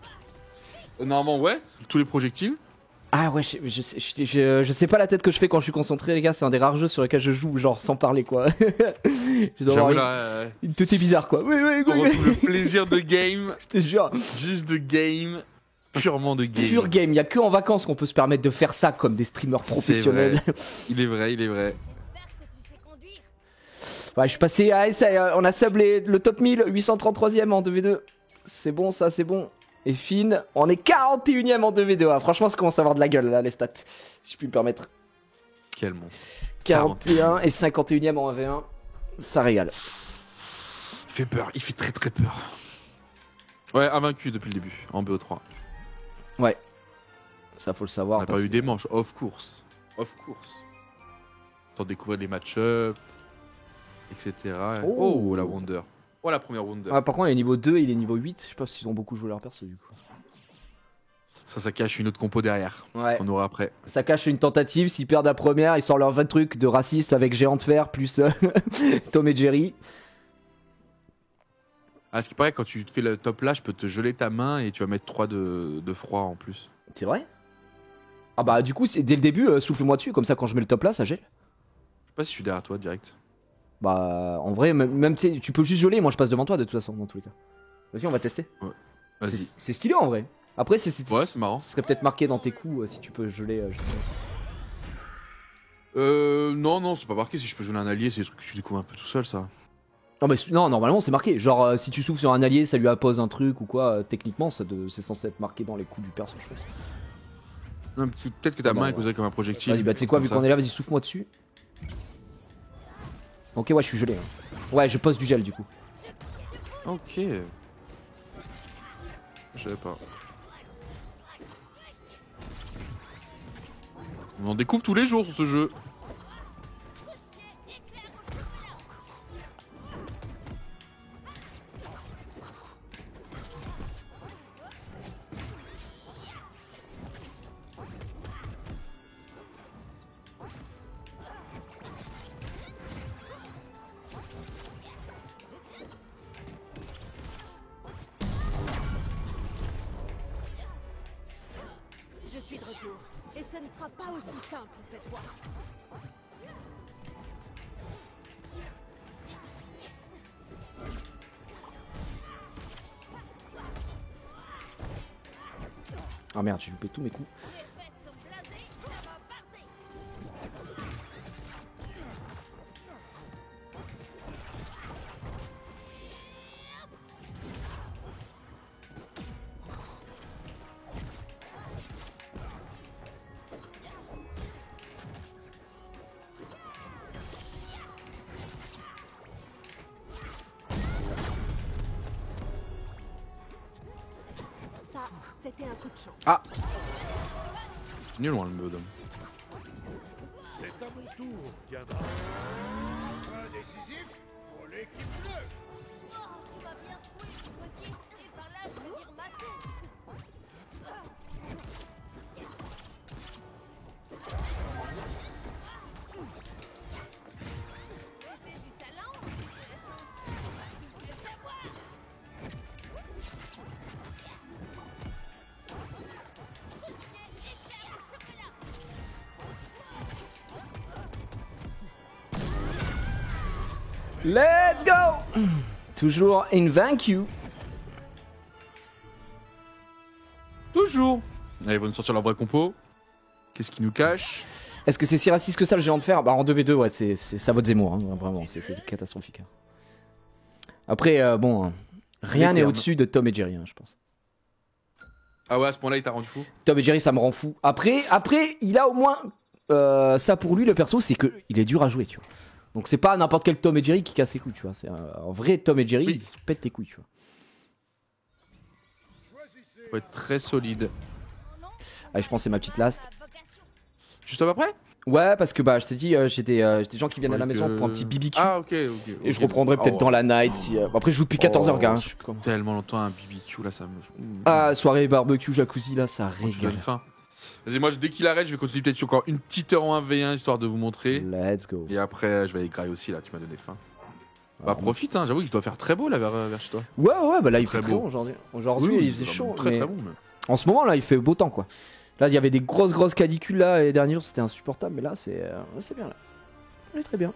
Normalement, ouais, tous les projectiles. Ah ouais, je sais pas la tête que je fais quand je suis concentré, les gars. C'est un des rares jeux sur lesquels je joue, genre sans parler, quoi. Je dois avoir J'avoue là, une tête bizarre, quoi. Oui, on retrouve le plaisir de game, je te jure. juste de game, purement de game. Pure game, y a que en vacances qu'on peut se permettre de faire ça comme des streamers professionnels. Il est vrai, il est vrai. J'espère que tu sais conduire. Ouais, je suis passé à ça, on a sub le top 1000, 833ème en 2v2. C'est bon, ça, c'est bon. Et Finn, on est 41ème en 2v2. Ah, franchement, ça commence à avoir de la gueule, là, les stats. Si je puis me permettre. Quel monstre. 41 et 51ème en 1v1. Ça régale. Il fait peur, il fait très très peur. Ouais, invaincu depuis le début, en BO3. Ouais. Ça, faut le savoir. On n'a pas eu des manches, off course. Off course. T'en découvrir les match-up, etc. Oh, la Wonder. Oh, la première Wonder. Ah, par contre, il est niveau 2 et il est niveau 8. Je sais pas s'ils ont beaucoup joué leur perso, du coup. Ça cache une autre compo derrière. Ouais. On aura après. Ça cache une tentative. S'ils perdent la première, ils sortent leurs 20 trucs de racistes avec Géant de Fer plus Tom et Jerry. Ah, ce qui paraît, quand tu fais le top là, je peux te geler ta main et tu vas mettre 3 de froid en plus. C'est vrai? Ah bah du coup, dès le début, souffle-moi dessus, comme ça quand je mets le top là, ça gèle. pas si je suis derrière toi direct. Bah, en vrai, même tu peux juste geler. Moi, je passe devant toi de toute façon, dans tous les cas. Vas-y, on va tester. Ouais. Vas-y. C'est stylé en vrai. Après, Ouais, c'est marrant. Ce serait peut-être marqué dans tes coups si tu peux geler. Non, c'est pas marqué. Si je peux jouer un allié, c'est des trucs que tu découvres un peu tout seul, ça. Non, mais non, normalement, c'est marqué. Genre, si tu souffles sur un allié, ça lui appose un truc ou quoi. Techniquement, c'est censé être marqué dans les coups du perso, je pense. Non, peut-être que ta main est causée comme un projectile. Vas-y, bah, tu sais quoi, vu qu'on est là, vas-y, souffle-moi dessus. Ok, ouais, je suis gelé. Hein. Ouais, je pose du gel du coup. Ok. Je savais pas. On en découvre tous les jours sur ce jeu. Je suis de retour. Et ce ne sera pas aussi simple cette fois. Ah merde, j'ai loupé tous mes coups. C'était un coup de chance. Ah. Nul loin le mode. C'est à mon tour, Diana. Pas décisif pour l'équipe bleue. Oh, tu vas bien secouer ce petit. Et par là, je veux dire masser. J'ai du talent. La chance. Je veux savoir. Let's go. Toujours invaincu. Toujours. Allez, ils vont nous sortir leur vraie compo. Qu'est-ce qui nous cache? Est-ce que c'est si raciste que ça le géant de fer? Bah en 2v2 ouais c'est ça vote Zemmour hein, vraiment c'est catastrophique. Après bon rien n'est au-dessus de Tom et Jerry hein, je pense. Ah ouais à ce point là il t'a rendu fou? Tom et Jerry ça me rend fou. Après il a au moins ça pour lui le perso c'est que il est dur à jouer tu vois. Donc c'est pas n'importe quel Tom et Jerry qui casse les couilles tu vois. C'est un vrai Tom et Jerry oui. Ils se pètent les couilles tu vois. Faut être très solide. Allez je pense c'est ma petite last. Juste à peu près? Ouais parce que bah je t'ai dit j'ai des gens qui viennent à la maison pour un petit BBQ. Ah ok. Et je reprendrai peut-être dans la night si après je joue depuis 14h gars. Hein, tellement longtemps un BBQ là ça me... Ah soirée barbecue jacuzzi là ça régale. Vas-y moi dès qu'il arrête je vais continuer peut-être encore une petite heure en 1v1 histoire de vous montrer. Let's go. Et après je vais aller grailler aussi là tu m'as donné faim. Bah profite hein, j'avoue qu'il doit faire très beau là vers chez toi. Ouais bah là il fait très beau aujourd'hui. Aujourd'hui il faisait chaud. Très bon mais... En ce moment là il fait beau temps quoi. Là il y avait des grosses cadicules là et les derniers jours c'était insupportable mais là c'est bien là. On est très bien.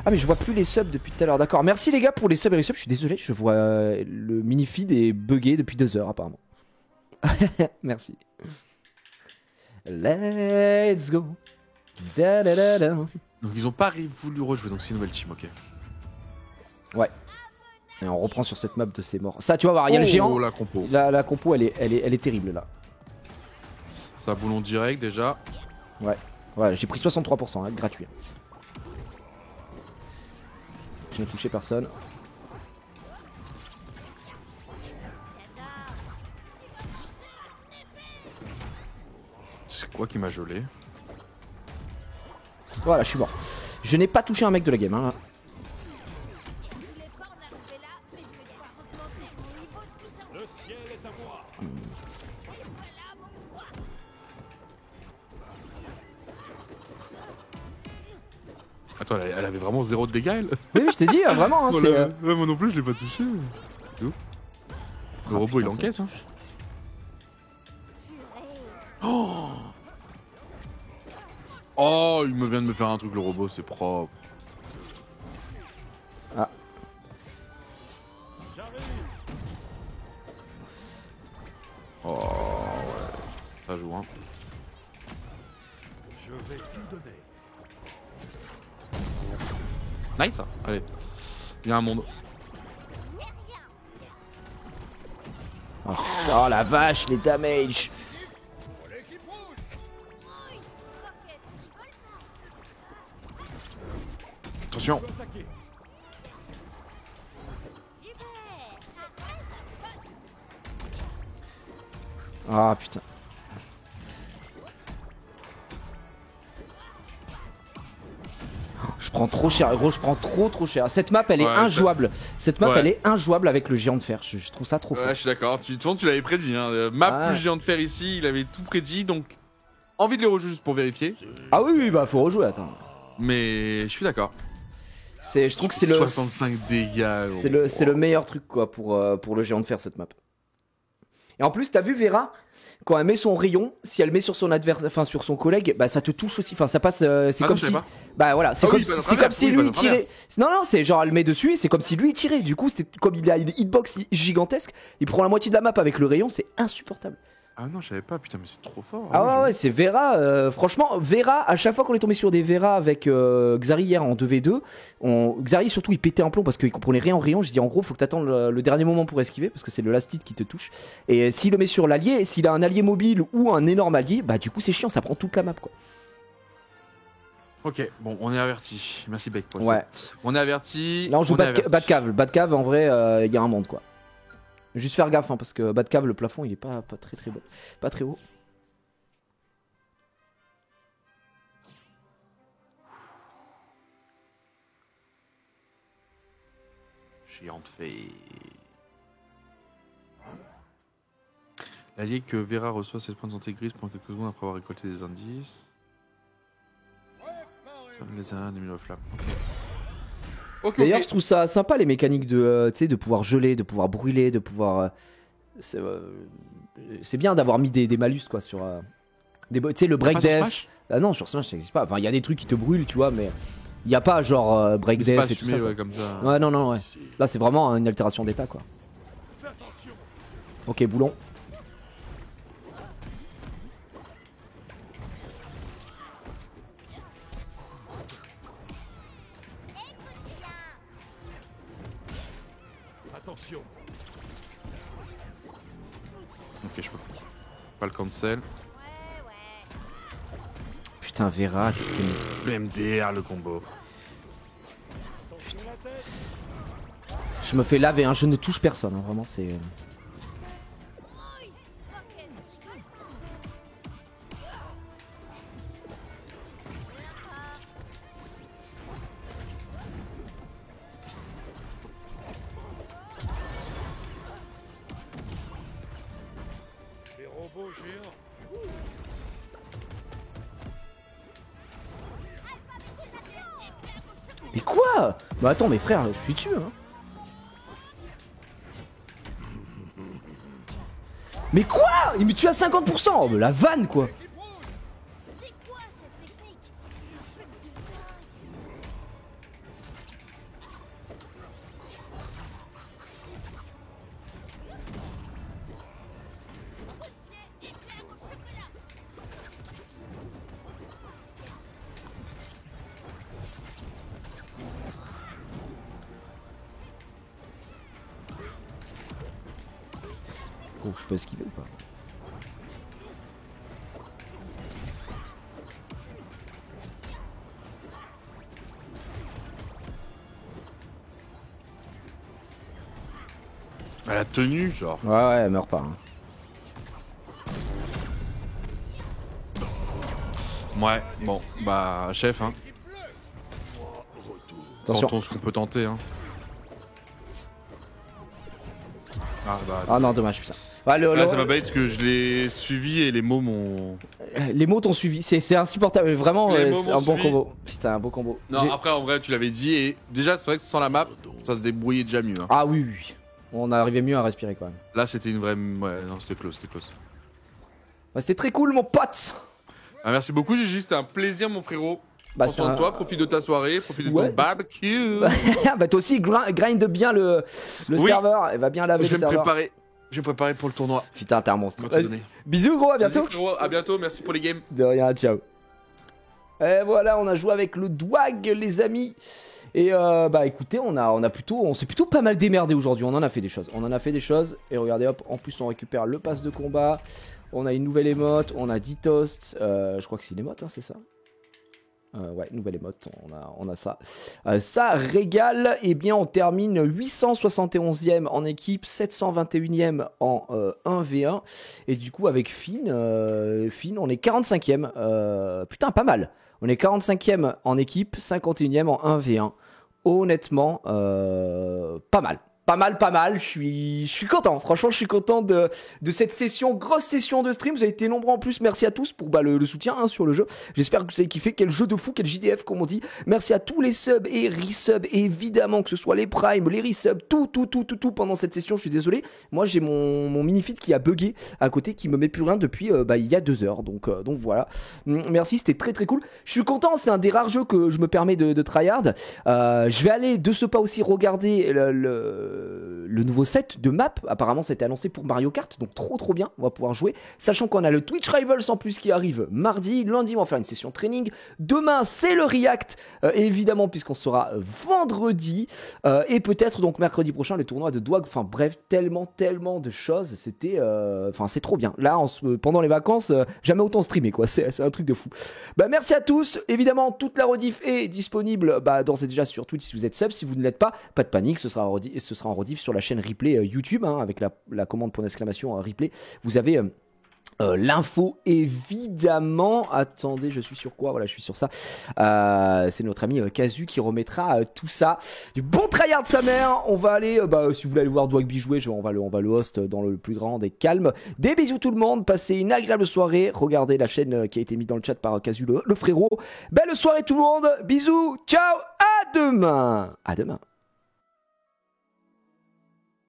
Ah mais je vois plus les subs depuis tout à l'heure d'accord. Merci les gars pour les subs et les subs. Je suis désolé je vois le mini feed est bugué depuis 2 heures apparemment. Merci. Let's go. Da, da, da, da. Donc ils ont pas voulu rejouer donc c'est une nouvelle team ok. Ouais. Et on reprend sur cette map de ces morts. Ça tu vas voir il y a le géant. La compo. La compo elle est terrible là. Ça boulon direct déjà. Ouais j'ai pris 63% hein, gratuit. Je n'ai touché personne. C'est quoi qui m'a gelé? Voilà je suis mort. Je n'ai pas touché un mec de la game hein. Le ciel est à moi. Attends elle avait vraiment 0 de dégâts elle? Oui je t'ai dit vraiment hein, Oh c'est... là, ouais, moi non plus je l'ai pas touché. Le robot putain, il encaisse hein. Oh Oh, il me vient de me faire un truc, le robot, c'est propre. Ah. Oh, ouais. Ça joue, hein. Je vais tout donner. Nice, hein. Allez. Il y a un monde. Oh la vache, les damages. Pour l'équipe rouge. Attention. Ah putain. Je prends trop cher, gros, je prends trop cher. Cette map elle est Ouais, injouable. Cette map Ouais. elle est injouable avec le géant de fer. Je trouve ça trop fort. Ouais, je suis d'accord. Tu l'avais prédit. Hein. Map Ouais. plus géant de fer ici, il avait tout prédit. Donc, envie de les rejouer juste pour vérifier. Ah oui, bah faut rejouer, attends. Mais je suis d'accord. Je trouve que c'est le 65 dégâts. c'est le meilleur truc quoi pour le géant de fer cette map. Et en plus, t'as vu Vera quand elle met son rayon, si elle met sur son adversaire, enfin sur son collègue, bah ça te touche aussi. Enfin ça passe, c'est Ah comme non, je savais si, pas. bah voilà, c'est Ah comme oui, si, il passe à c'est travers. comme si Oui, il lui il passe à travers. tirait. Non, c'est genre elle met dessus et c'est comme si lui il tirait. Du coup, c'était comme il a une hitbox gigantesque, il prend la moitié de la map avec le rayon, c'est insupportable. Ah non, je savais pas. Putain, mais c'est trop fort. Ah ouais, c'est Vera. Franchement, Vera, à chaque fois qu'on est tombé sur des Vera avec Xari hier en 2v2, Xari surtout il pétait un plomb parce qu'il comprenait rien en rayon. Je dis en gros, faut que t'attendes le dernier moment pour esquiver parce que c'est le last hit qui te touche. Et s'il le met sur l'allié, s'il a un allié mobile ou un énorme allié, bah du coup c'est chiant, ça prend toute la map quoi. Ok, bon, on est averti. Merci Beck pour Ouais. ça. On est averti. Là on joue est averti. Batcave. Batcave en vrai, il y a un monde quoi. Juste faire gaffe hein, parce que Batcave le plafond il est pas très bon, pas très haut. Géant de fer. L'allié que Vera reçoit 7 points de santé grise pendant quelques secondes après avoir récolté des indices. Ça me les a des mille flammes. Ok. D'ailleurs, je trouve ça sympa les mécaniques de, tu sais, de pouvoir geler, de pouvoir brûler, de pouvoir. C'est bien d'avoir mis des malus quoi sur. Tu sais, le break Pas sur def. Smash Ah non, sur Smash ça n'existe pas. Enfin, il y a des trucs qui te brûlent, tu vois, mais il n'y a pas genre break Mais c'est pas def et tout assumé, ça. quoi. ouais, comme ça. Ouais, non, ouais. Là, c'est vraiment une altération d'état quoi. Ok, boulon. Attention. Ok, je peux pas le cancel. Putain, Vera, qu'est-ce qu'il me. Le MDR, le combo. Je me fais laver, hein. Je ne touche personne, hein. Vraiment, c'est. Les robots géants. Mais quoi? Bah attends, mes frères, je suis dessus, hein. Mais quoi? Il me tue à 50%. Oh, mais la vanne quoi. C'est quoi cette technique? Oh, je peux esquiver ou pas? Elle a tenu, genre. Ouais, elle meurt pas. Hein. Ouais, bon, bah, chef, hein. Attention. Tentons ce qu'on peut tenter, hein. Ah, bah. Ah non, dommage, putain. Ouais, Là, ça m'a bête parce que je l'ai suivi et les mots m'ont. Les mots t'ont suivi, c'est insupportable, vraiment, Les mots c'est m'ont un bon suivi. combo. Putain, un bon combo. Non, après, en vrai, tu l'avais dit et déjà, c'est vrai que sans la map, ça se débrouillait déjà mieux. Hein. Ah oui, oui. On arrivait mieux à respirer quand même. Là, c'était une vraie. Ouais, non, c'était close, c'était close. Ouais, c'est très cool, mon pote. Ah, merci beaucoup, Gigi. C'était un plaisir, mon frérot. Prends soin de toi, profite de ta soirée, profite de ton barbecue. Bah, toi aussi, grind bien le serveur. Elle va bien laver le serveur. Je vais me préparer pour le tournoi. Putain, t'es un monstre. Bisous, gros, à bientôt. Vas-y, frérot, à bientôt, merci pour les games. De rien, ciao. Et voilà, on a joué avec le Dwag, les amis. Et bah écoutez, on s'est plutôt pas mal démerdé aujourd'hui. On en a fait des choses. Et regardez, hop, en plus on récupère le pass de combat. On a une nouvelle émote, on a 10 toasts. Je crois que c'est une émote, hein, c'est ça. Ouais, nouvelle émote, on a ça. Ça régale. Et bien on termine 871e en équipe, 721e en 1v1. Et du coup avec Finn, on est 45e. Putain, pas mal. On est 45e en équipe, 51e en 1v1. Honnêtement, pas mal. Pas mal, je suis content, franchement je suis content de cette session, grosse session de stream, vous avez été nombreux en plus, merci à tous pour le soutien hein, sur le jeu, j'espère que vous avez kiffé, quel jeu de fou, quel JDF comme on dit, merci à tous les subs et resubs, évidemment que ce soit les primes, les resubs, tout pendant cette session, je suis désolé, moi j'ai mon mini-feed qui a bugué à côté, qui me met plus rien depuis il y a 2 heures, donc voilà, merci, c'était très cool, je suis content, c'est un des rares jeux que je me permets de tryhard, je vais aller de ce pas aussi regarder le nouveau set de map, apparemment ça a été annoncé pour Mario Kart, donc trop bien, on va pouvoir jouer, sachant qu'on a le Twitch Rivals en plus qui arrive mardi, lundi on va faire une session training, demain c'est le React, évidemment puisqu'on sera vendredi, et peut-être donc mercredi prochain le tournoi de Dwag, enfin bref, tellement de choses, c'était, c'est trop bien, là pendant les vacances, jamais autant streamé quoi, c'est un truc de fou. Bah merci à tous, évidemment toute la rediff est disponible d'ores et déjà sur Twitch si vous êtes sub, si vous ne l'êtes pas de panique, ce sera en rediff sur la chaîne replay YouTube hein, avec la commande pour l'exclamation replay. Vous avez l'info évidemment. Attendez, je suis sur quoi? Voilà, je suis sur ça. C'est notre ami Kazu qui remettra tout ça. Du bon tryhard de sa mère. On va aller, si vous voulez aller voir Dwagby jouer, on va le host dans le plus grand des calmes. Des bisous tout le monde. Passez une agréable soirée. Regardez la chaîne qui a été mise dans le chat par Kazu le frérot. Belle soirée tout le monde. Bisous. Ciao. À demain.